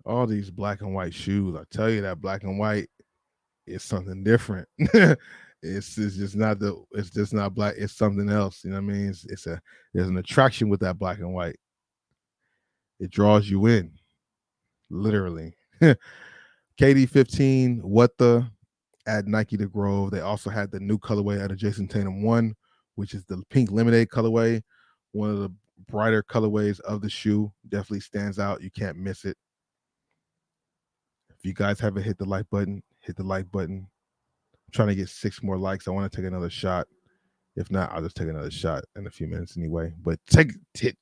All these black and white shoes, I tell you that black and white is something different. It's just not black. It's something else. You know what I mean? There's an attraction with that black and white. It draws you in, literally. KD 15, what the at Nike the Grove. They also had the new colorway at a Jason Tatum 1, which is the pink lemonade colorway. One of the brighter colorways of the shoe. Definitely stands out. You can't miss it. If you guys haven't hit the like button, hit the like button. I'm trying to get 6 more likes. I want to take another shot. If not, I'll just take another shot in a few minutes anyway. But hit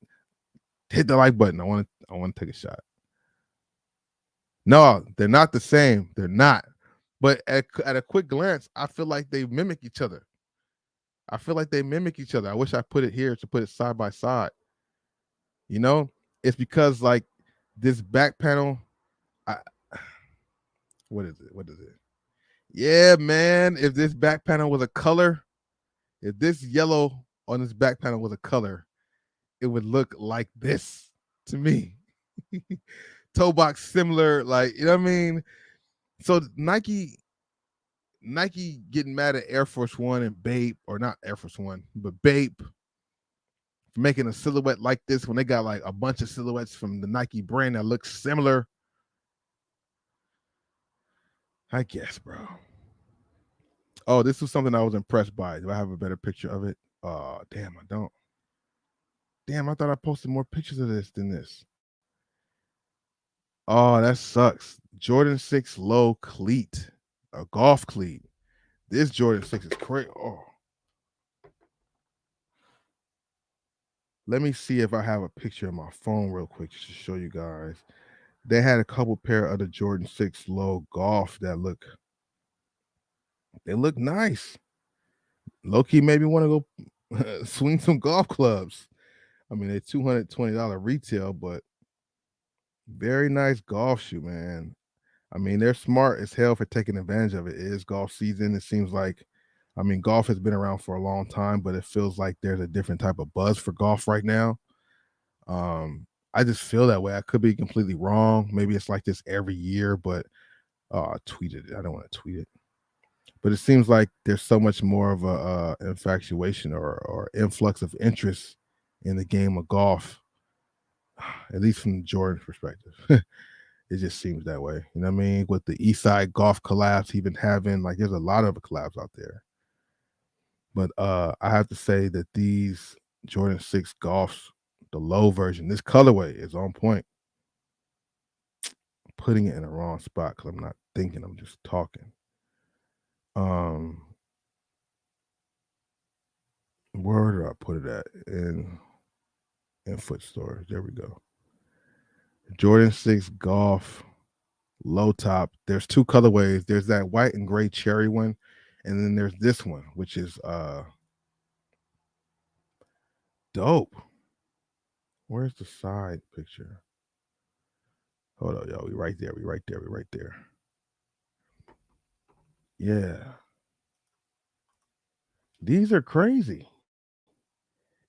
the like button. I want to take a shot. No, they're not the same. They're not. But at a quick glance, I feel like they mimic each other. I wish I put it here to put it side by side. It's because like this back panel. What is it? Yeah, man. If this back panel was a color, if this yellow on this back panel was a color, it would look like this to me. Toe box similar, like, you know what I mean? So Nike getting mad at Air Force One and Bape, or not Air Force One, but Bape, for making a silhouette like this when they got like a bunch of silhouettes from the Nike brand that looks similar. I guess, bro. Oh, this was something I was impressed by. Do I have a better picture of it? Damn, I don't. Damn, I thought I posted more pictures of this than this. Oh, that sucks. Jordan 6 low cleat, a golf cleat. This Jordan 6 is crazy. Oh. Let me see if I have a picture of my phone real quick just to show you guys. They had a couple pair of the Jordan 6 low golf that look nice. Low-key made me want to go swing some golf clubs. I mean, they're $220 retail, but very nice golf shoe, man. I mean, they're smart as hell for taking advantage of it. It is golf season. It seems like, I mean, golf has been around for a long time, but it feels like there's a different type of buzz for golf right now. I just feel that way. I could be completely wrong. Maybe it's like this every year, but I tweeted it. I don't want to tweet it. But it seems like there's so much more of a infatuation or influx of interest in the game of golf, at least from Jordan's perspective. It just seems that way. You know what I mean? With the Eastside golf collabs he's been having, like there's a lot of collabs out there. But I have to say that these Jordan 6 golfs, the low version, this colorway is on point. I'm putting it in the wrong spot because I'm not thinking, I'm just talking. Where did I put it at? In foot storage. There we go. Jordan 6 golf low top. There's 2 colorways. There's that white and gray cherry one, and then there's this one, which is dope. Where's the side picture? Hold on, y'all. We right there. Yeah. These are crazy.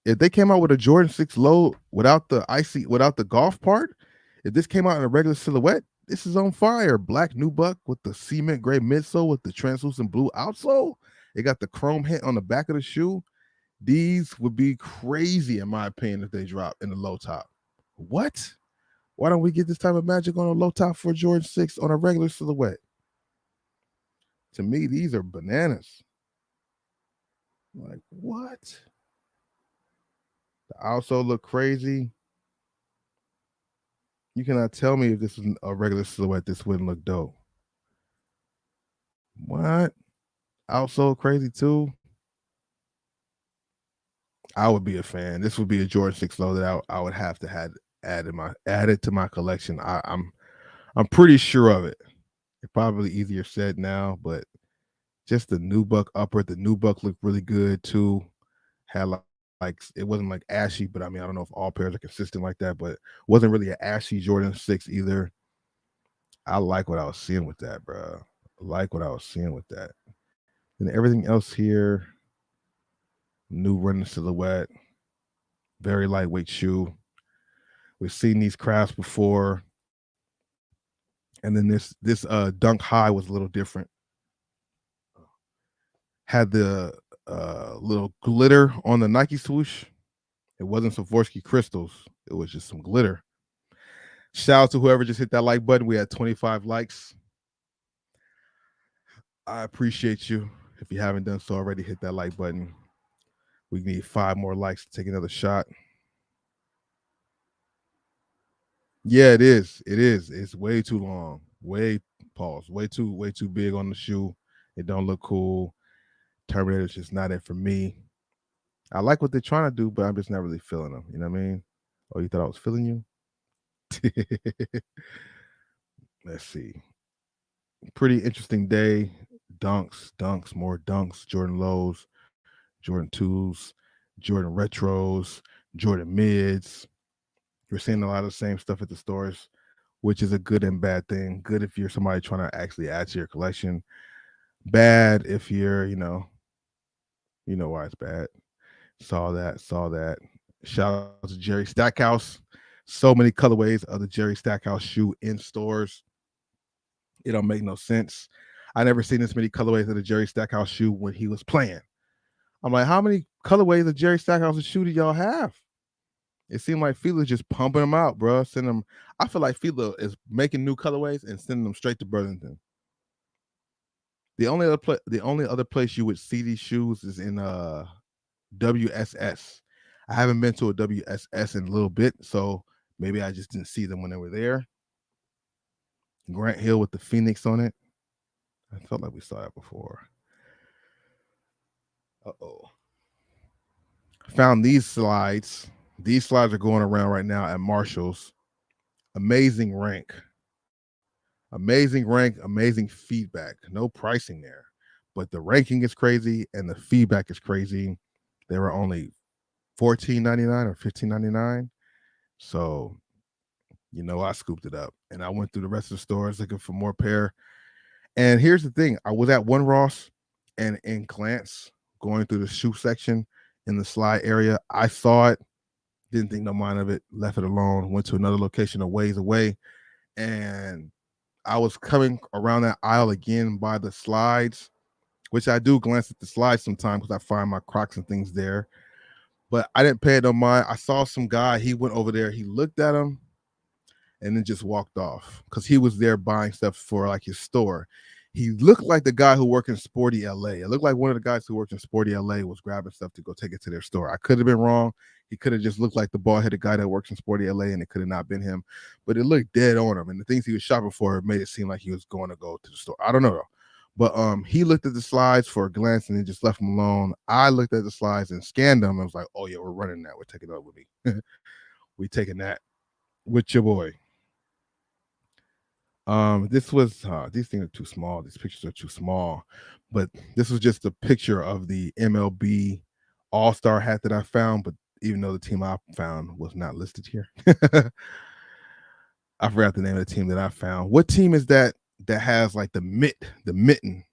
If they came out with a Jordan 6 low without the golf part, if this came out in a regular silhouette, This is on fire. Black nubuck with the cement gray midsole with the translucent blue outsole. It got the chrome hint on the back of the shoe. These would be crazy, in my opinion, if they drop in the low top. What? Why don't we get this type of magic on a low top for Jordan 6 on a regular silhouette? To me, these are bananas. Like, what? The outsole look crazy. You cannot tell me if this was a regular silhouette, this wouldn't look dope. What? Outsole crazy too. I would be a fan. This would be a Jordan 6 low that I would have to have added to my collection. I'm pretty sure of it. It's probably easier said now, but just the nubuck upper, the nubuck looked really good too. Had like it wasn't like ashy, but I mean I don't know if all pairs are consistent like that, but wasn't really an ashy Jordan 6 either. I like what I was seeing with that, bro. Like what I was seeing with that. And everything else here, new running silhouette, very lightweight shoe. We've seen these crafts before. And then this Dunk High was a little different. Had the little glitter on the Nike swoosh. It wasn't Swarovski crystals. It was just some glitter. Shout out to whoever just hit that like button. We had 25 likes. I appreciate you. If you haven't done so already, hit that like button. We need 5 more likes to take another shot. Yeah, it is. It is. It's way too long. Way too big on the shoe. It don't look cool. Terminator's just not it for me. I like what they're trying to do, but I'm just not really feeling them. You know what I mean? Oh, you thought I was feeling you? Let's see. Pretty interesting day. Dunks, more dunks, Jordan lows, Jordan 2s, Jordan retros, Jordan mids. You're seeing a lot of the same stuff at the stores, which is a good and bad thing. Good if you're somebody trying to actually add to your collection. Bad if you're, you know why it's bad. Saw that. Shout out to Jerry Stackhouse. So many colorways of the Jerry Stackhouse shoe in stores. It don't make no sense. I never seen this many colorways of the Jerry Stackhouse shoe when he was playing. I'm like, how many colorways of Jerry Stackhouse's shoe do y'all have? It seemed like Fila's just pumping them out, bro. Send them. I feel like Fila is making new colorways and sending them straight to Burlington. The only other place you would see these shoes is in WSS. I haven't been to a WSS in a little bit, so maybe I just didn't see them when they were there. Grant Hill with the Phoenix on it. I felt like we saw that before. Found these slides. These slides are going around right now at Marshall's. Amazing rank, amazing feedback. No pricing there, but the ranking is crazy and the feedback is crazy. They were only $14.99 or $15.99. So, I scooped it up and I went through the rest of the stores looking for more pair. And here's the thing. I was at One Ross and in glance going through the shoe section in the slide area, I saw it, didn't think no mind of it, left it alone, went to another location a ways away. And I was coming around that aisle again by the slides, which I do glance at the slides sometimes because I find my Crocs and things there. But I didn't pay it no mind. I saw some guy, he went over there, he looked at him and then just walked off because he was there buying stuff for like his store. He looked like the guy who worked in Sporty LA. It looked like one of the guys who worked in Sporty LA was grabbing stuff to go take it to their store. I could have been wrong. He could have just looked like the bald-headed guy that works in Sporty LA, and it could have not been him. But it looked dead on him, and the things he was shopping for made it seem like he was going to go to the store. I don't know though. But he looked at the slides for a glance and then just left them alone. I looked at the slides and scanned them and was like, oh yeah, we're running that. We're taking that with me. We taking that with your boy. This was these things are too small. These pictures are too small, but this was just a picture of the MLB All-Star hat that I found. But even though the team I found was not listed here, I forgot the name of the team that I found. What team is that has like the mitten?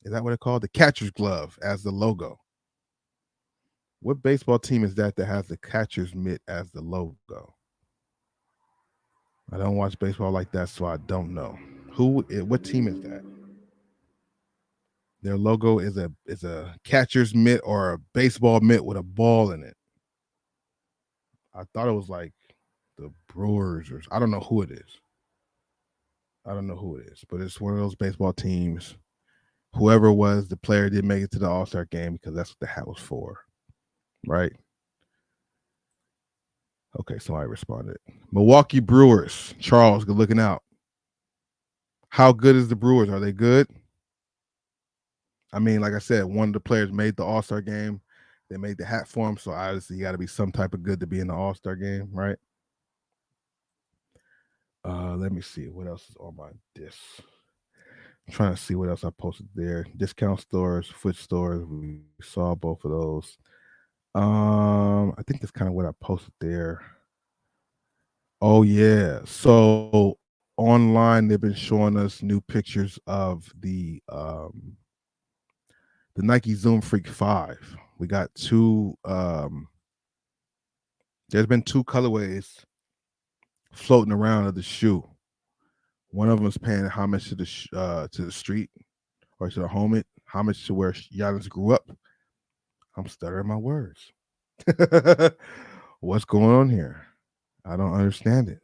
Is that what it's called? The catcher's glove as the logo. What baseball team is that has the catcher's mitt as the logo? I don't watch baseball like that, so I don't know. What team is that? Their logo is a catcher's mitt or a baseball mitt with a ball in it. I thought it was like the Brewers or I don't know who it is. I don't know who it is, but it's one of those baseball teams. Whoever it was, the player did make it to the All-Star game because that's what the hat was for, right? Okay, somebody responded. Milwaukee Brewers. Charles, good looking out. How good is the Brewers? Are they good? I mean, like I said, one of the players made the All-Star game. They made the hat for him, so obviously you got to be some type of good to be in the All-Star game, right? Let me see what else is on my disc. I'm trying to see what else I posted there. Discount stores, foot stores. We saw both of those. I think that's kind of what I posted there. Oh yeah. So online they've been showing us new pictures of the Nike Zoom Freak 5. We got two there's been two colorways floating around of the shoe. One of them is paying homage to the street or to the homage to where Giannis grew up. I'm stuttering my words. What's going on here? I don't understand it.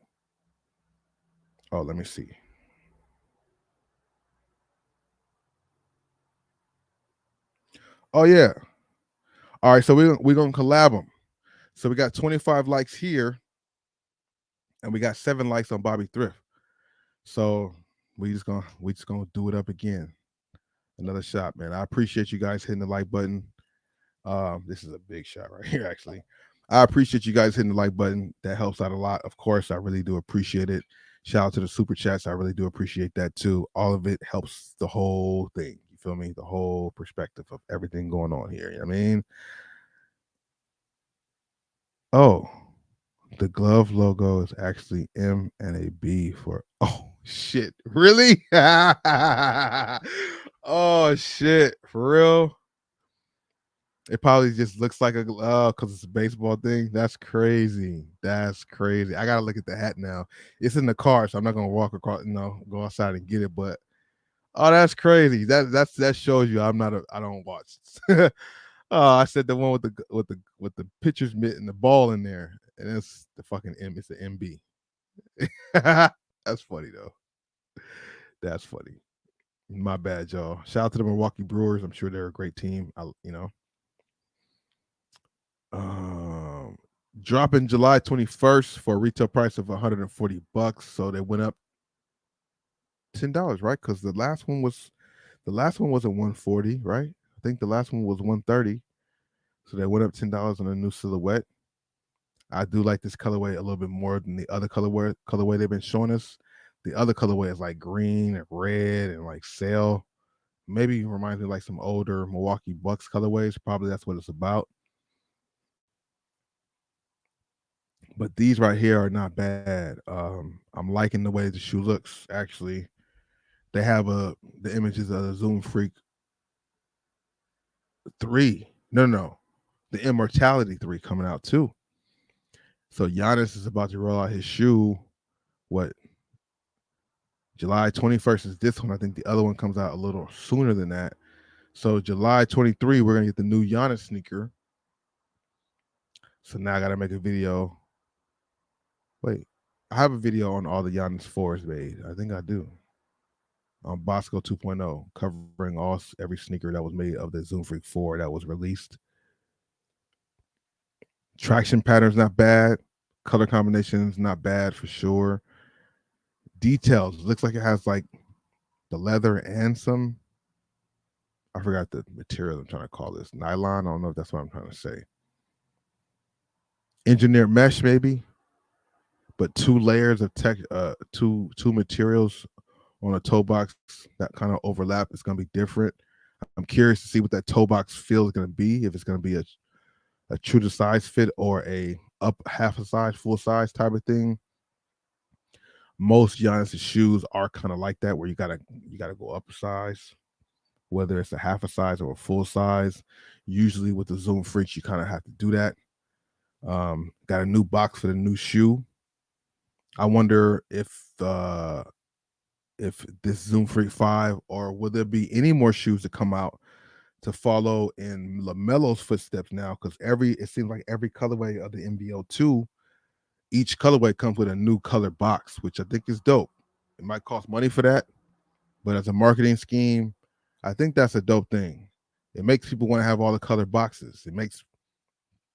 Oh, let me see. Oh yeah. All right, so we're gonna collab them. So we got 25 likes here, and we got 7 likes on Bobby Thrift. So we just gonna do it up again. Another shot, man. I appreciate you guys hitting the like button. This is a big shot right here, actually. I appreciate you guys hitting the like button. That helps out a lot. Of course, I really do appreciate it. Shout out to the super chats. I really do appreciate that too. All of it helps the whole thing. You feel me? The whole perspective of everything going on here. You know what I mean? Oh, the glove logo is actually M and a B for shit. Really? Oh shit. For real? It probably just looks like a because it's a baseball thing. That's crazy. That's crazy. I gotta look at the hat now. It's in the car, so I'm not gonna walk across, go outside and get it. But oh, that's crazy. That shows you I don't watch. Oh, I said the one with the pitcher's mitt and the ball in there, and it's the fucking M. It's the MB. That's funny though. That's funny. My bad, y'all. Shout out to the Milwaukee Brewers. I'm sure they're a great team. Um, dropping July 21st for a retail price of $140. So they went up $10, right? Because the last one wasn't 140, right? I think the last one was 130. So they went up $10 on a new silhouette. I do like this colorway a little bit more than the other colorway they've been showing us. The other colorway is like green and red and like sail. Maybe reminds me of like some older Milwaukee Bucks colorways. Probably that's what it's about. But these right here are not bad. I'm liking the way the shoe looks. Actually, they have the images of the Zoom Freak 3. No, the Immortality 3 coming out too. So Giannis is about to roll out his shoe. What? July 21st is this one. I think the other one comes out a little sooner than that. So July 23, we're gonna get the new Giannis sneaker. So now I gotta make a video. Wait, I have a video on all the Giannis 4s made. I think I do. On Bosco 2.0, covering every sneaker that was made of the Zoom Freak 4 that was released. Traction pattern's not bad. Color combinations not bad for sure. Details looks like it has like the leather and some. I forgot the material I'm trying to call this. Nylon. I don't know if that's what I'm trying to say. Engineered mesh maybe, but 2 layers of two materials on a toe box that kind of overlap. It's going to be different. I'm curious to see what that toe box feel is going to be. If it's going to be a true to size fit or a up half a size, full size type of thing. Most Giannis' shoes are kind of like that, where you gotta go up a size, whether it's a half a size or a full size. Usually with the Zoom Freaks, you kind of have to do that. Got a new box for the new shoe. I wonder if this Zoom Freak 5, or will there be any more shoes to come out to follow in LaMelo's footsteps now? Because it seems like every colorway of the MBO2, each colorway comes with a new color box, which I think is dope. It might cost money for that, but as a marketing scheme, I think that's a dope thing. It makes people want to have all the color boxes. It makes,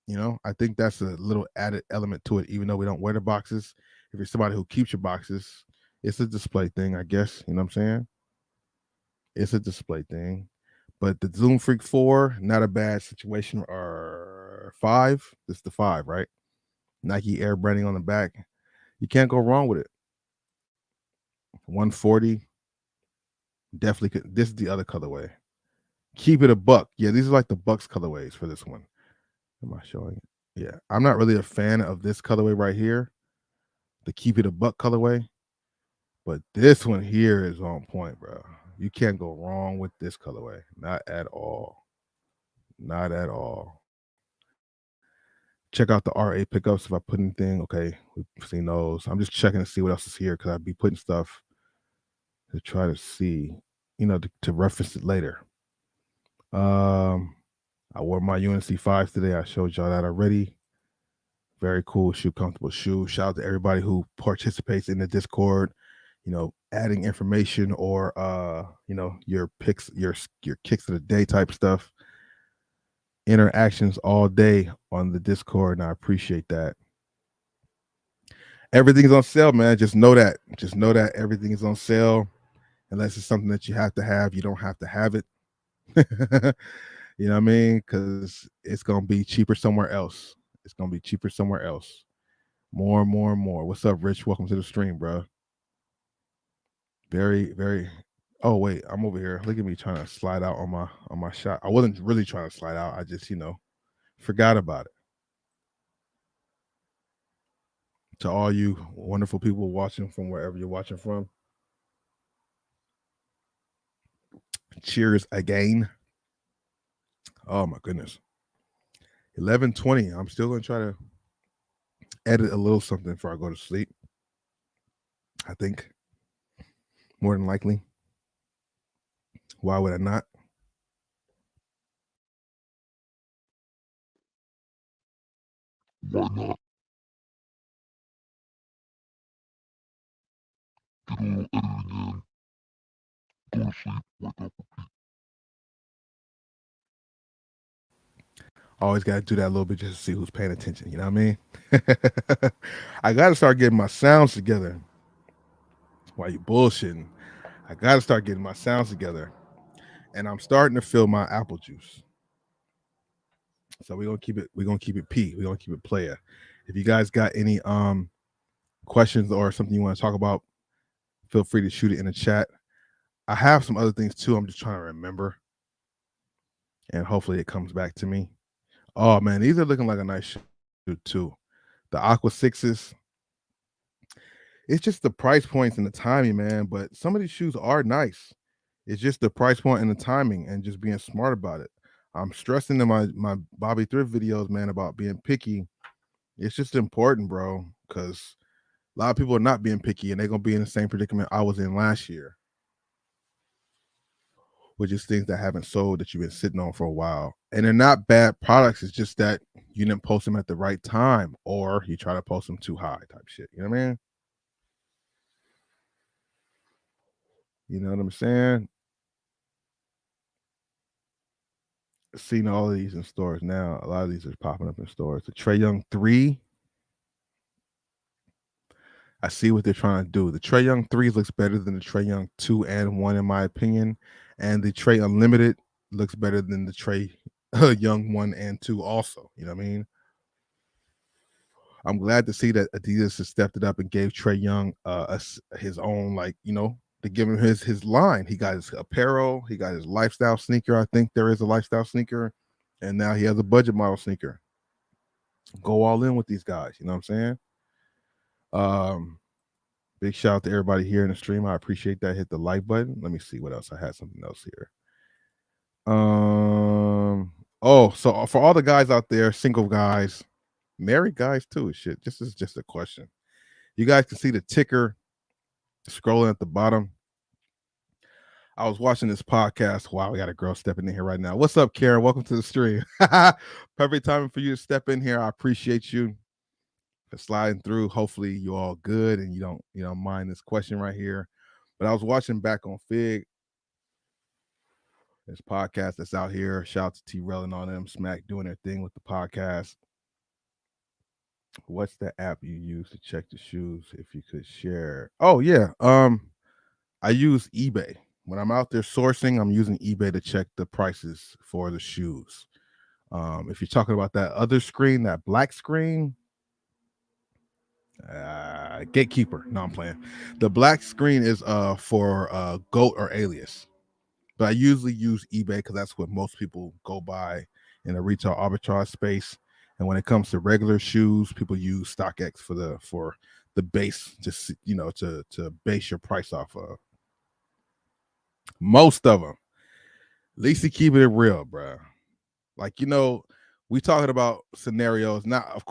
I think that's a little added element to it, even though we don't wear the boxes. If you're somebody who keeps your boxes, it's a display thing, I guess. You know what I'm saying? It's a display thing. But the Zoom Freak 4, not a bad situation. Or 5, this is the 5, right? Nike Air branding on the back. You can't go wrong with it. 140, definitely could. This is the other colorway. Keep it a buck. Yeah, these are like the Bucks colorways for this one. Am I showing it? Yeah, I'm not really a fan of this colorway right here, the Keep It a Buck colorway, but this one here is on point, bro. You can't go wrong with this colorway. Not at all. Not at all. Check out the RA pickups if I put anything. Okay, we've seen those. I'm just checking to see what else is here because I'd be putting stuff to try to see, to reference it later. I wore my UNC 5 today. I showed y'all that already. Very cool shoe, comfortable shoe. Shout out to everybody who participates in the Discord, adding information or your picks, your kicks of the day type stuff. Interactions all day on the Discord, and I appreciate that. Everything's on sale, man. Just know that. Just know that everything is on sale. Unless it's something that you have to have, you don't have to have it. You know what I mean? Because it's gonna be cheaper somewhere else. It's gonna be cheaper somewhere else. More and more and more. What's up, Rich? Welcome to the stream, bro. Very, very. Oh wait, I'm over here. Look at me trying to slide out on my shot. I wasn't really trying to slide out. I just, forgot about it. To all you wonderful people watching from wherever you're watching from, cheers again. Oh my goodness. 11:20. I'm still gonna try to edit a little something before I go to sleep. I think more than likely. Why would I not? Why not? Get a little editing in, go to sleep, wake up, repeat. Always got to do that a little bit just to see who's paying attention. You know what I mean? I got to start getting my sounds together. Why you bullshitting? I got to start getting my sounds together. And I'm starting to feel my apple juice. So we're gonna keep it. We're gonna keep it P. We're gonna keep it player. If you guys got any questions or something you want to talk about, feel free to shoot it in the chat. I have some other things too. I'm just trying to remember, and hopefully it comes back to me. Oh man, these are looking like a nice shoe too. The Aqua Sixes. It's just the price points and the timing, man. But some of these shoes are nice. It's just the price point and the timing, and just being smart about it. I'm stressing in my Bobby Thrift videos, man, about being picky. It's just important, bro, because a lot of people are not being picky, and they're gonna be in the same predicament I was in last year, which is things that haven't sold that you've been sitting on for a while. And they're not bad products. It's just that you didn't post them at the right time, or you try to post them too high type shit. You know what I mean? You know what I'm saying? Seeing all of these in stores now. A lot of these are popping up in stores. The Trae Young 3. I see what they're trying to do. The Trae Young 3s looks better than the Trae Young 2 and 1, in my opinion. And the Trae Unlimited looks better than the Trae Young 1 and 2 also. You know what I mean? I'm glad to see that Adidas has stepped it up and gave Trae Young his own, to give him his line. He got his apparel, he got his lifestyle sneaker. I think there is a lifestyle sneaker, and now he has a budget model sneaker. Go all in with these guys. You know what I'm saying? Big shout out to everybody here in the stream. I appreciate that. Hit the like button. Let me see what else. I had something else here. So for all the guys out there, single guys, married guys too, shit. This is just a question. You guys can see the ticker scrolling at the bottom. I was watching this podcast. Wow, we got a girl stepping in here right now. What's up, Karen? Welcome to the stream. Perfect time for you to step in here. I appreciate you for sliding through. Hopefully you all good and you don't mind this question right here. But I was watching Back on Fig, this podcast that's out here. Shout out to T-Rel and all them, Smack doing their thing with the podcast. What's the app you use to check the shoes? If you could share. Oh yeah. I use eBay. When I'm out there sourcing, I'm using eBay to check the prices for the shoes. If you're talking about that other screen, that black screen, Gatekeeper. No, I'm playing. The black screen is for GOAT or Alias. But I usually use eBay because that's what most people go by in the retail arbitrage space. And when it comes to regular shoes, people use StockX for the base, just to base your price off of. Most of them. At least you keep it real, bro. Like, we talking about scenarios, not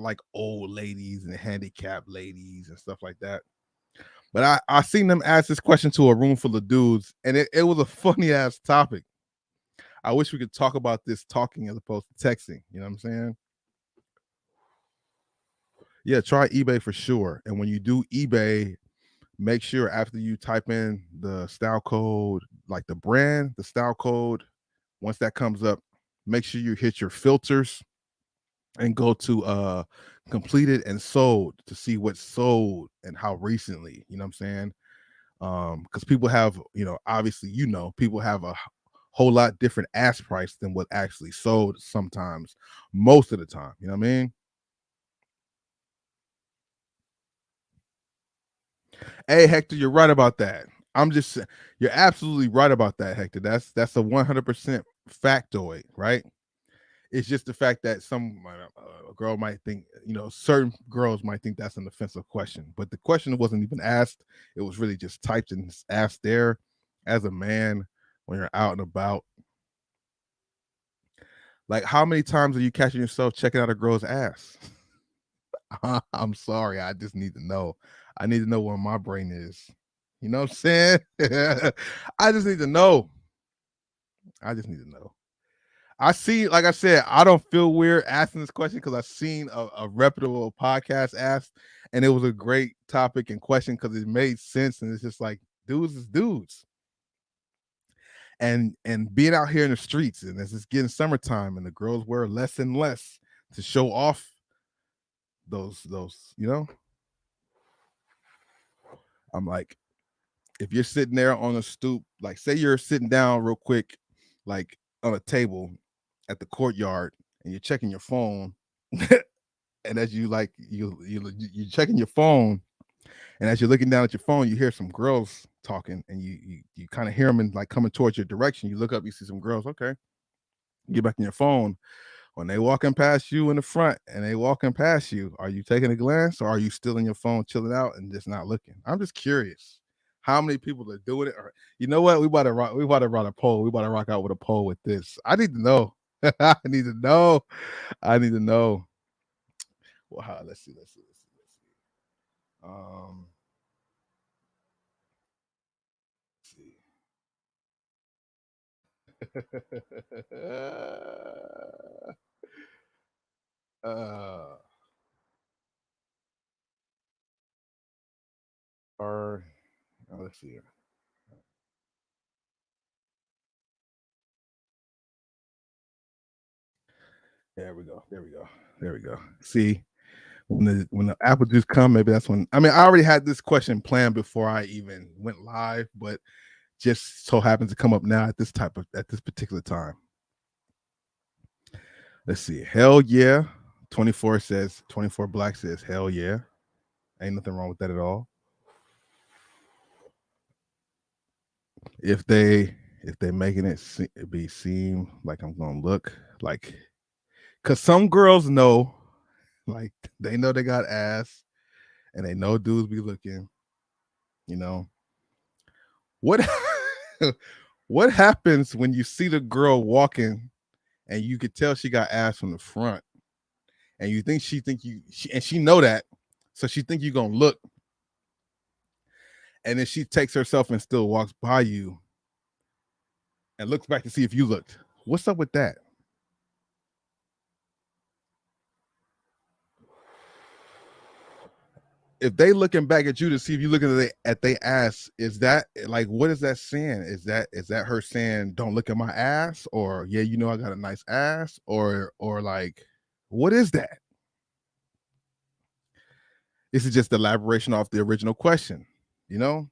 like old ladies and handicapped ladies and stuff like that. But I seen them ask this question to a room full of dudes, and it was a funny ass topic. I wish we could talk about this talking as opposed to texting. You know what I'm saying? Yeah, try eBay for sure. And when you do eBay, make sure after you type in the style code, like the brand, the style code, once that comes up, make sure you hit your filters and go to completed and sold to see what's sold and how recently. You know what I'm saying? Because people have, obviously, people have a whole lot different ask price than what actually sold sometimes, most of the time. You know what I mean? Hey, Hector, you're right about that. You're absolutely right about that, Hector. That's a 100% factoid, right? It's just the fact that some girl might think, certain girls might think that's an offensive question, but the question wasn't even asked. It was really just typed and asked there. As a man, when you're out and about, like, how many times are you catching yourself checking out a girl's ass? I'm sorry. I just need to know. I need to know where my brain is. You know what I'm saying? I just need to know. I see, like I said, I don't feel weird asking this question because I've seen a reputable podcast asked, and it was a great topic and question because it made sense. And it's just like, dudes is dudes. And being out here in the streets, and as it's getting summertime and the girls wear less and less to show off those, I'm like, if you're sitting there on a stoop, like say you're sitting down real quick, like on a table at the courtyard, and you're checking your phone, and as you you're checking your phone, and as you're looking down at your phone, you hear some girls talking, and you kind of hear them and like coming towards your direction. You look up, you see some girls. Okay, you get back in your phone. When they walking past you in the front and they walking past you, are you taking a glance or are you still in your phone chilling out and just not looking? I'm just curious how many people are doing it. Or, you know what? We about to run a poll. We about to rock out with a poll with this. I need to know. I need to know. Well, let's see. Um, let's see. Let's see here. There we go. See, when the apple juice come, maybe that's when. I mean, I already had this question planned before I even went live, but just so happens to come up now at this particular time. Let's see. Hell yeah. 24 Black says hell yeah. Ain't nothing wrong with that at all. If they making it seem like I'm gonna look like, because some girls know, like they know they got ass and they know dudes be looking, what what happens when you see the girl walking and you could tell she got ass from the front and you think she know that, So she think you're gonna look, and then she takes herself and still walks by you and looks back to see if you looked. What's up with that? If they looking back at you to see if you looking at they ass, is that like, what is that saying? Is that her saying don't look at my ass, or yeah, you know I got a nice ass, or like, what is that? This is just elaboration off the original question, you know.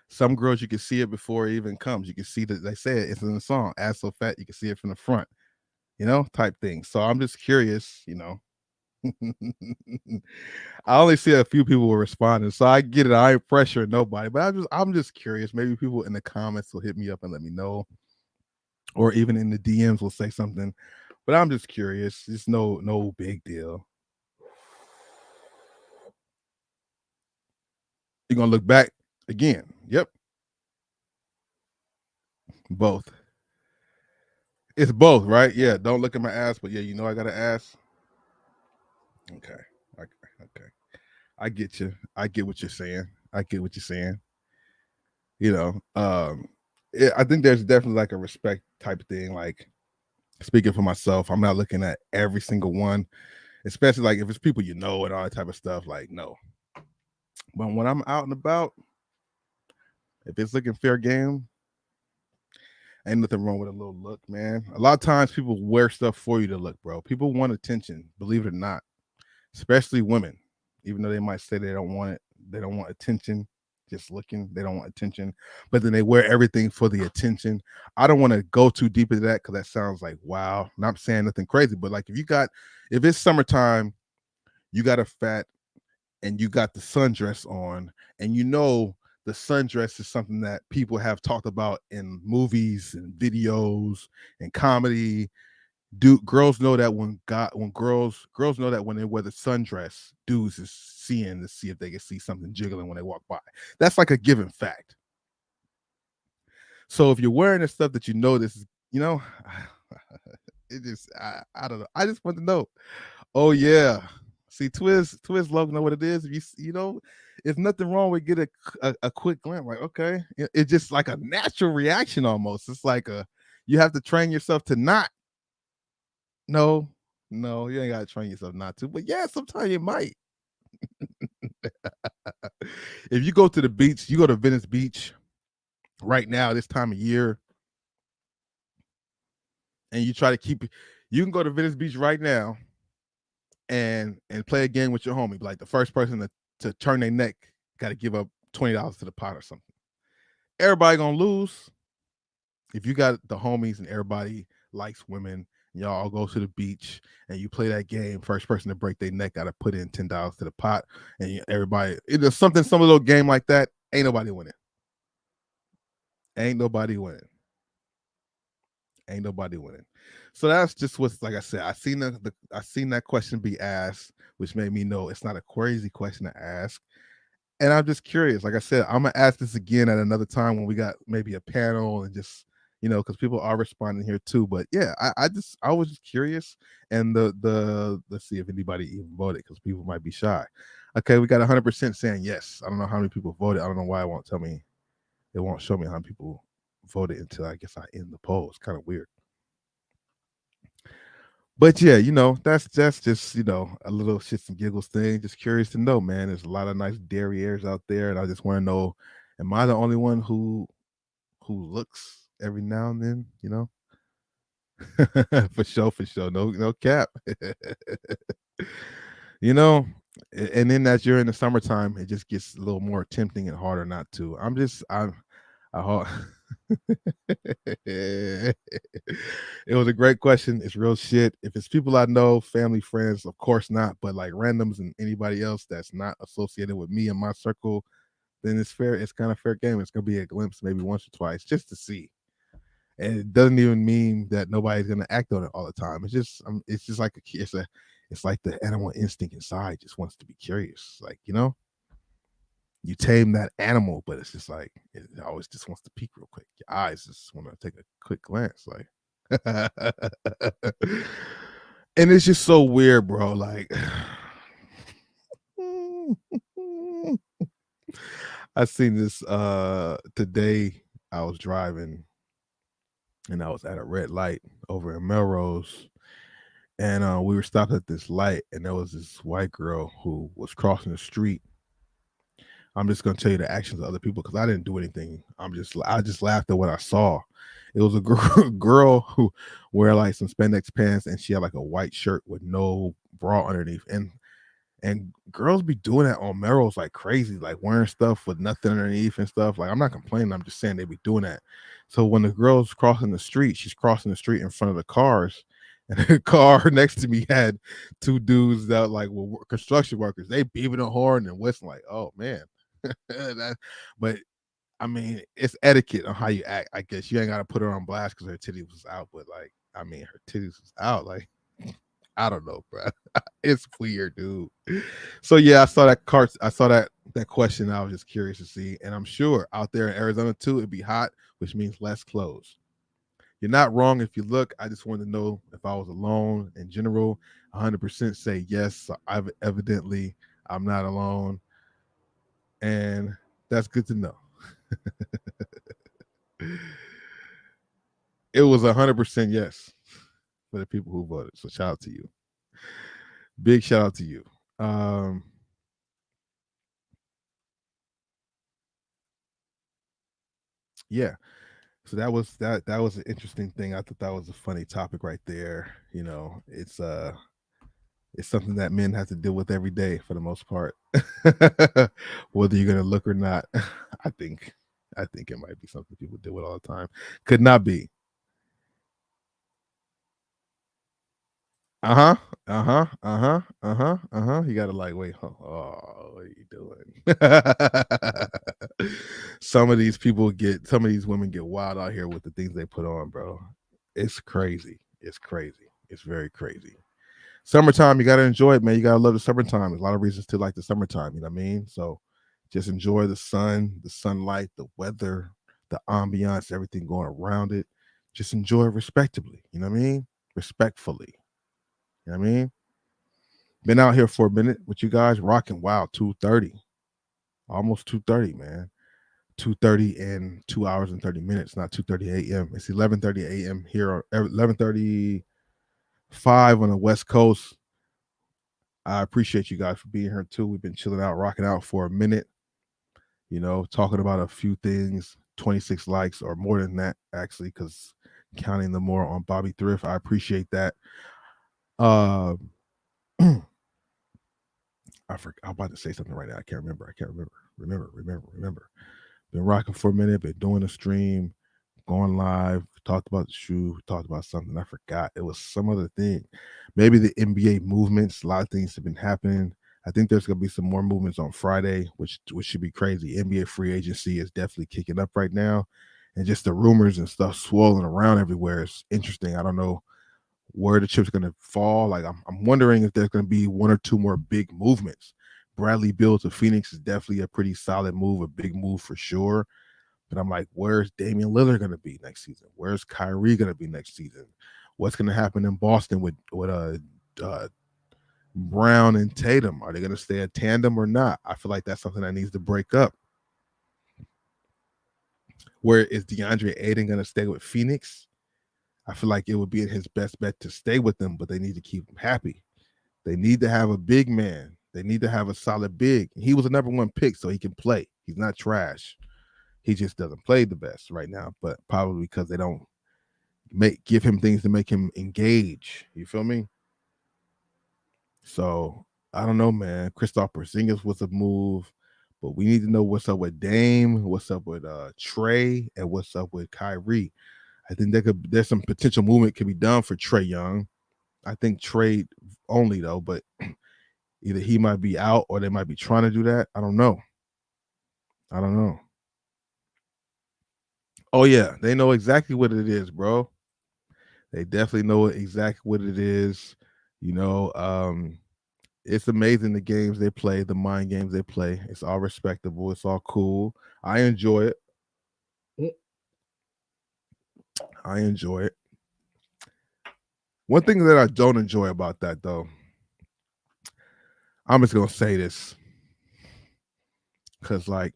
Some girls you can see it before it even comes. You can see that they say it's in the song, ass so fat you can see it from the front, you know, type thing. So I'm just curious, you know. I only see a few people were responding, so I get it. I ain't pressuring nobody, but I'm just curious. Maybe people in the comments will hit me up and let me know, or even in the DMs will say something. But I'm just curious. It's no big deal. You're gonna look back again. Yep, both. It's both, right? Yeah. Don't look at my ass, but yeah, you know I got an ass. Okay. Okay. I get you. I get what you're saying. I get what you're saying. You know, I think there's definitely like a respect type of thing. Like, speaking for myself, I'm not looking at every single one, especially like if it's people you know and all that type of stuff. Like, no. But when I'm out and about, if it's looking fair game, ain't nothing wrong with a little look, man. A lot of times people wear stuff for you to look, bro. People want attention, believe it or not, especially women. Even though they might say they don't want it, they don't want attention. Just looking, they don't want attention, but then they wear everything for the attention. I don't want to go too deep into that because that sounds like wow. Not saying nothing crazy, but like if it's summertime, you got a fat and you got the sundress on, and you know the sundress is something that people have talked about in movies and videos and comedy. Girls know that when girls know that when they wear the sundress, dudes is seeing to see if they can see something jiggling when they walk by. That's like a given fact. So if you're wearing the stuff that you know this is, you know, it just I don't know. I just want to know. Oh yeah. See, Twiz love know what it is. If you know, there's nothing wrong with get a quick glance. Like, okay. It's just like a natural reaction almost. It's like you have to train yourself to not. No, you ain't gotta train yourself not to. But yeah, sometimes you might. If you go to the beach, you go to Venice Beach right now, this time of year, and you try to keep you can go to Venice Beach right now and play a game with your homie. Like the first person to turn their neck got to give up $20 to the pot or something. Everybody gonna lose. If you got the homies and everybody likes women, y'all all go to the beach and you play that game. First person to break their neck got to put in $10 to the pot, and everybody. It's something, some little game like that. Ain't nobody winning. Ain't nobody winning. Ain't nobody winning. So that's just what's, like I said. I seen that question be asked, which made me know it's not a crazy question to ask. And I'm just curious. Like I said, I'm gonna ask this again at another time when we got maybe a panel and just, you know, because people are responding here too. But yeah, I was just curious, and the let's see if anybody even voted because people might be shy. Okay, we got 100% saying yes. I don't know how many people voted. I don't know why it won't tell me. It won't show me how many people voted until I guess I end the poll. It's kind of weird. But yeah, you know, that's just, you know, a little shits and giggles thing. Just curious to know, man. There's a lot of nice derrieres out there, and I just want to know, am I the only one who looks every now and then, you know? For sure. No cap. You know, and then as you're in the summertime, it just gets a little more tempting and harder not to. It was a great question. It's real shit. If it's people I know, family, friends, of course not. But like randoms and anybody else that's not associated with me and my circle, then it's fair. It's kind of fair game. It's gonna be a glimpse, maybe once or twice, just to see. And it doesn't even mean that nobody's gonna act on it all the time. It's just like it's like the animal instinct inside just wants to be curious. Like, you know, you tame that animal, but it's just like it always just wants to peek real quick. Your eyes just want to take a quick glance, like. And it's just so weird, bro. Like, I seen this today. I was driving and I was at a red light over in Melrose. And we were stopped at this light, and there was this white girl who was crossing the street. I'm just gonna tell you the actions of other people because I didn't do anything. I just laughed at what I saw. It was a girl who wear like some spandex pants, and she had like a white shirt with no bra underneath. And girls be doing that on Melrose like crazy, like wearing stuff with nothing underneath and stuff. Like I'm not complaining. I'm just saying they be doing that. So when the girl's crossing the street, she's crossing the street in front of the cars, and the car next to me had two dudes that like were construction workers. They beeping the horn and whistling like, "Oh man." But I mean, it's etiquette on how you act. I guess you ain't got to put her on blast because her titties was out, but like, I mean, her titties was out. Like, I don't know, bro. It's weird, dude. So yeah, I saw that cart. I saw that question. I was just curious to see, and I'm sure out there in Arizona too, it'd be hot, which means less clothes. You're not wrong if you look. I just wanted to know if I was alone in general. 100% say yes. So I've evidently I'm not alone, and that's good to know. It was 100% yes for the people who voted. So shout out to you. Big shout out to you. Yeah. So that was an interesting thing. I thought that was a funny topic right there. You know, it's something that men have to deal with every day for the most part. Whether you're gonna look or not. I think I think it might be something people deal with all the time. Could not be. Uh-huh. Uh-huh. Uh-huh. Uh-huh. Uh-huh. You gotta like wait. Oh, what are you doing? Some of these women get wild out here with the things they put on, bro. It's crazy. It's crazy. It's very crazy. Summertime, you gotta enjoy it, man. You gotta love the summertime. There's a lot of reasons to like the summertime, you know what I mean? So just enjoy the sun, the sunlight, the weather, the ambiance, everything going around it. Just enjoy it respectably, you know what I mean? Respectfully. You know what I mean? Been out here for a minute with you guys, rocking wow, 2:30. Almost 2:30, man. 2:30 in 2 hours and 30 minutes, not 2:30 a.m. It's 11:30 a.m. here, 11:35 on the West Coast. I appreciate you guys for being here too. We've been chilling out, rocking out for a minute, you know, talking about a few things. 26 likes or more than that, actually, because counting them more on Bobby Thrift. I appreciate that. Uh I'm about to say something right now. I can't remember. Remember. Been rocking for a minute, been doing a stream, going live, talked about the shoe, talked about something. I forgot. It was some other thing. Maybe the NBA movements. A lot of things have been happening. I think there's gonna be some more movements on Friday, which should be crazy. NBA free agency is definitely kicking up right now. And just the rumors and stuff swirling around everywhere is interesting. I don't know where the chip's going to fall. Like I'm wondering if there's going to be one or two more big movements. Bradley Beal to Phoenix is definitely a pretty solid move, a big move for sure. But I'm like, where's Damian Lillard going to be next season? Where's Kyrie going to be next season? What's going to happen in Boston with Brown and Tatum? Are they going to stay a tandem or not? I feel like that's something that needs to break up. Where is DeAndre Ayton going to stay with Phoenix? I feel like it would be in his best bet to stay with them, but they need to keep him happy. They need to have a big man. They need to have a solid big. He was a number one pick, so he can play. He's not trash. He just doesn't play the best right now, but probably because they don't give him things to make him engage. You feel me? So I don't know, man. Kristaps Porzingis was a move, but we need to know what's up with Dame, what's up with Trey, and what's up with Kyrie. I think there's some potential movement can be done for Trae Young. I think trade only though, but either he might be out or they might be trying to do that. I don't know. Oh yeah, they know exactly what it is, bro. They definitely know exactly what it is. You know, it's amazing the games they play, the mind games they play. It's all respectable. It's all cool. I enjoy it. One thing that I don't enjoy about that though, I'm just gonna say this. because like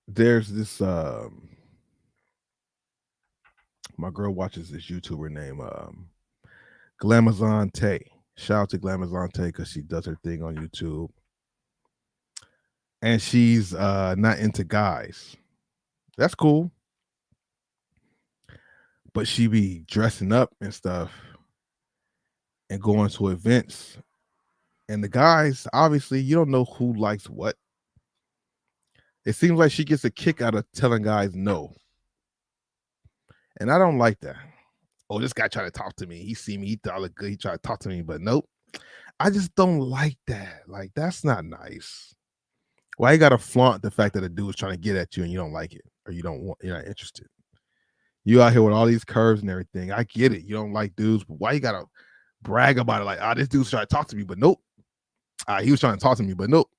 there's this my girl watches this YouTuber named Glamazon Tay. Shout out to Glamazon Tay because she does her thing on YouTube. And she's not into guys. That's cool. But she be dressing up and stuff and going to events. And the guys, obviously, you don't know who likes what. It seems like she gets a kick out of telling guys no. And I don't like that. Oh, this guy tried to talk to me. He see me, he thought I look good. He tried to talk to me, but nope. I just don't like that. Like, that's not nice. Why you gotta flaunt the fact that a dude's trying to get at you and you don't like it or you're not interested? You out here with all these curves and everything. I get it. You don't like dudes, but why you gotta brag about it? Like, this dude's trying to talk to me, but nope. He was trying to talk to me, but nope.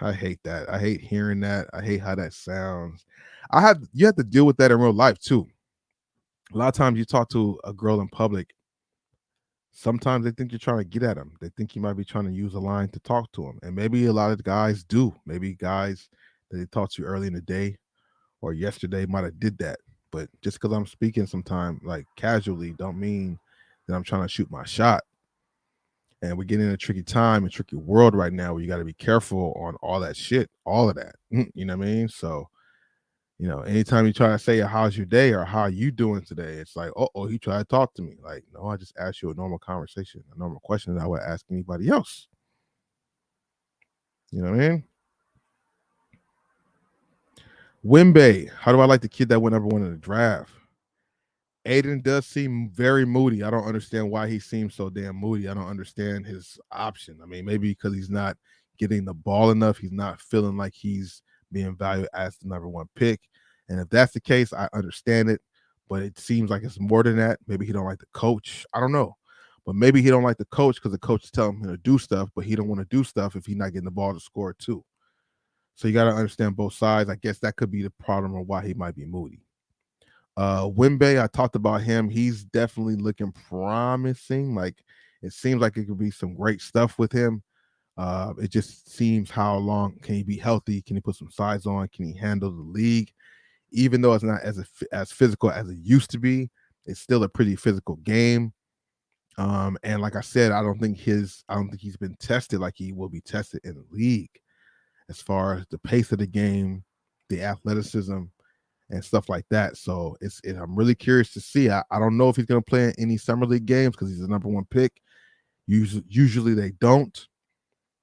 I hate that. I hate hearing that. I hate how that sounds. You have to deal with that in real life too. A lot of times you talk to a girl in public, sometimes they think you're trying to get at them. They think you might be trying to use a line to talk to them. And maybe a lot of guys do. Maybe guys that they talked to early in the day or yesterday might have did that. But just because I'm speaking sometime like casually don't mean that I'm trying to shoot my shot. And we're getting in a tricky time, a tricky world right now where you got to be careful on all that shit, all of that. You know what I mean? So, anytime you try to say, how's your day or how are you doing today? It's like, he tried to talk to me. Like, no, I just asked you a normal conversation, a normal question that I would ask anybody else. You know what I mean? Wimbe, how do I like the kid that went number one in the draft? Aiden does seem very moody. I don't understand why he seems so damn moody. I don't understand his option. I mean, maybe because he's not getting the ball enough. He's not feeling like he's being valued as the number one pick. And if that's the case, I understand it. But it seems like it's more than that. Maybe he don't like the coach. I don't know. But maybe he don't like the coach because the coach is telling him to do stuff, but he don't want to do stuff if he's not getting the ball to score too. So you got to understand both sides. I guess that could be the problem or why he might be moody. Wimbe, I talked about him. He's definitely looking promising. Like, it seems like it could be some great stuff with him. It just seems how long can he be healthy? Can he put some size on? Can he handle the league? Even though it's not as physical as it used to be, it's still a pretty physical game. And like I said, I don't think he's been tested like he will be tested in the league as far as the pace of the game, the athleticism, and stuff like that. So I'm really curious to see. I don't know if he's going to play in any summer league games because he's the number one pick. Usually they don't,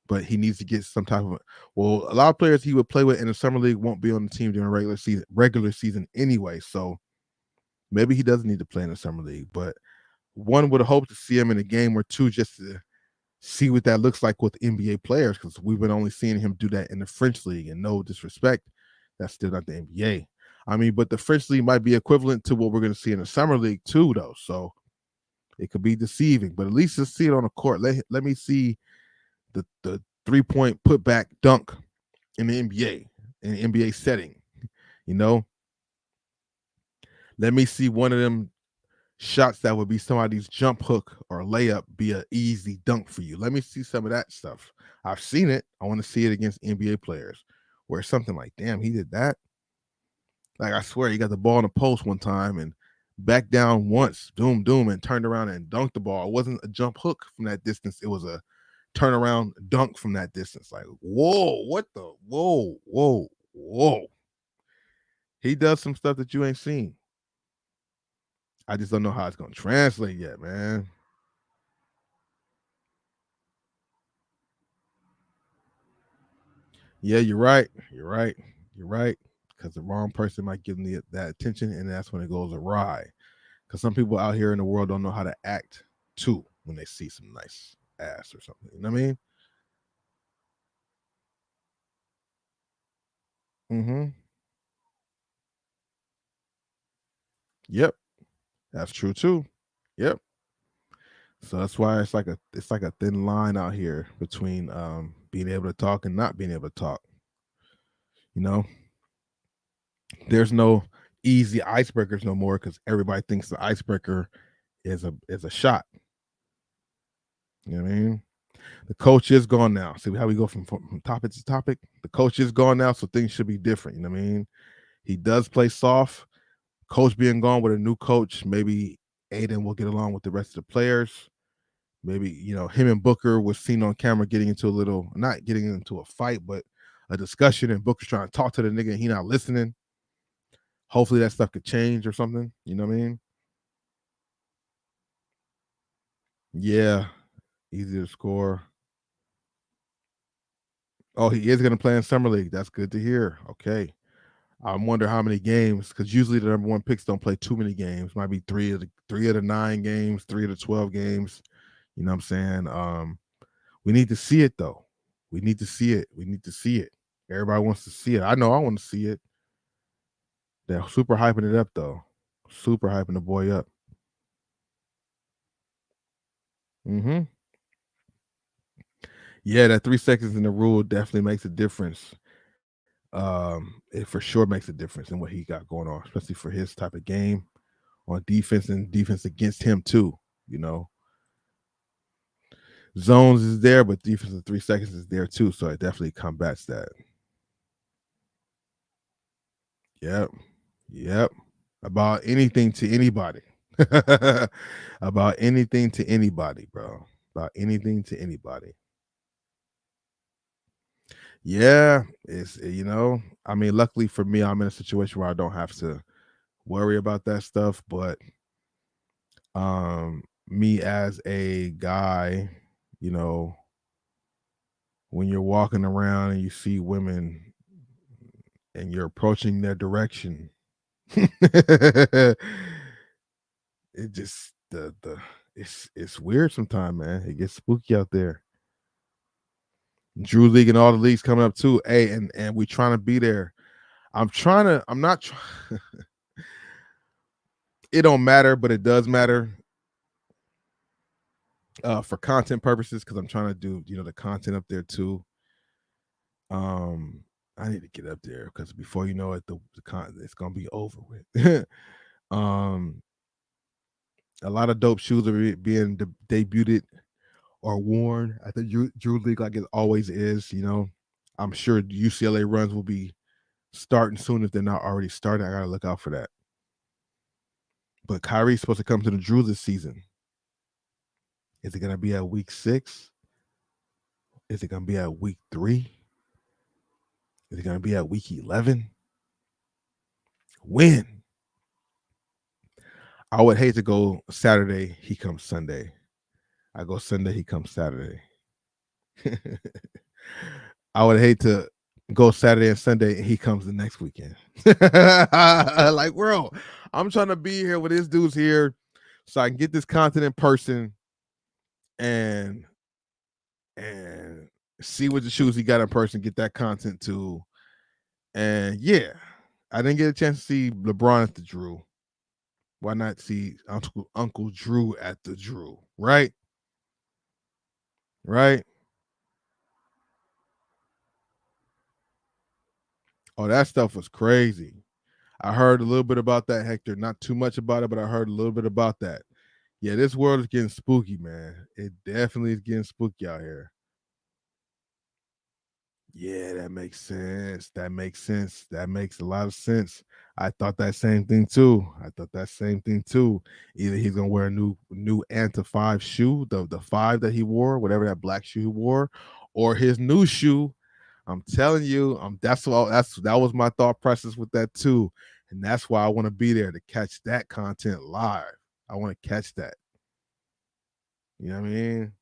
but he needs to get some type of. Well, a lot of players he would play with in the summer league won't be on the team during regular season anyway. So maybe he doesn't need to play in the summer league. But one would hope to see him in a game or two just to see what that looks like with NBA players, because we've been only seeing him do that in the French league. And no disrespect, that's still not the NBA. I mean, but the French league might be equivalent to what we're going to see in the summer league too, though. So it could be deceiving, but at least let's see it on the court. Let me see the 3-point putback dunk in the NBA, in the NBA setting. Let me see one of them shots that would be somebody's jump hook or layup be an easy dunk for you. Let me see some of that stuff. I've seen it. I want to see it against NBA players where it's something like, damn, he did that. Like, I swear, he got the ball in the post one time and back down once, doom, and turned around and dunked the ball. It wasn't a jump hook from that distance. It was a turnaround dunk from that distance. Like, whoa, what the? Whoa. He does some stuff that you ain't seen. I just don't know how it's going to translate yet, man. Yeah, you're right. Because the wrong person might give them that attention, and that's when it goes awry. Because some people out here in the world don't know how to act too when they see some nice ass or something. You know what I mean? Mm-hmm. Yep. That's true too. Yep. So that's why it's like a thin line out here between being able to talk and not being able to talk. There's no easy icebreakers no more because everybody thinks the icebreaker is a shot. You know what I mean? The coach is gone now. See how we go from topic to topic? The coach is gone now, so things should be different. You know what I mean? He does play soft. Coach being gone with a new coach, maybe Aiden will get along with the rest of the players. Maybe, him and Booker was seen on camera getting into not getting into a fight, but a discussion, and Booker's trying to talk to the nigga and he not listening. Hopefully that stuff could change or something. You know what I mean? Yeah. Easy to score. Oh, he is going to play in Summer League. That's good to hear. Okay. I wonder how many games, because usually the number one picks don't play too many games. Might be three of the 9 games, 3 of the 12 games. You know what I'm saying? We need to see it though. We need to see it. We need to see it. Everybody wants to see it. I know I want to see it. They're super hyping it up though. Super hyping the boy up. Mm-hmm. Yeah, that 3 seconds in the rule definitely makes a difference. It for sure makes a difference in what he got going on, especially for his type of game on defense and defense against him too. Zones is there, but defense in 3 seconds is there too, so it definitely combats that. Yep. About anything to anybody. About anything to anybody, bro. About anything to anybody. Yeah, I mean, luckily for me, I'm in a situation where I don't have to worry about that stuff, but me as a guy, when you're walking around and you see women and you're approaching their direction, it just it's weird sometimes, man. It gets spooky out there. Drew League and all the leagues coming up too. Hey, and we trying to be there. I'm not trying. It don't matter, but it does matter for content purposes, because I'm trying to do the content up there too. I need to get up there because before you know it, the it's gonna be over with. A lot of dope shoes are being debuted or worn at the Drew League, like it always is. I'm sure UCLA runs will be starting soon if they're not already started. I gotta look out for that. But Kyrie's supposed to come to the Drew this season. Is it gonna be at week 6? Is it gonna be at week 3? Is it gonna be at week 11? When? I would hate to go Saturday, he comes Sunday. I go Sunday, he comes Saturday. I would hate to go Saturday and Sunday and he comes the next weekend. Like, bro, I'm trying to be here with this dude's here so I can get this content in person and see what the shoes he got in person, get that content too. And yeah, I didn't get a chance to see LeBron at the Drew. Why not see Uncle Drew at the Drew? Right? Oh, that stuff was crazy. I heard a little bit about that, Hector. Not too much about it, but I heard a little bit about that. Yeah, this world is getting spooky, man. It definitely is getting spooky out here. Yeah, that makes sense. That makes a lot of sense. I thought that same thing too. Either he's gonna wear a new Anta 5 shoe, the 5 that he wore, whatever that black shoe he wore, or his new shoe. I'm telling you, that was my thought process with that too. And that's why I want to be there to catch that content live. I want to catch that. You know what I mean?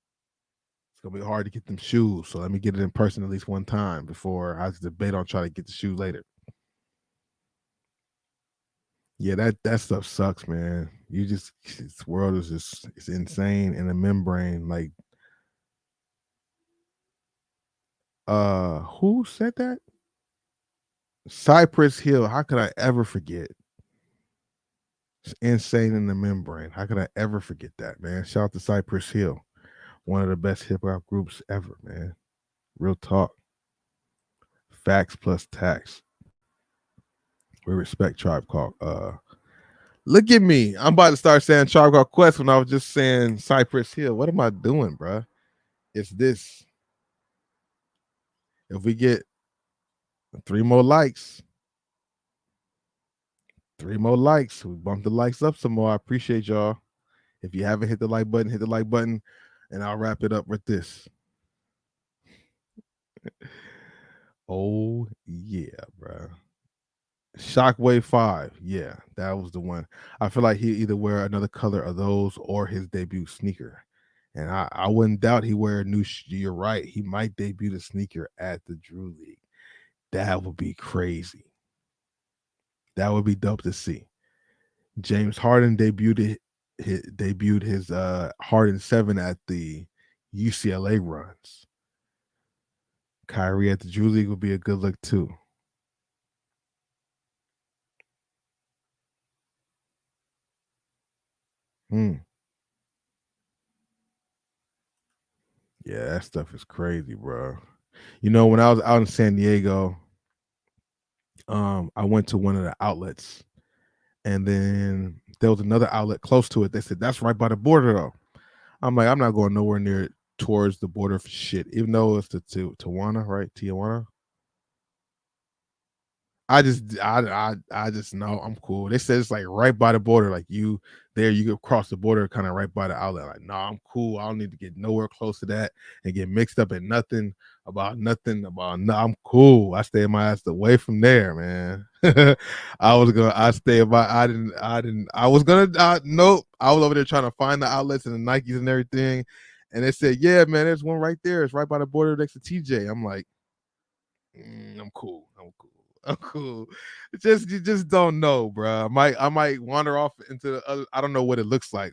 It's gonna be hard to get them shoes, so let me get it in person at least one time before I have to debate on trying to get the shoe later. Yeah, that stuff sucks, man. This world is just it's insane in the membrane. Like, who said that? Cypress Hill. How could I ever forget? It's insane in the membrane. How could I ever forget that, man? Shout out to Cypress Hill, one of the best hip hop groups ever, man. Real talk. Facts plus tax. We respect Tribe Called. Look at me. I'm about to start saying Tribe Called Quest when I was just saying Cypress Hill. What am I doing, bro? It's this. If we get 3 more likes, we bump the likes up some more. I appreciate y'all. If you haven't hit the like button, hit the like button, and I'll wrap it up with this. Oh yeah, bro. Shockwave 5. Yeah, that was the one. I feel like he either wear another color of those or his debut sneaker. And I wouldn't doubt he wear a new. You're right. He might debut the sneaker at the Drew League. That would be crazy. That would be dope to see. James Harden debuted his Harden 7 at the UCLA runs. Kyrie at the Drew League would be a good look too. Yeah, that stuff is crazy, bro. You know, when I was out in San Diego, I went to one of the outlets, and then there was another outlet close to it. They said that's right by the border, though. I'm like, I'm not going nowhere near towards the border for shit, even though it's the Tijuana, right? Tijuana. I just know I'm cool. They said it's like right by the border, like you could cross the border kind of right by the outlet. Like, no, I'm cool. I don't need to get nowhere close to that and get mixed up in nothing. No, I'm cool. I stay my ass away from there, man. Nope. I was over there trying to find the outlets and the Nikes and everything. And they said, yeah, man, there's one right there. It's right by the border next to TJ. I'm like, I'm cool. I'm cool. You just don't know, bro. I might wander off into the other. I don't know what it looks like,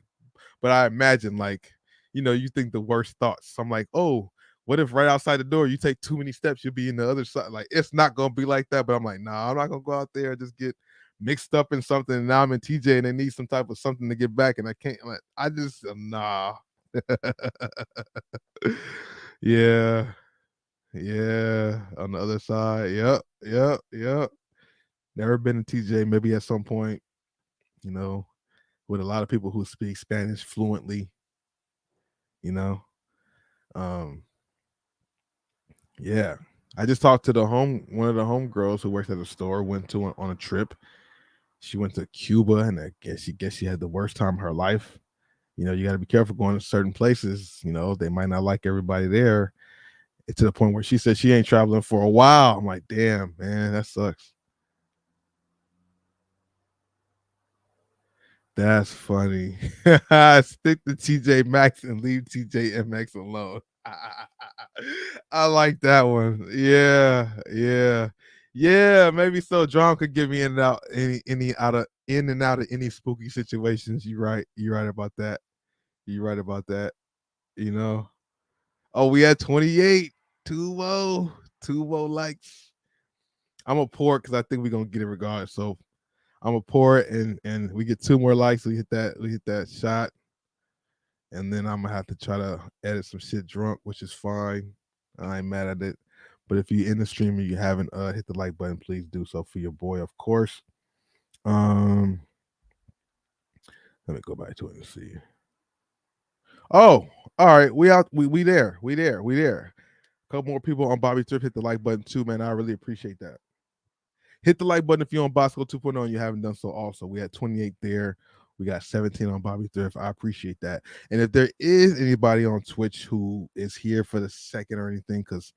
but I imagine like, you think the worst thoughts. So I'm like, oh, what if right outside the door you take too many steps, you'll be in the other side? Like, it's not gonna be like that. But I'm like, nah, I'm not gonna go out there and just get mixed up in something. And now I'm in TJ and they need some type of something to get back, and I can't. Like, I just nah. Yeah. Yeah, on the other side. Yep. Never been to TJ. Maybe at some point, with a lot of people who speak Spanish fluently. You know, um, yeah. I just talked to one of the home girls who works at the store. Went on a trip. She went to Cuba, and I guess she had the worst time of her life. You got to be careful going to certain places. They might not like everybody there. It's to the point where she said she ain't traveling for a while. I'm like, damn, man, that sucks. That's funny. Stick to TJ Maxx and leave TJ MX alone. I like that one. Yeah. Maybe so. John could get me in and out in and out of any spooky situations. You right. You're right about that. You're right about that. You know. Oh, we had 28. 2 more likes. I'm a pour because I think we're gonna get it regardless. So I'm gonna pour it and we get 2 more likes. We hit that shot. And then I'm gonna have to try to edit some shit drunk, which is fine. I ain't mad at it. But if you're in the stream and you haven't hit the like button, please do so for your boy, of course. Let me go back to it and see. Oh, all right. We out. We there. We there. A couple more people on Bobby Thrift hit the like button too, man. I really appreciate that. Hit the like button if you're on Bosco 2.0 and you haven't done so also. We had 28 there. We got 17 on Bobby Thrift. I appreciate that. And if there is anybody on Twitch who is here for the second or anything, because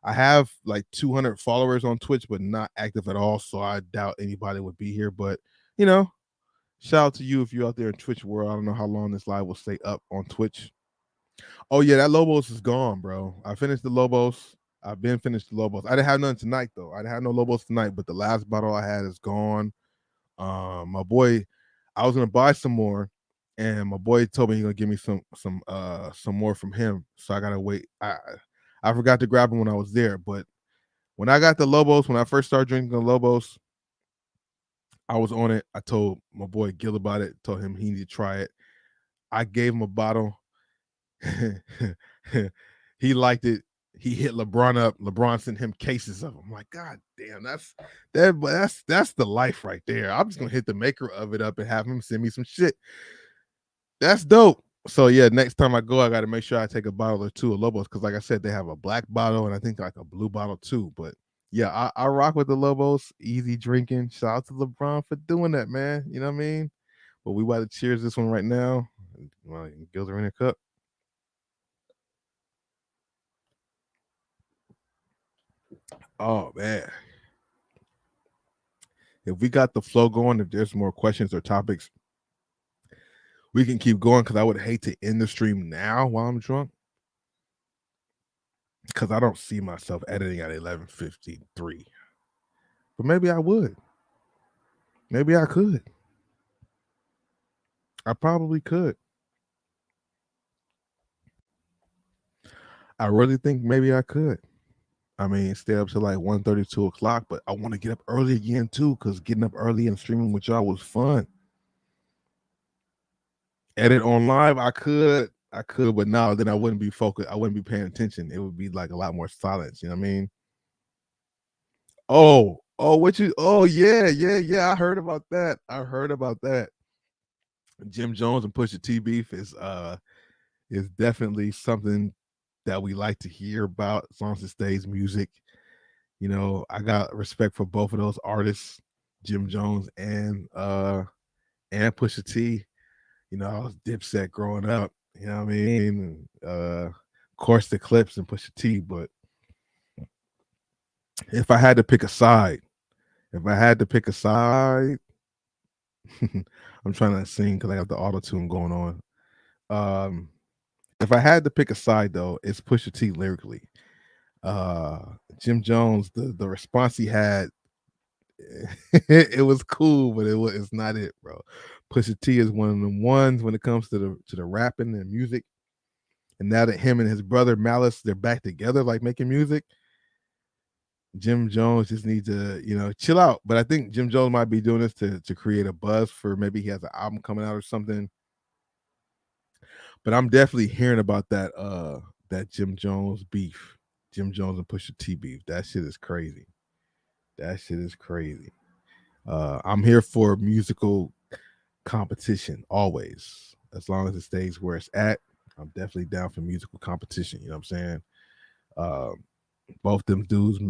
I have like 200 followers on Twitch, but not active at all. So I doubt anybody would be here. But, shout out to you if you're out there in Twitch world. I don't know how long this live will stay up on Twitch. Oh, yeah, that Lobos is gone, bro. I finished the Lobos. I've been finished the Lobos. I didn't have none tonight, though. I didn't have no Lobos tonight, but the last bottle I had is gone. My boy, I was gonna buy some more, and my boy told me he's gonna give me some more from him. So I gotta wait. I forgot to grab them when I was there, but when I got the Lobos, when I first started drinking the Lobos, I was on it. I told my boy Gil about it, told him he needed to try it. I gave him a bottle. He liked it. He hit LeBron up. LeBron sent him cases of them. I'm like, God damn, that's the life right there. I'm just gonna hit the maker of it up and have him send me some shit. That's dope. So yeah, next time I go, I got to make sure I take a bottle or two of Lobos because, like I said, they have a black bottle and I think like a blue bottle too. But yeah, I rock with the Lobos. Easy drinking. Shout out to LeBron for doing that, man. You know what I mean? But we about to cheers this one right now. Well, Gills are in a cup. Oh man, if we got the flow going, if there's more questions or topics, we can keep going. Because I would hate to end the stream now while I'm drunk. Because I don't see myself editing at 11:53. But maybe I would. Maybe I could. I probably could. I really think maybe I could. I mean, stay up to like 1:30, 2 o'clock, but I want to get up early again too, because getting up early and streaming with y'all was fun. Edit on live, I could, but no, then I wouldn't be focused. I wouldn't be paying attention. It would be like a lot more silence. You know what I mean? What you? Oh yeah. I heard about that. Jim Jones and Pusha T beef is definitely something that we like to hear about as long as it stays music. You know, I got respect for both of those artists, Jim Jones and Pusha T. You know, I was Dipset growing up. You know what I mean? Of course, the Clips and Pusha T. But if I had to pick a side, I'm trying to sing because I got the auto tune going on. If I had to pick a side though, it's Pusha T lyrically. Uh, Jim Jones, the response he had, it was cool, but it's not it, bro. Pusha T is one of the ones when it comes to the rapping and music. And now that him and his brother Malice, they're back together, like making music. Jim Jones just needs to, chill out. But I think Jim Jones might be doing this to create a buzz for maybe he has an album coming out or something. But I'm definitely hearing about that Jim Jones beef, Jim Jones and Pusha T beef. That shit is crazy. I'm here for musical competition always, as long as it stays where it's at. I'm definitely down for musical competition. You know what I'm saying? Uh, both them dudes,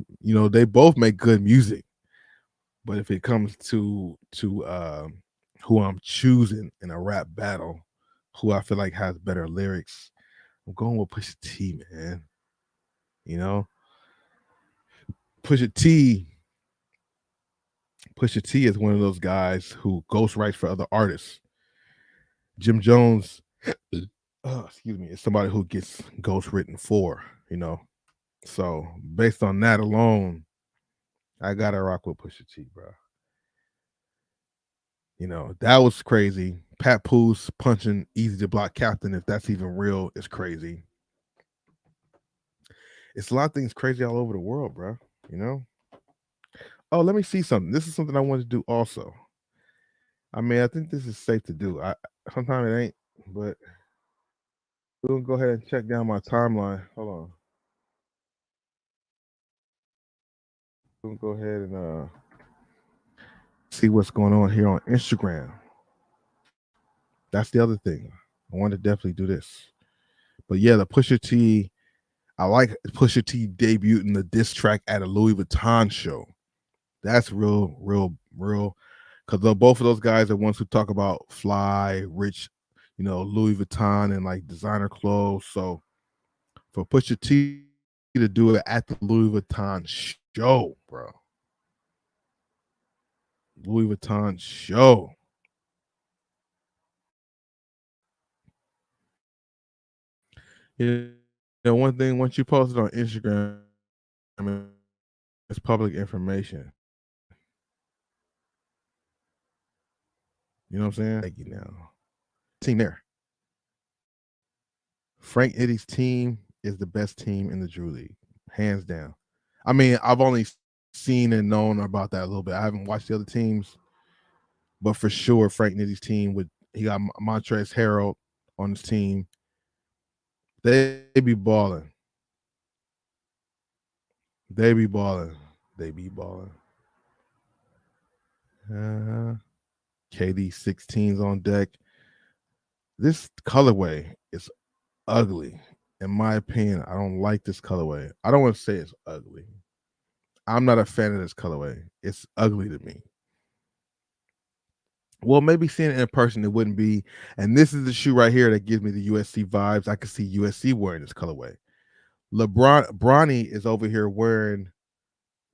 they both make good music. But if it comes to who I'm choosing in a rap battle, who I feel like has better lyrics, I'm going with Pusha T, man. You know, Pusha T. Pusha T is one of those guys who ghostwrites for other artists. Jim Jones, excuse me, is somebody who gets ghostwritten for. So based on that alone, I gotta rock with Pusha T, bro. That was crazy. Pat Poose punching Easy to Block Captain, if that's even real, is crazy. It's a lot of things crazy all over the world, bro. You know? Oh, let me see something. This is something I wanted to do also. I mean, I think this is safe to do. Sometimes it ain't, but we'll go ahead and check down my timeline. Hold on. We'll go ahead and see what's going on here on Instagram. That's the other thing. I want to definitely do this. But yeah, the Pusha T, I like Pusha T debuting the diss track at a Louis Vuitton show. That's real. Because both of those guys are ones who talk about fly, rich, Louis Vuitton and like designer clothes. So for Pusha T to do it at the Louis Vuitton show, bro. Louis Vuitton show. One thing, once you post it on Instagram, I mean, it's public information. You know what I'm saying? Thank you now. Team there. Frank Iddy's team is the best team in the Drew League, hands down. I mean, I've only seen and known about that a little bit. I haven't watched the other teams, but for sure, Frank Nitty's team he got Montrezl Harrell on his team. They be balling. They be balling. KD 16's on deck. This colorway is ugly. In my opinion, I don't like this colorway. I don't want to say it's ugly. I'm not a fan of this colorway. It's ugly to me. Well, maybe seeing it in person, it wouldn't be. And this is the shoe right here that gives me the USC vibes. I could see USC wearing this colorway. Bronny is over here wearing,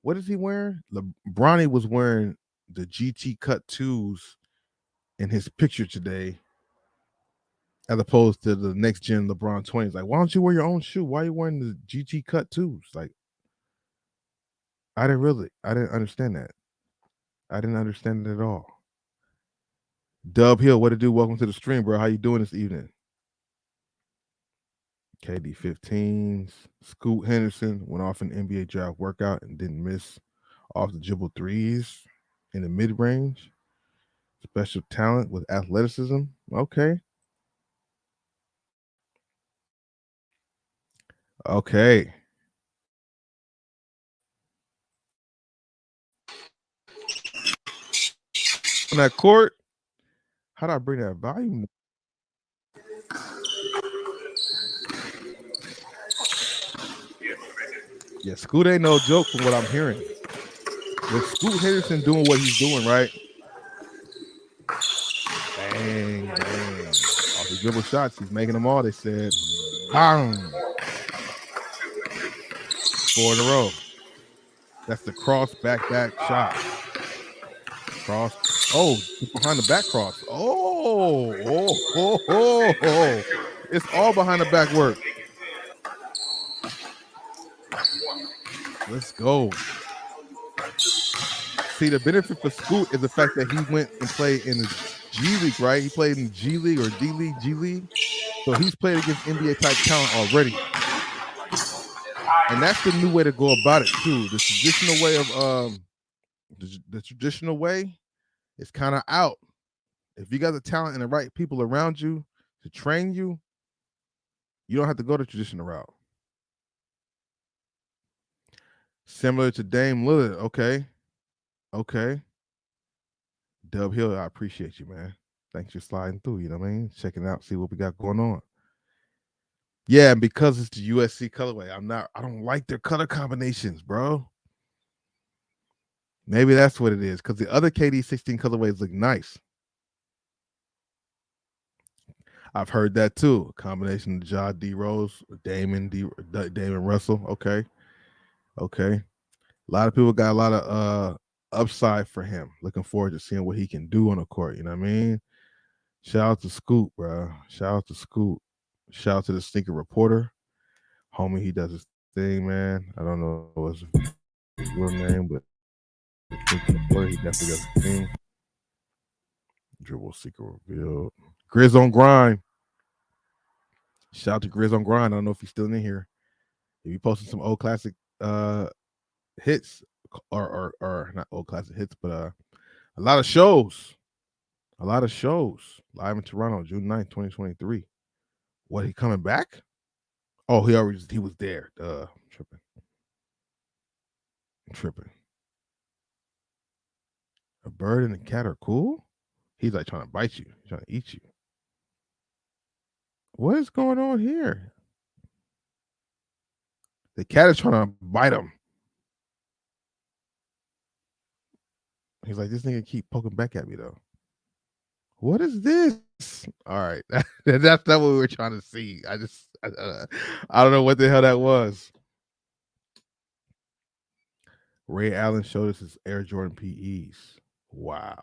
what is he wearing? Bronny was wearing the GT Cut 2s in his picture today, as opposed to the next gen LeBron 20s. Like, why don't you wear your own shoe? Why are you wearing the GT Cut 2s? Like, I didn't understand that. I didn't understand it at all. Dub Hill, what to do? Welcome to the stream, bro. How you doing this evening? KD 15s. Scoot Henderson went off an NBA draft workout and didn't miss off the dribble threes in the mid range. Special talent with athleticism. Okay. Okay. On that court, how do I bring that volume? Yeah, Scoot ain't no joke from what I'm hearing. With Scoot Henderson doing what he's doing, right? Bang, bang. Off the dribble shots, he's making them all. They said, bang. 4 in a row. That's the cross back shot. Cross. Oh, behind the back cross. Oh. It's all behind the back work. Let's go. See, the benefit for Scoot is the fact that he went and played in the G League, right? He played in G League or D League, G League. So he's played against NBA type talent already. And that's the new way to go about it too. The traditional way of the traditional way is kind of out. If you got the talent and the right people around you to train you, you don't have to go the traditional route. Similar to Dame Lillard. Okay. Dub Hill, I appreciate you, man. Thanks for sliding through. You know what I mean? Checking out, see what we got going on. Yeah, and because it's the USC colorway, I don't like their color combinations, bro. Maybe that's what it is, because the other KD 16 colorways look nice. I've heard that too. A combination of Ja D Rose, Damon Russell. Okay. A lot of people got a lot of upside for him. Looking forward to seeing what he can do on the court. You know what I mean? Shout out to Scoot, bro. Shout out to Scoot. Shout out to the sneaker reporter. Homie, he does his thing, man. I don't know what's his real name, but the sneaker reporter, he definitely does his thing. Dribble secret revealed. Grizz on grind. Shout out to Grizz on grind. I don't know if he's still in here. If you posted some old classic hits or not old classic hits, but a lot of shows. Live in Toronto, June 9th, 2023. What, he coming back? Oh, he was there. I'm tripping. A bird and a cat are cool? He's like trying to bite you, trying to eat you. What is going on here? The cat is trying to bite him. He's like, this nigga keep poking back at me though. What is this? All right, that's not what we were trying to see. I don't know what the hell that was. Ray Allen showed us his Air Jordan PEs. Wow.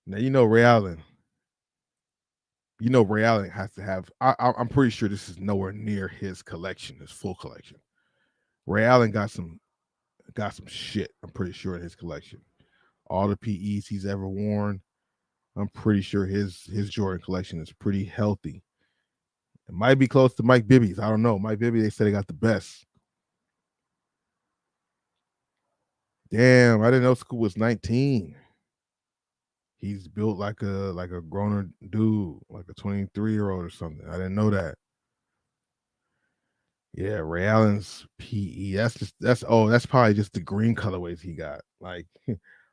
Now you know Ray Allen. Ray Allen has to have. I'm pretty sure this is nowhere near his collection, his full collection. Ray Allen got some shit. I'm pretty sure in his collection. All the PEs he's ever worn. I'm pretty sure his Jordan collection is pretty healthy. It might be close to Mike Bibby's. I don't know. Mike Bibby, they said they got the best. Damn, I didn't know Scoot was 19. He's built like a growner dude, like a 23-year-old or something. I didn't know that. Yeah, Ray Allen's PE. That's probably just the green colorways he got. Like,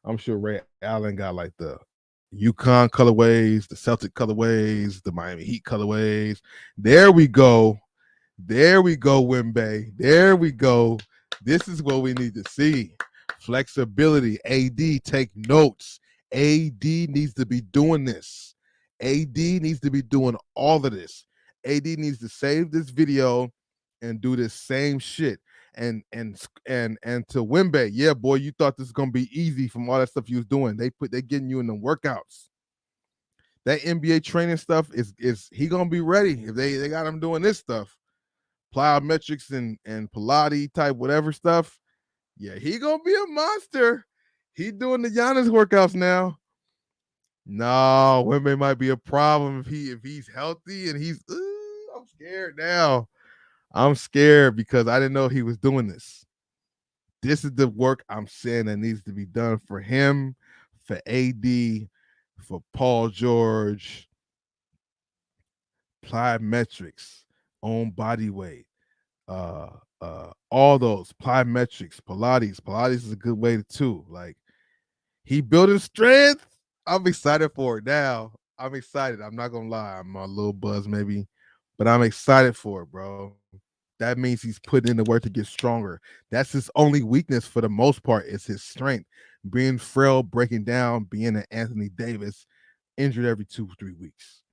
I'm sure Ray Allen got like the UConn colorways, the Celtic colorways, the Miami Heat colorways. There we go. There we go, Wimbe. There we go. This is what we need to see. Flexibility. AD, take notes. AD needs to be doing this. AD needs to be doing all of this. AD needs to save this video and do this same shit. And to Wimbe, yeah, boy, you thought this was gonna be easy from all that stuff you was doing. They getting you in the workouts. That NBA training stuff is he gonna be ready if they got him doing this stuff, plyometrics and Pilates type whatever stuff. Yeah, he gonna be a monster. He doing the Giannis workouts now. No, Wimbe might be a problem if he's healthy and he's. I'm scared now. I'm scared because I didn't know he was doing this. This is the work I'm saying that needs to be done for him, for AD, for Paul George. Plyometrics, own body weight, all those plyometrics, Pilates. Pilates is a good way too. Like he building strength. I'm excited for it now. I'm excited. I'm not gonna lie. I'm a little buzz maybe, but I'm excited for it, bro. That means he's putting in the work to get stronger. That's his only weakness for the most part is his strength. Being frail, breaking down, being an Anthony Davis, injured every 2-3 weeks.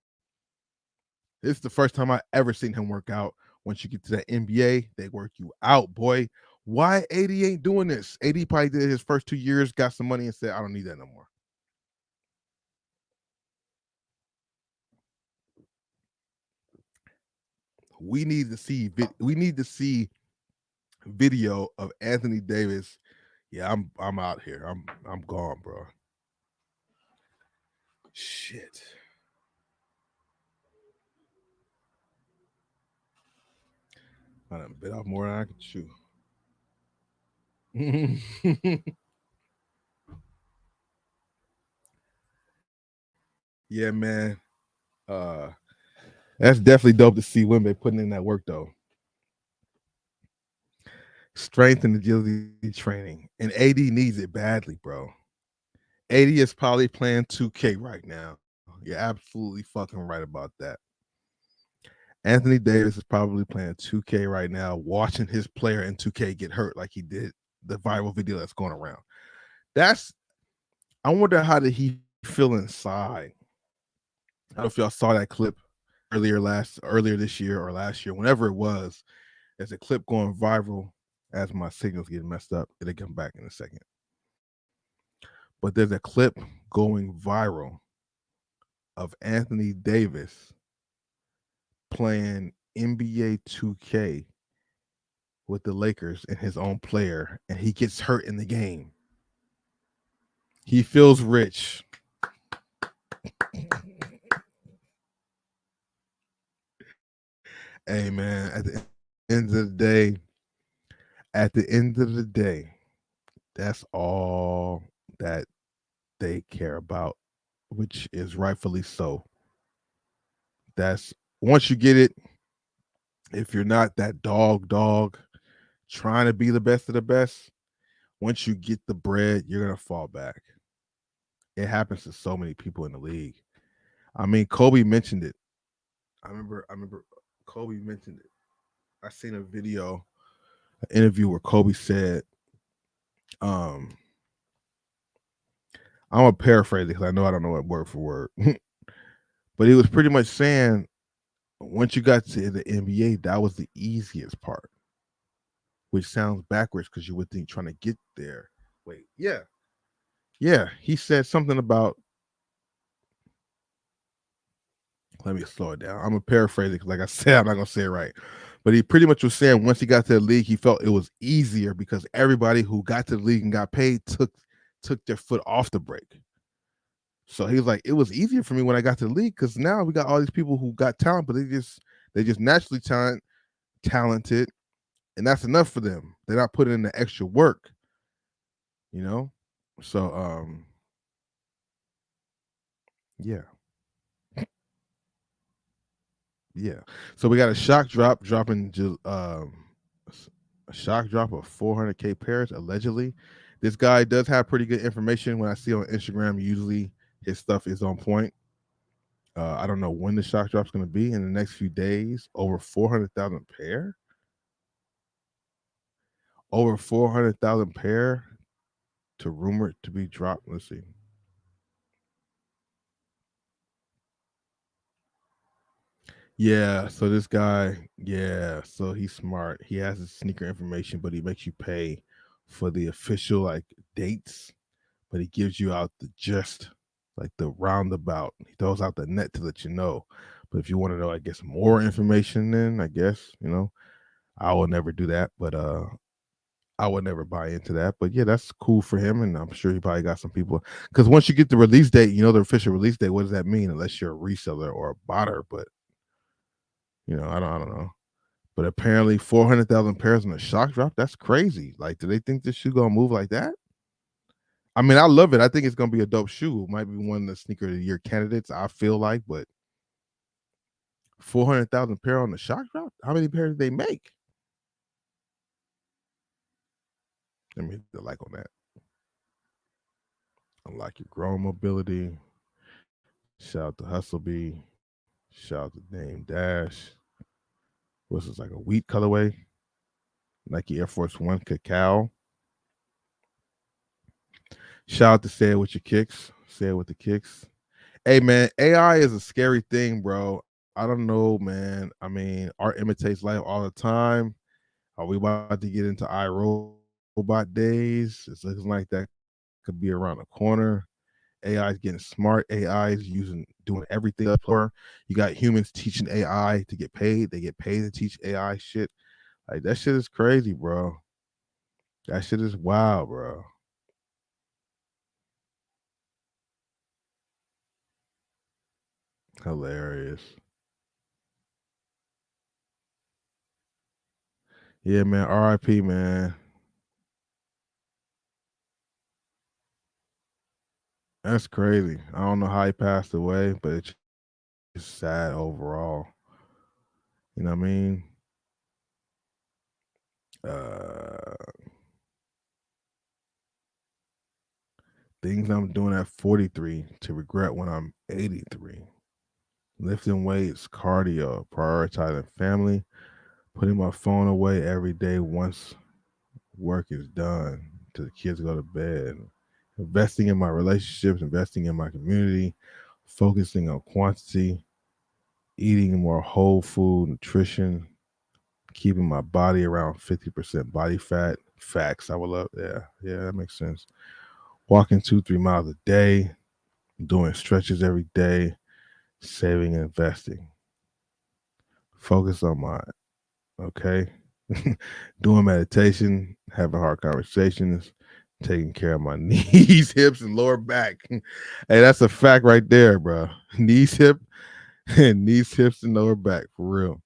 This is the first time I ever seen him work out. Once you get to that NBA, they work you out, boy. Why AD ain't doing this? AD probably did his first 2 years, got some money, and said, I don't need that no more. We need to see video of Anthony Davis. Yeah, I'm out here. I'm gone, bro. Shit. I done bit off more than I could chew. Yeah, man. That's definitely dope to see Wimbe putting in that work though. Strength and agility training. And AD needs it badly, bro. AD is probably playing 2K right now. You're absolutely fucking right about that. Anthony Davis is probably playing 2K right now, watching his player in 2K get hurt like he did the viral video that's going around. I wonder how did he feel inside. I don't know if y'all saw that clip earlier this year or last year, whenever it was. There's a clip going viral as my signal's getting messed up. It'll come back in a second. But there's a clip going viral of Anthony Davis playing NBA 2K with the Lakers and his own player, and he gets hurt in the game. He feels rich. Hey, man, at the end of the day, that's all that they care about, which is rightfully so. That's once you get it, if you're not that dog trying to be the best of the best, once you get the bread, you're gonna fall back. It happens to so many people in the league. I mean, Kobe mentioned it. I remember Kobe mentioned it. I seen a video, an interview where Kobe said, I'm gonna paraphrase it because I know I don't know it word for word. But he was pretty much saying once you got to the NBA, that was the easiest part. Which sounds backwards because you would think trying to get there. Wait, yeah. Yeah, he said something about. Let me slow it down. I'm gonna paraphrase it because, like I said, I'm not gonna say it right. But he pretty much was saying once he got to the league, he felt it was easier because everybody who got to the league and got paid took their foot off the brake. So he was like, it was easier for me when I got to the league because now we got all these people who got talent, but they just naturally talented, and that's enough for them. They're not putting in the extra work, you know. So yeah. Yeah. So we got a shock drop dropping a shock drop of 400K pairs allegedly. This guy does have pretty good information. When I see on Instagram, usually His stuff is on point. I don't know when the shock drop's going to be in the next few days. Over 400,000 pair. Over 400,000 pair to rumored to be dropped. Let's see. Yeah, so this guy, yeah, so he's smart. He has his sneaker information, but he makes you pay for the official like dates, but he gives you out the gist, like the roundabout. He throws out the net to let you know. But if you want to know, I guess, more information, then I guess, I will never do that. But I would never buy into that. But yeah, that's cool for him. And I'm sure he probably got some people. Because once you get the release date, the official release date, what does that mean? Unless you're a reseller or a botter. But I don't know. But apparently 400,000 pairs on a shock drop, that's crazy. Like, do they think this shoe gonna move like that? I mean, I love it. I think it's gonna be a dope shoe. It might be one of the sneaker of the year candidates, I feel like, but 400,000 pair on the shock drop? How many pairs did they make? Let me hit the like on that. Unlock your growing mobility. Shout out to Hustle B. Shout out to Dame Dash. What's this, like a wheat colorway? Nike Air Force One Cacao. Shout out to Say It With Your Kicks. Say It With the Kicks. Hey, man, AI is a scary thing, bro. I don't know, man. I mean, art imitates life all the time. Are we about to get into iRobot days? It's looking like that could be around the corner. AI is getting smart. AI is doing everything up for. You got humans teaching AI to get paid. They get paid to teach AI shit. Like, that shit is crazy, bro. That shit is wild, bro. Hilarious. Yeah, man. RIP, man. That's crazy. I don't know how he passed away, but it's just sad overall. You know what I mean? Uh Things I'm doing at 43 to regret when I'm 83. Lifting weights, cardio, prioritizing family, putting my phone away every day once work is done till the kids go to bed. Investing in my relationships, investing in my community, focusing on quantity, eating more whole food, nutrition, keeping my body around 50% body fat. Facts. I would love, yeah, that makes sense. Walking 2-3 miles a day, doing stretches every day, saving and investing. Focus on my, okay? Doing meditation, having hard conversations, taking care of my knees, hips, and lower back. Hey, that's a fact right there, bro. Knees, hips, and lower back, for real.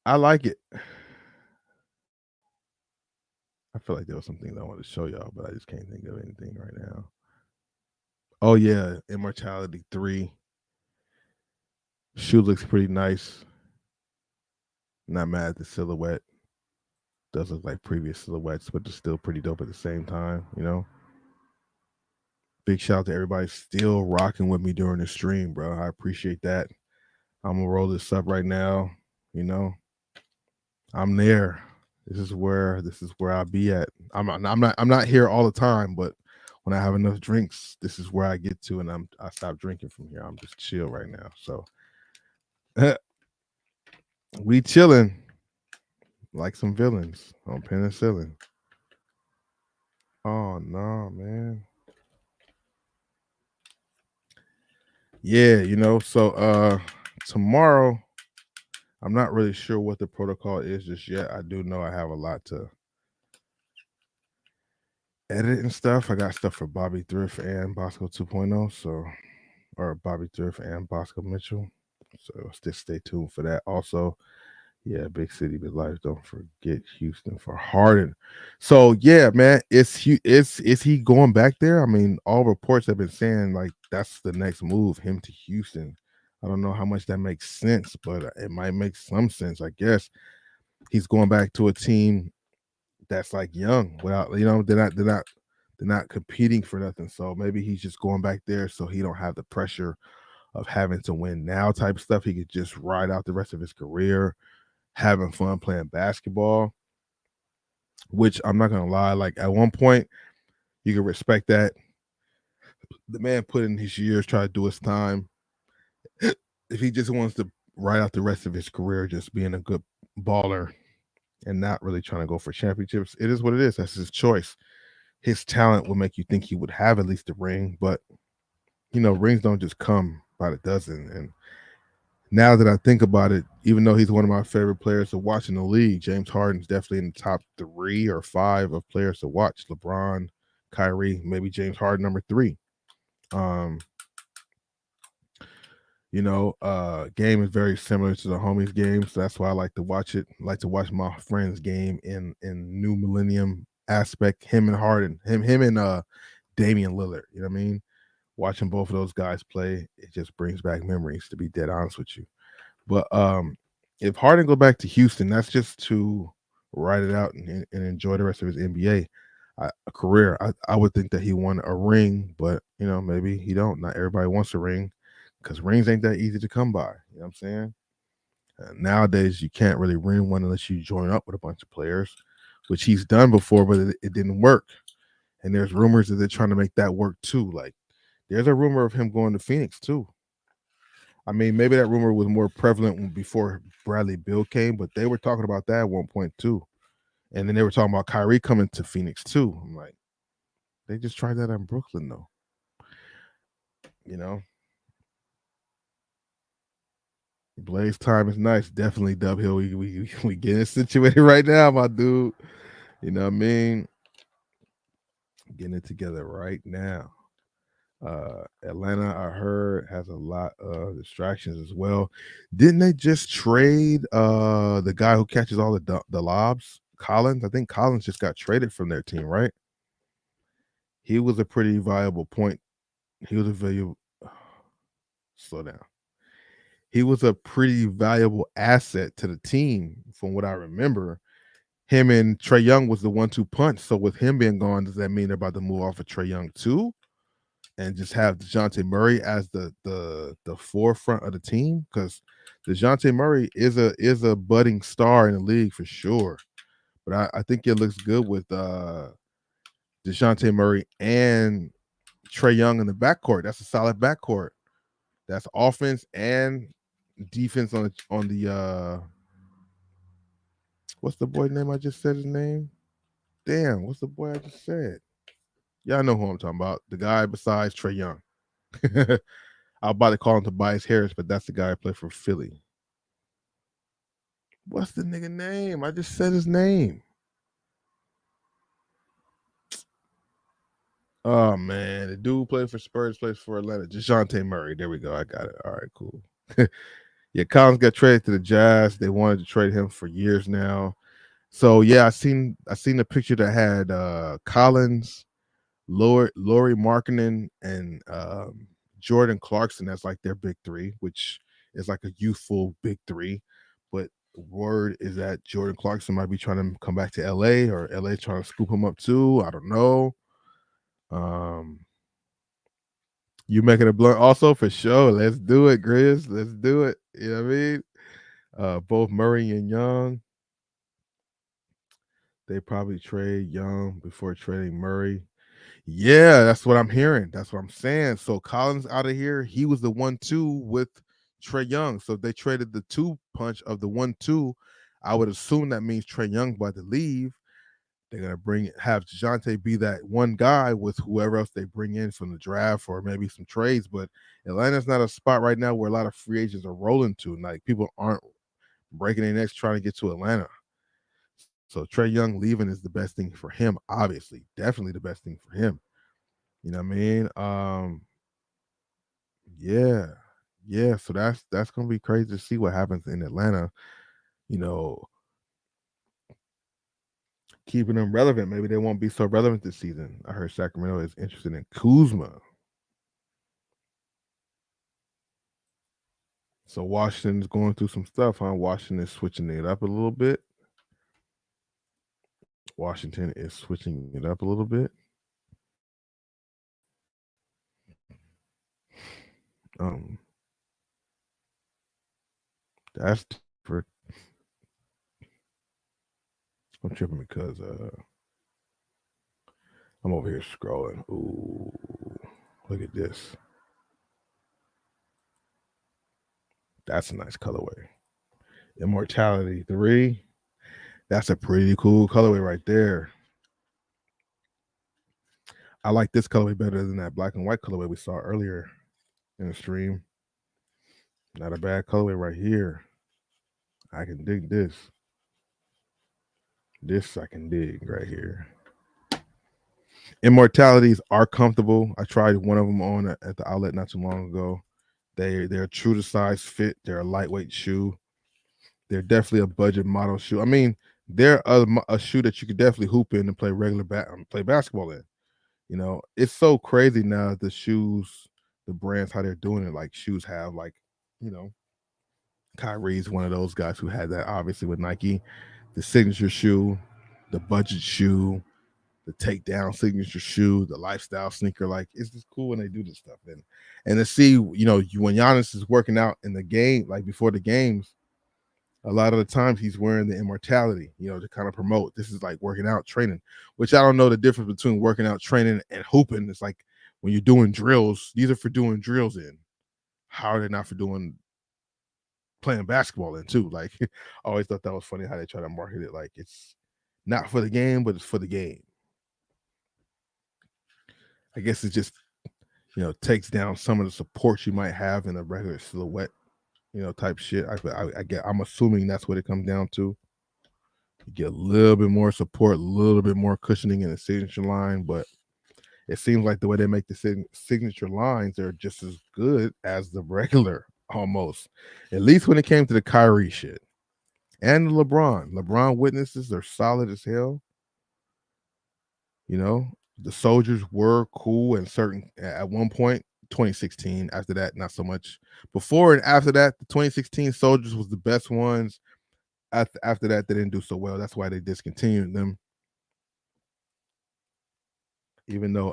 I like it. I feel like there was some things I wanted to show y'all, but I just can't think of anything right now. Oh yeah, Immortality 3. Shoe looks pretty nice. Not mad at the silhouette. Does look like previous silhouettes, but they're still pretty dope at the same time. Big shout out to everybody still rocking with me during the stream, bro. I appreciate that. I'm gonna roll this up right now. You know, I'm there. This is where I'll be at. I'm not here all the time, but when I have enough drinks, this is where I get to, and I stop drinking from here. I'm just chill right now. So we chilling like some villains on penicillin. Oh no, man. Yeah, so tomorrow I'm not really sure what the protocol is just yet. I do know I have a lot to edit and stuff. I got stuff for Bobby Thrift and Bosco 2.0, or Bobby Thrift and Bosco Mitchell. So just stay tuned for that. Also, yeah, big city, big life. Don't forget Houston for Harden. So yeah, man, is he going back there? I mean, all reports have been saying like that's the next move, him to Houston. I don't know how much that makes sense, but it might make some sense. I guess he's going back to a team that's like young. Without they're not They're not competing for nothing. So maybe he's just going back there so he don't have the pressure of having to win now type stuff. He could just ride out the rest of his career, having fun playing basketball. Which I'm not gonna lie, like at one point you can respect that. The man put in his years, try to do his time. If he just wants to ride out the rest of his career just being a good baller and not really trying to go for championships, it is what it is. That's his choice. His talent will make you think he would have at least a ring, but rings don't just come by the dozen. And now that I think about it, even though he's one of my favorite players to watch in the league, James Harden's definitely in the top 3 or 5 of players to watch. LeBron, Kyrie, maybe James Harden number 3. Um, game is very similar to the homies game, so that's why I like to watch it. I like to watch my friend's game in new millennium aspect. Him and Harden, him and Damian Lillard. You know what I mean? Watching both of those guys play, it just brings back memories. To be dead honest with you, but if Harden go back to Houston, that's just to ride it out and enjoy the rest of his NBA career. I would think that he won a ring, but maybe he don't. Not everybody wants a ring because rings ain't that easy to come by. You know what I'm saying? Nowadays, you can't really win one unless you join up with a bunch of players, which he's done before, but it didn't work. And there's rumors that they're trying to make that work too. Like, there's a rumor of him going to Phoenix too. I mean, maybe that rumor was more prevalent before Bradley Beal came, but they were talking about that at one point too. And then they were talking about Kyrie coming to Phoenix too. I'm like, they just tried that in Brooklyn though. You know, Blaze time is nice. Definitely Dub Hill. We getting situated right now, my dude. You know what I mean? Getting it together right now. Atlanta, I heard, has a lot of distractions as well. Didn't they just trade the guy who catches all the lobs, Collins? I think Collins just got traded from their team, right? He was a pretty viable point. He was a valuable. Slow down. He was a pretty valuable asset to the team, from what I remember. Him and Trey Young was the 1-2 punch. So with him being gone, does that mean they're about to move off of Trey Young too? And just have DeJounte Murray as the forefront of the team, because DeJounte Murray is a budding star in the league for sure. But I think it looks good with DeJounte Murray and Trey Young in the backcourt. That's a solid backcourt. That's offense and defense on the what's the boy name I just said his name? Damn, what's the boy I just said? Y'all know who I'm talking about. The guy besides Trey Young. I was about to call him Tobias Harris, but that's the guy who played for Philly. What's the nigga name? I just said his name. Oh man, the dude played for Spurs, plays for Atlanta. DeJounte Murray. There we go. I got it. All right, cool. Yeah, Collins got traded to the Jazz. They wanted to trade him for years now. So yeah, I seen the picture that had Collins, Laurie Markkinen, and Jordan Clarkson as like their big 3, which is like a youthful big 3. But word is that Jordan Clarkson might be trying to come back to LA, or LA trying to scoop him up too. I don't know. You making a blunt also for sure. Let's do it, Grizz. Let's do it. You know what I mean? Both Murray and Young. They probably trade Young before trading Murray. Yeah, that's what I'm hearing. That's what I'm saying. So Collins out of here. He was the 1-2 with Trey Young. So if they traded the 2 punch of the 1-2, I would assume that means Trey Young about to leave. They're gonna have DeJounte be that one guy with whoever else they bring in from the draft or maybe some trades. But Atlanta's not a spot right now where a lot of free agents are rolling to. Like, people aren't breaking their necks trying to get to Atlanta. So Trey Young leaving is the best thing for him, obviously. Definitely the best thing for him. You know what I mean? Yeah. Yeah. So that's gonna be crazy to see what happens in Atlanta. You know, keeping them relevant. Maybe they won't be so relevant this season. I heard Sacramento is interested in Kuzma. So Washington's going through some stuff, huh? Washington is switching it up a little bit. Washington is switching it up a little bit. Um, that's for I'm tripping because I'm over here scrolling. Ooh, look at this. That's a nice colorway. Immortality 3. That's a pretty cool colorway right there. I like this colorway better than that black and white colorway we saw earlier in the stream. Not a bad colorway right here. I can dig this. This I can dig right here. Immortalities are comfortable. I tried one of them on at the outlet not too long ago. They're true to size fit. They're a lightweight shoe. They're definitely a budget model shoe. I mean, they're a shoe that you could definitely hoop in and play play basketball in. You know, it's so crazy now the shoes, the brands, how they're doing it. Like shoes have like, you know, Kyrie's one of those guys who had that obviously with Nike, the signature shoe, the budget shoe, the takedown signature shoe, the lifestyle sneaker. Like it's just cool when they do this stuff. And to see, you know, when Giannis is working out in the game, like before the games, a lot of the times he's wearing the immortality, you know, to kind of promote this is like working out training, which I don't know the difference between working out training and hooping. It's like when you're doing drills, these are for doing drills in. How are they not for doing playing basketball in too? Like I always thought that was funny how they try to market it like it's not for the game, but it's for the game. I guess it just, you know, takes down some of the support you might have in a regular silhouette, you know, type shit. I get. I'm assuming that's what it comes down to. You get a little bit more support, a little bit more cushioning in the signature line, but it seems like the way they make the signature lines are just as good as the regular, almost. At least when it came to the Kyrie shit and the LeBron. LeBron witnesses are solid as hell. You know, the soldiers were cool and certain at one point. 2016. After that, not so much. Before and after that, the 2016 soldiers was the best ones. After that, they didn't do so well. That's why they discontinued them. Even though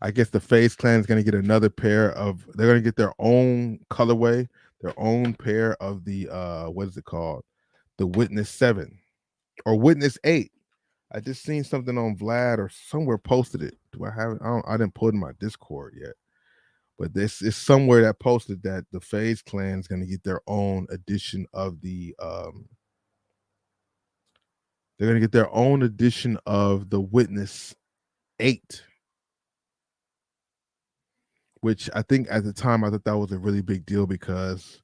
I guess the FaZe Clan is going to get another pair of. They're going to get their own colorway, their own pair of the what is it called? The Witness 7 or Witness 8. I just seen something on Vlad or somewhere posted it. Do I have it? I didn't put it in my Discord yet. But this is somewhere that posted that the FaZe Clan is going to get their own edition of the they're going to get their own edition of the Witness 8, which I think at the time I thought that was a really big deal because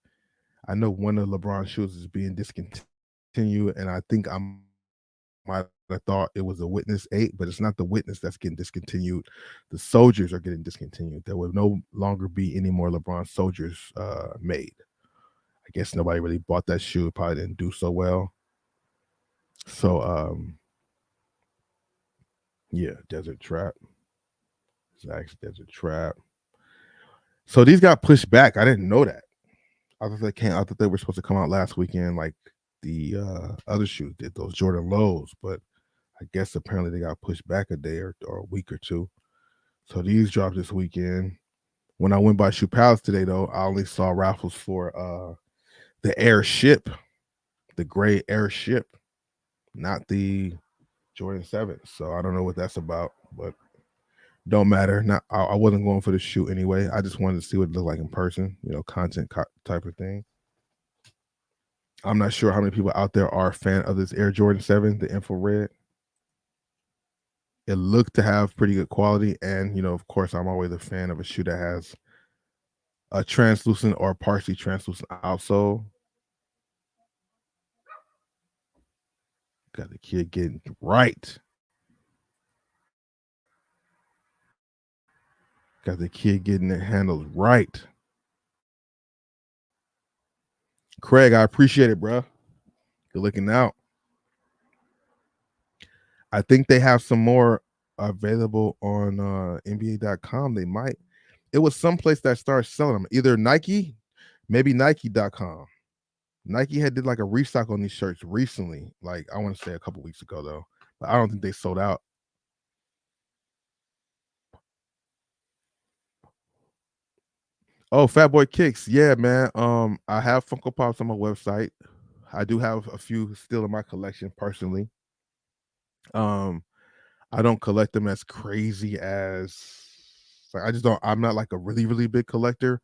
I know one of LeBron's shoes is being discontinued, and I think I might have thought it was a Witness 8, but it's not the Witness that's getting discontinued. The soldiers are getting discontinued. There will no longer be any more LeBron soldiers made. I guess nobody really bought that shoe. It probably didn't do so well. So yeah, Desert Trap. Zach's Desert Trap. So these got pushed back. I didn't know that. I thought they were supposed to come out last weekend, like the other shoes did, those Jordan Lows, but I guess apparently they got pushed back a day or a week or two. So these dropped this weekend. When I went by Shoe Palace today, though, I only saw raffles for the Airship, the gray Airship, not the Jordan 7. So I don't know what that's about, but don't matter. Not I wasn't going for the shoe anyway. I just wanted to see what it looked like in person, you know, content type of thing. I'm not sure how many people out there are a fan of this Air Jordan 7, the infrared. It looked to have pretty good quality, and you know, of course, I'm always a fan of a shoe that has a translucent or partially translucent outsole. Got the kid getting right. Got the kid getting it handled right. Craig, I appreciate it, bro. Good looking out. I think they have some more available on NBA.com. They might. It was someplace that started selling them. Either Nike, maybe Nike.com. Nike had did like a restock on these shirts recently. Like I want to say a couple weeks ago though, but I don't think they sold out. Oh, Fat Boy Kicks. Yeah, man. I have Funko Pops on my website. I do have a few still in my collection personally. Um, I don't collect them as crazy as like I just don't. I'm not like a really really big collector,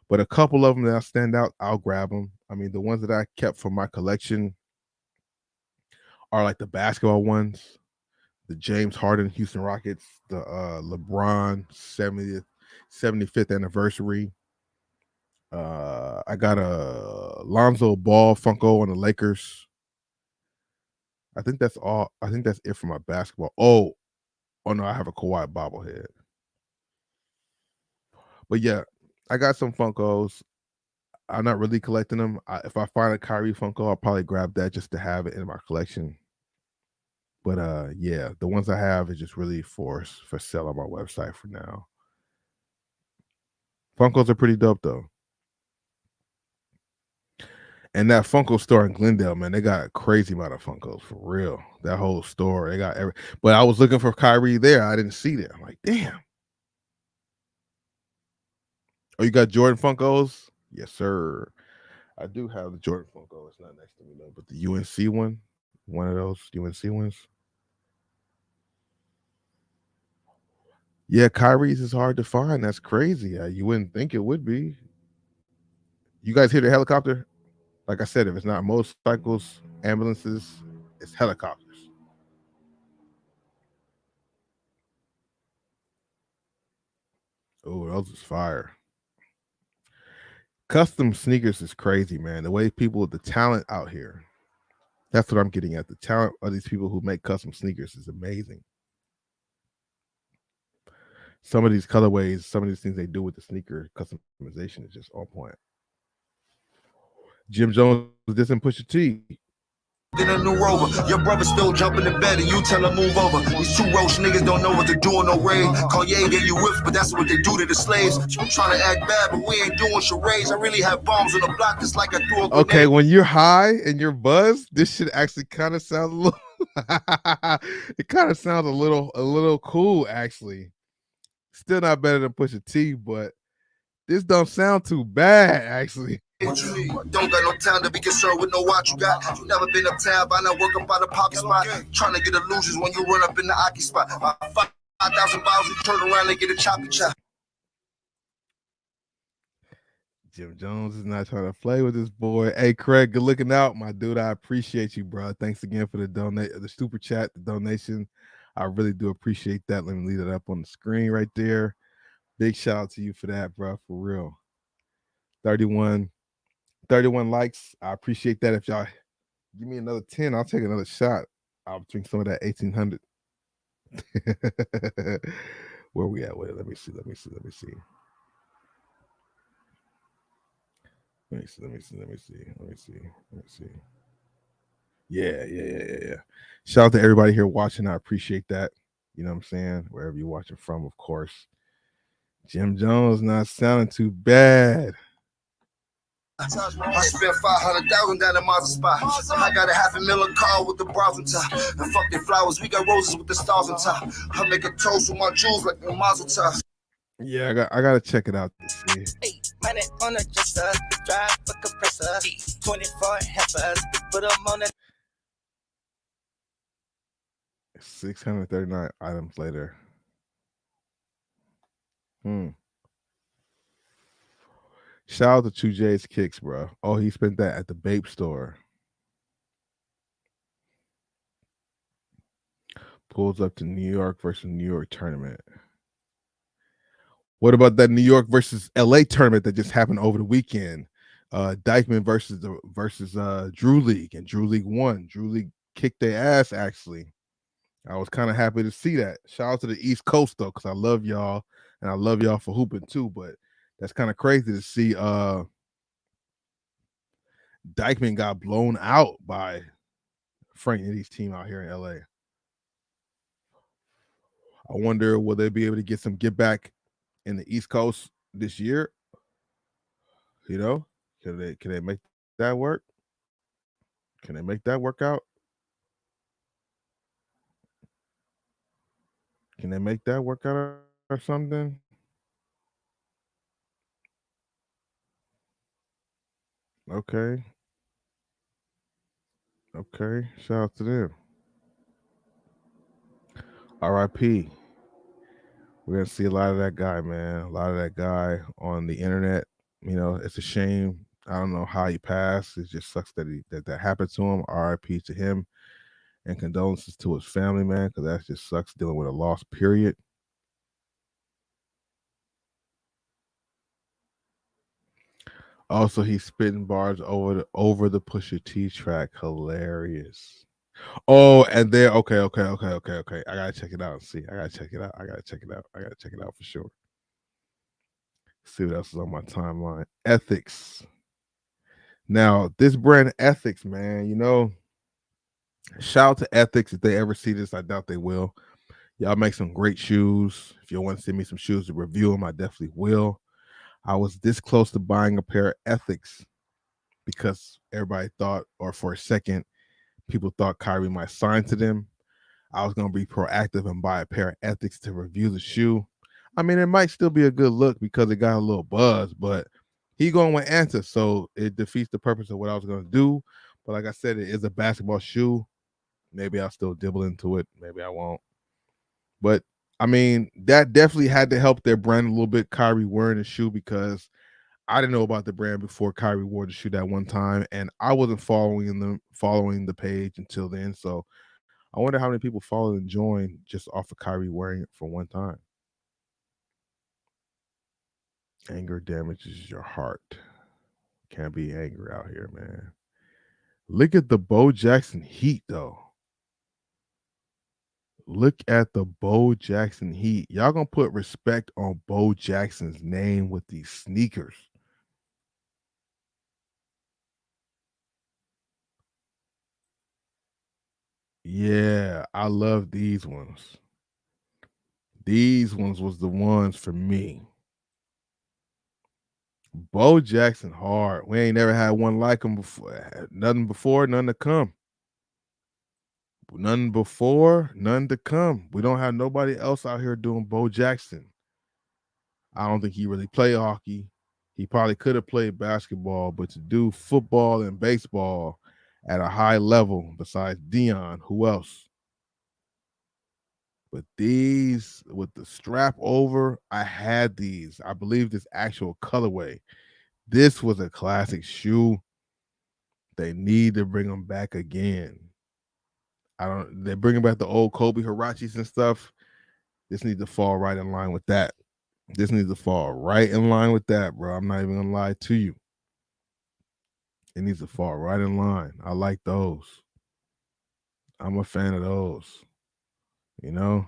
but a couple of them that stand out, I'll grab them. I mean, the ones that I kept from my collection are like the basketball ones, the James Harden Houston Rockets, the LeBron 75th anniversary. I got a Lonzo Ball Funko on the Lakers. I think that's all. I think that's it for my basketball. Oh no, I have a Kawhi bobblehead. But yeah, I got some Funkos. I'm not really collecting them. If I find a Kyrie Funko, I'll probably grab that just to have it in my collection. But yeah, the ones I have is just really for sale on my website for now. Funkos are pretty dope though. And that Funko store in Glendale, man, they got a crazy amount of Funkos for real. That whole store, they got every. But I was looking for Kyrie there, I didn't see there. I'm like, damn. Oh, you got Jordan Funkos? Yes, sir. I do have the Jordan Funko. It's not next to me though, but the UNC one of those UNC ones. Yeah, Kyrie's is hard to find. That's crazy. You wouldn't think it would be. You guys hear the helicopter? Like I said, if it's not motorcycles, ambulances, it's helicopters. Oh, those is fire. Custom sneakers is crazy, man. The way people, the talent out here. That's what I'm getting at. The talent of these people who make custom sneakers is amazing. Some of these colorways, some of these things they do with the sneaker customization is just on point. Jim Jones didn't push a T. In a new rover, your brother still jumping in bed and you tell him move over. These two roach niggas don't know what to do on no raid. Kanye gave you whips, but that's what they do to the slaves. I'm trying to act bad, but we ain't doing charades. I really have bombs on the block, just like I threw a grenade. Okay, when you're high and you're buzzed, this shit actually kind of sounds a little. It kind of sounds a little cool actually. Still not better than Pusha T, but this don't sound too bad actually. What you need? Don't got no time to be concerned with no watch you got. You never been uptown, but I not work up by the poppy spot. Trying to get illusions when you run up in the Aki spot. 5,000 miles, you turn around and get a choppy chop. Jim Jones is not trying to play with this boy. Hey, Craig, good looking out, my dude. I appreciate you, bro. Thanks again for the super chat, the donation. I really do appreciate that. Let me leave it up on the screen right there. Big shout out to you for that, bro. For real. 31 likes. I appreciate that. If y'all give me another 10, I'll take another shot. I'll drink some of that 1800. Where we at? Wait, let me see. Yeah. Shout out to everybody here watching. I appreciate that. You know what I'm saying? Wherever you're watching from, of course. Jim Jones not sounding too bad. I spent 500,000 down at my spot. I got a $500,000 car with the bras on top. And fuck the flowers, we got roses with the stars on top. I make a toast with my jewels like a mazel tov. Yeah, I gotta check it out to see. Money on a dresser, drive a compressor, 24 heifers, put them on the 639 items later. Shout out to 2J's Kicks, bro. Oh, he spent that at the Bape store. Pulls up to New York versus New York tournament. What about that New York versus LA tournament that just happened over the weekend? Dykeman versus Drew League, and Drew League won. Drew League kicked their ass, actually. I was kind of happy to see that. Shout out to the East Coast, though, because I love y'all, and I love y'all for hooping, too, but that's kind of crazy to see Dykeman got blown out by Frank Nitty's team out here in LA. I wonder, will they be able to get some get back in the East Coast this year? You know, can they make that work? Can they make that work out? Can they make that work out or something? Okay. Okay. Shout out to them. R.I.P. We're gonna see a lot of that guy, man. A lot of that guy on the internet. You know, it's a shame. I don't know how he passed. It just sucks that that happened to him. R.I.P. to him, and condolences to his family, man, because that just sucks dealing with a loss. Period. Also, he's spitting bars over the Pusha T track. Hilarious. Oh, and there. Okay. I gotta check it out and see. I gotta check it out. I gotta check it out. I gotta check it out for sure. See what else is on my timeline. Ethics. Now, this brand Ethics, man, you know, shout out to Ethics. If they ever see this, I doubt they will. Y'all make some great shoes. If you want to send me some shoes to review them, I definitely will. I was this close to buying a pair of Ethics because everybody thought, or for a second, people thought Kyrie might sign to them. I was going to be proactive and buy a pair of Ethics to review the shoe. I mean, it might still be a good look because it got a little buzz, but he going with Anta, so it defeats the purpose of what I was going to do. But like I said, it is a basketball shoe. Maybe I'll still dibble into it. Maybe I won't. But I mean, that definitely had to help their brand a little bit. Kyrie wearing the shoe, because I didn't know about the brand before Kyrie wore the shoe that one time, and I wasn't following the page until then. So I wonder how many people followed and joined just off of Kyrie wearing it for one time. Anger damages your heart. Can't be angry out here, man. Look at the Bo Jackson Heat, though. Look at the Bo Jackson Heat. Y'all gonna put respect on Bo Jackson's name with these sneakers. Yeah, I love these ones. These ones was the ones for me. Bo Jackson hard. We ain't never had one like him before. Nothing before, none to come. None before, none to come. We don't have nobody else out here doing Bo Jackson. I don't think he really played hockey. He probably could have played basketball, but to do football and baseball at a high level, besides Dion, who else? But these with the strap over, I had these. I believe this actual colorway. This was a classic shoe. They need to bring them back again. They're bringing back the old Kobe Hirachis and stuff. This needs to fall right in line with that. This needs to fall right in line with that, bro. I'm not even gonna lie to you. It needs to fall right in line. I like those. I'm a fan of those. You know?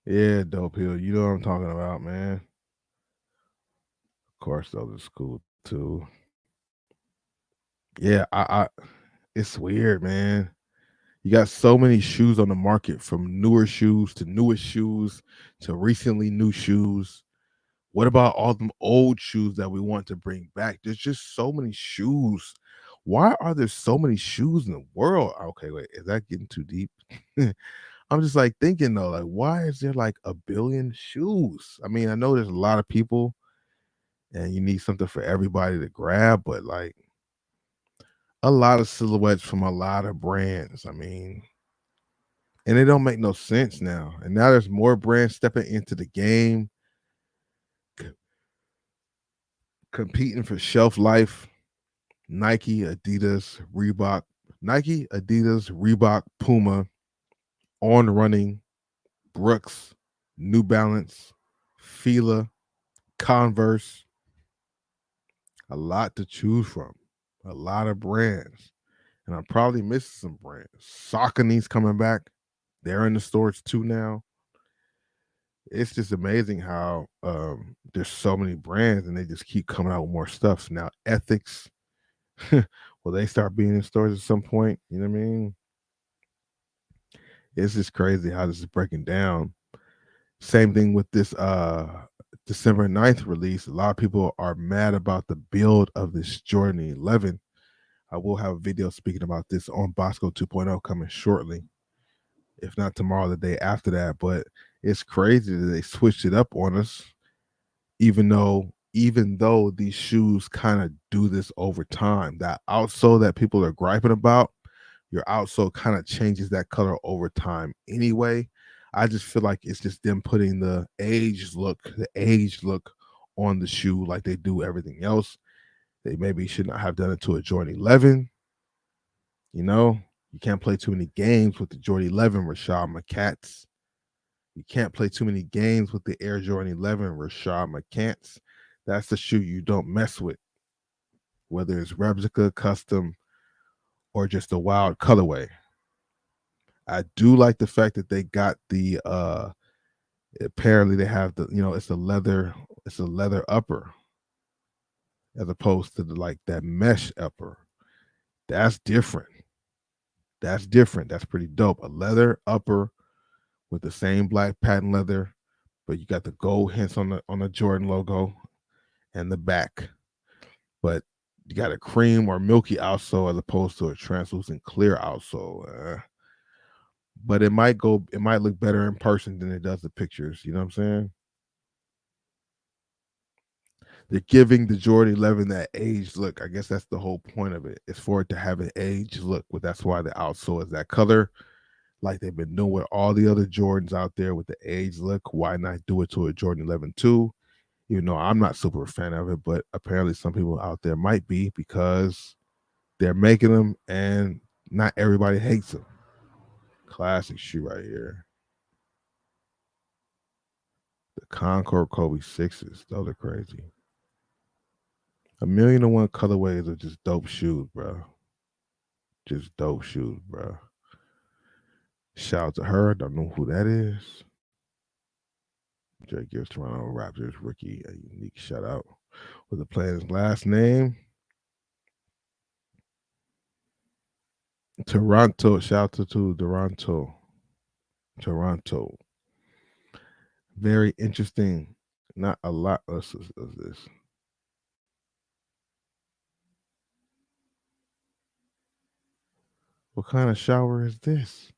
Yeah, Dope Hill. You know what I'm talking about, man. Of course, those are cool too. Yeah, I it's weird, man. You got so many shoes on the market, from newer shoes to newest shoes to recently new shoes. What about all them old shoes that we want to bring back? There's just so many shoes. Why are there so many shoes in the world? Okay, wait, is that getting too deep? I'm just like thinking though, like, why is there like a billion shoes? I mean, I know there's a lot of people and you need something for everybody to grab, but like a lot of silhouettes from a lot of brands. I mean, and it don't make no sense now. And now there's more brands stepping into the game, competing for shelf life. Nike, Adidas, Reebok, Puma, On Running, Brooks, New Balance, Fila, Converse. A lot to choose from. A lot of brands. And I'm probably missing some brands. Saucony's coming back. They're in the stores too now. It's just amazing how there's so many brands and they just keep coming out with more stuff. Now, Ethics, will they start being in stores at some point? You know what I mean? It's just crazy how this is breaking down. Same thing with this December 9th release. A lot of people are mad about the build of this Jordan 11. I will have a video speaking about this on Bosco 2.0 coming shortly. If not tomorrow, the day after that. But it's crazy that they switched it up on us, even though even though these shoes kind of do this over time, that outsole that people are griping about, your outsole kind of changes that color over time anyway. I just feel like it's just them putting the age look on the shoe like they do everything else. They maybe should not have done it to a Jordan 11. You know, you can't play too many games with the Jordan 11 Rashad McCats. You can't play too many games with the Air Jordan 11 Rashad McCants. That's the shoe you don't mess with, whether it's replica, custom, or just a wild colorway. I do like the fact that they got the apparently they have the, it's a leather upper as opposed to the like that mesh upper. That's different. That's different. That's pretty dope. A leather upper with the same black patent leather, but you got the gold hints on the Jordan logo and the back. But you got a cream or milky outsole as opposed to a translucent clear outsole. But it might look better in person than it does the pictures. You know what I'm saying? They're giving the Jordan 11 that aged look. I guess that's the whole point of it. It's for it to have an aged look. But that's why the outsole is that color. Like they've been doing with all the other Jordans out there with the aged look. Why not do it to a Jordan 11 too? Even though I'm not super a fan of it, but apparently some people out there might be because they're making them and not everybody hates them. Classic shoe right here. The Concord Kobe 6s. Those are crazy. 1,000,001 colorways of just dope shoes, bro. Just dope shoes, bro. Shout out to her. Don't know who that is. Drake gives Toronto Raptors rookie a unique shout out with the player's last name. Toronto. Shout out to Toronto. Toronto. Very interesting. Not a lot of this. What kind of shower is this?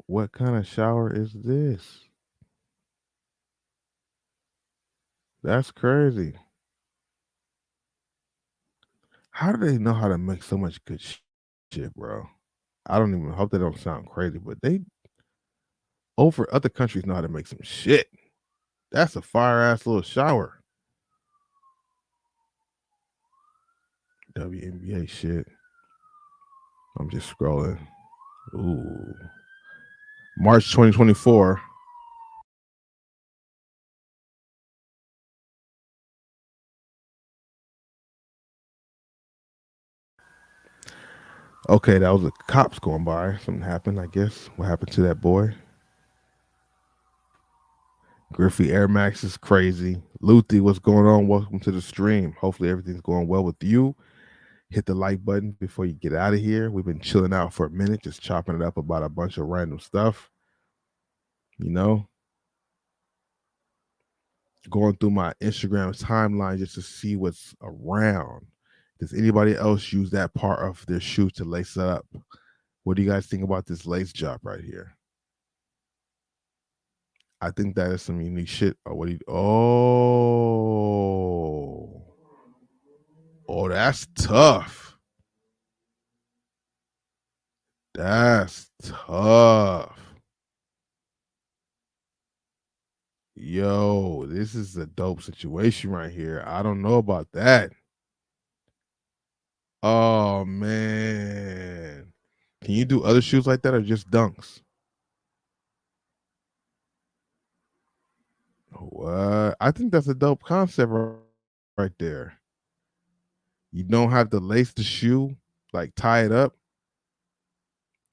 What kind of shower is this? That's crazy. How do they know how to make so much good shit, bro? I don't even hope they don't sound crazy, but they over other countries know how to make some shit. That's a fire ass little shower. WNBA shit. I'm just scrolling. Ooh. March 2024. Okay, that was the cops going by. Something happened, I guess. What happened to that boy? Griffey Air Max is crazy. Luthi, what's going on? Welcome to the stream. Hopefully everything's going well with you. Hit the like button before you get out of here. We've been chilling out for a minute, just chopping it up about a bunch of random stuff. You know, going through my Instagram timeline just to see what's around. Does anybody else use that part of their shoe to lace it up? What do you guys think about this lace job right here? I think that is some unique shit. Oh, what do you? Oh, that's tough. That's tough. Yo, this is a dope situation right here. I don't know about that. Oh man. Can you do other shoes like that or just dunks? What? I think that's a dope concept right there. You don't have to lace the shoe, like tie it up.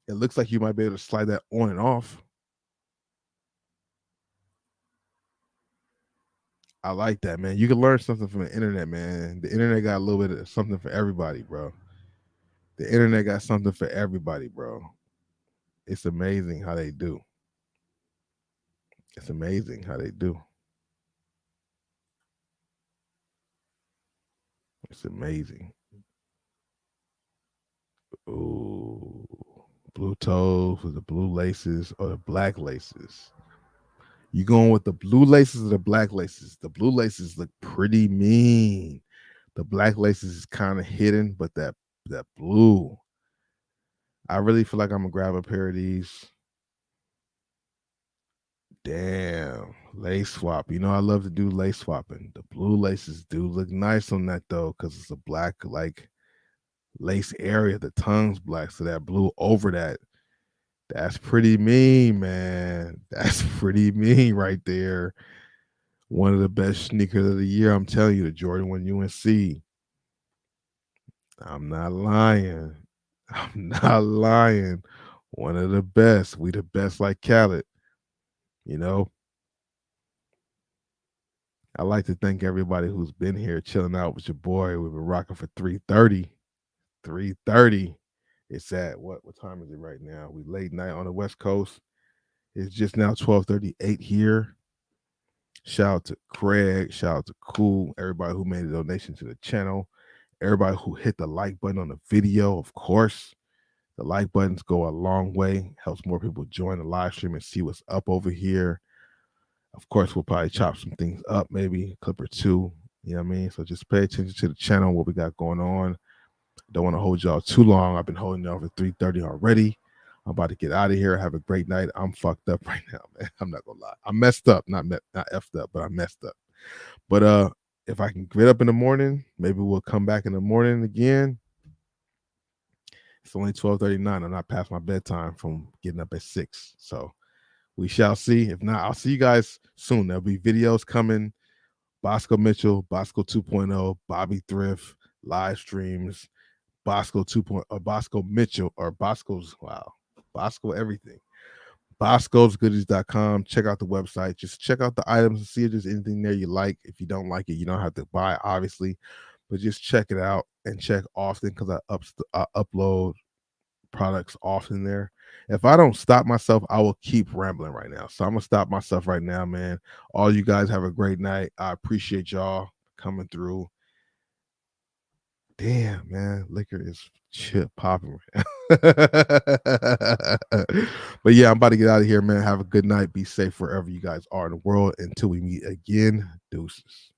It looks like you might be able to slide that on and off. I like that, man. You can learn something from the internet, man. The internet got a little bit of something for everybody, bro. The internet got something for everybody, bro. It's amazing how they do. It's amazing how they do. It's amazing. Ooh. Blue toes with the blue laces or the black laces. You going with the blue laces or the black laces? The blue laces look pretty mean. The black laces is kind of hidden, but that blue, I really feel like I'm gonna grab a pair of these. Damn, lace swap. You know I love to do lace swapping. The blue laces do look nice on that though, because it's a black like lace area. The tongue's black, so that blue over that. That's pretty mean, man. That's pretty mean right there. One of the best sneakers of the year. I'm telling you, the Jordan 1 UNC. I'm not lying. I'm not lying. One of the best. We the best like Khaled. You know, I like to thank everybody who's been here chilling out with your boy. We've been rocking for 3:30. 3:30. It's at what time is it right now? We late night on the West Coast. It's just now 12:38 here. Shout out to Craig. Shout out to Cool. Everybody who made a donation to the channel. Everybody who hit the like button on the video, of course. The like buttons go a long way. Helps more people join the live stream and see what's up over here. Of course, we'll probably chop some things up, maybe a clip or two. You know what I mean? So just pay attention to the channel, what we got going on. Don't want to hold y'all too long. I've been holding y'all for 3:30 already. I'm about to get out of here. Have a great night. I'm fucked up right now, man. I'm not gonna lie. I messed up, not effed up, but I messed up. But if I can get up in the morning, maybe we'll come back in the morning again. It's only 12:39. I'm not past my bedtime from getting up at 6. So we shall see. If not, I'll see you guys soon. There'll be videos coming. Bosco Mitchell, Bosco 2.0, Bobby Thrift, live streams, Bosco 2.0, Bosco Mitchell, or Bosco's, wow, Bosco everything. Bosco'sGoodies.com. Check out the website. Just check out the items and see if there's anything there you like. If you don't like it, you don't have to buy it, obviously. But just check it out and check often because I upload products often there. If I don't stop myself, I will keep rambling right now. So I'm gonna stop myself right now, man. All you guys have a great night. I appreciate y'all coming through. Damn, man, liquor is shit popping. But yeah, I'm about to get out of here, man. Have a good night. Be safe wherever you guys are in the world. Until we meet again, deuces.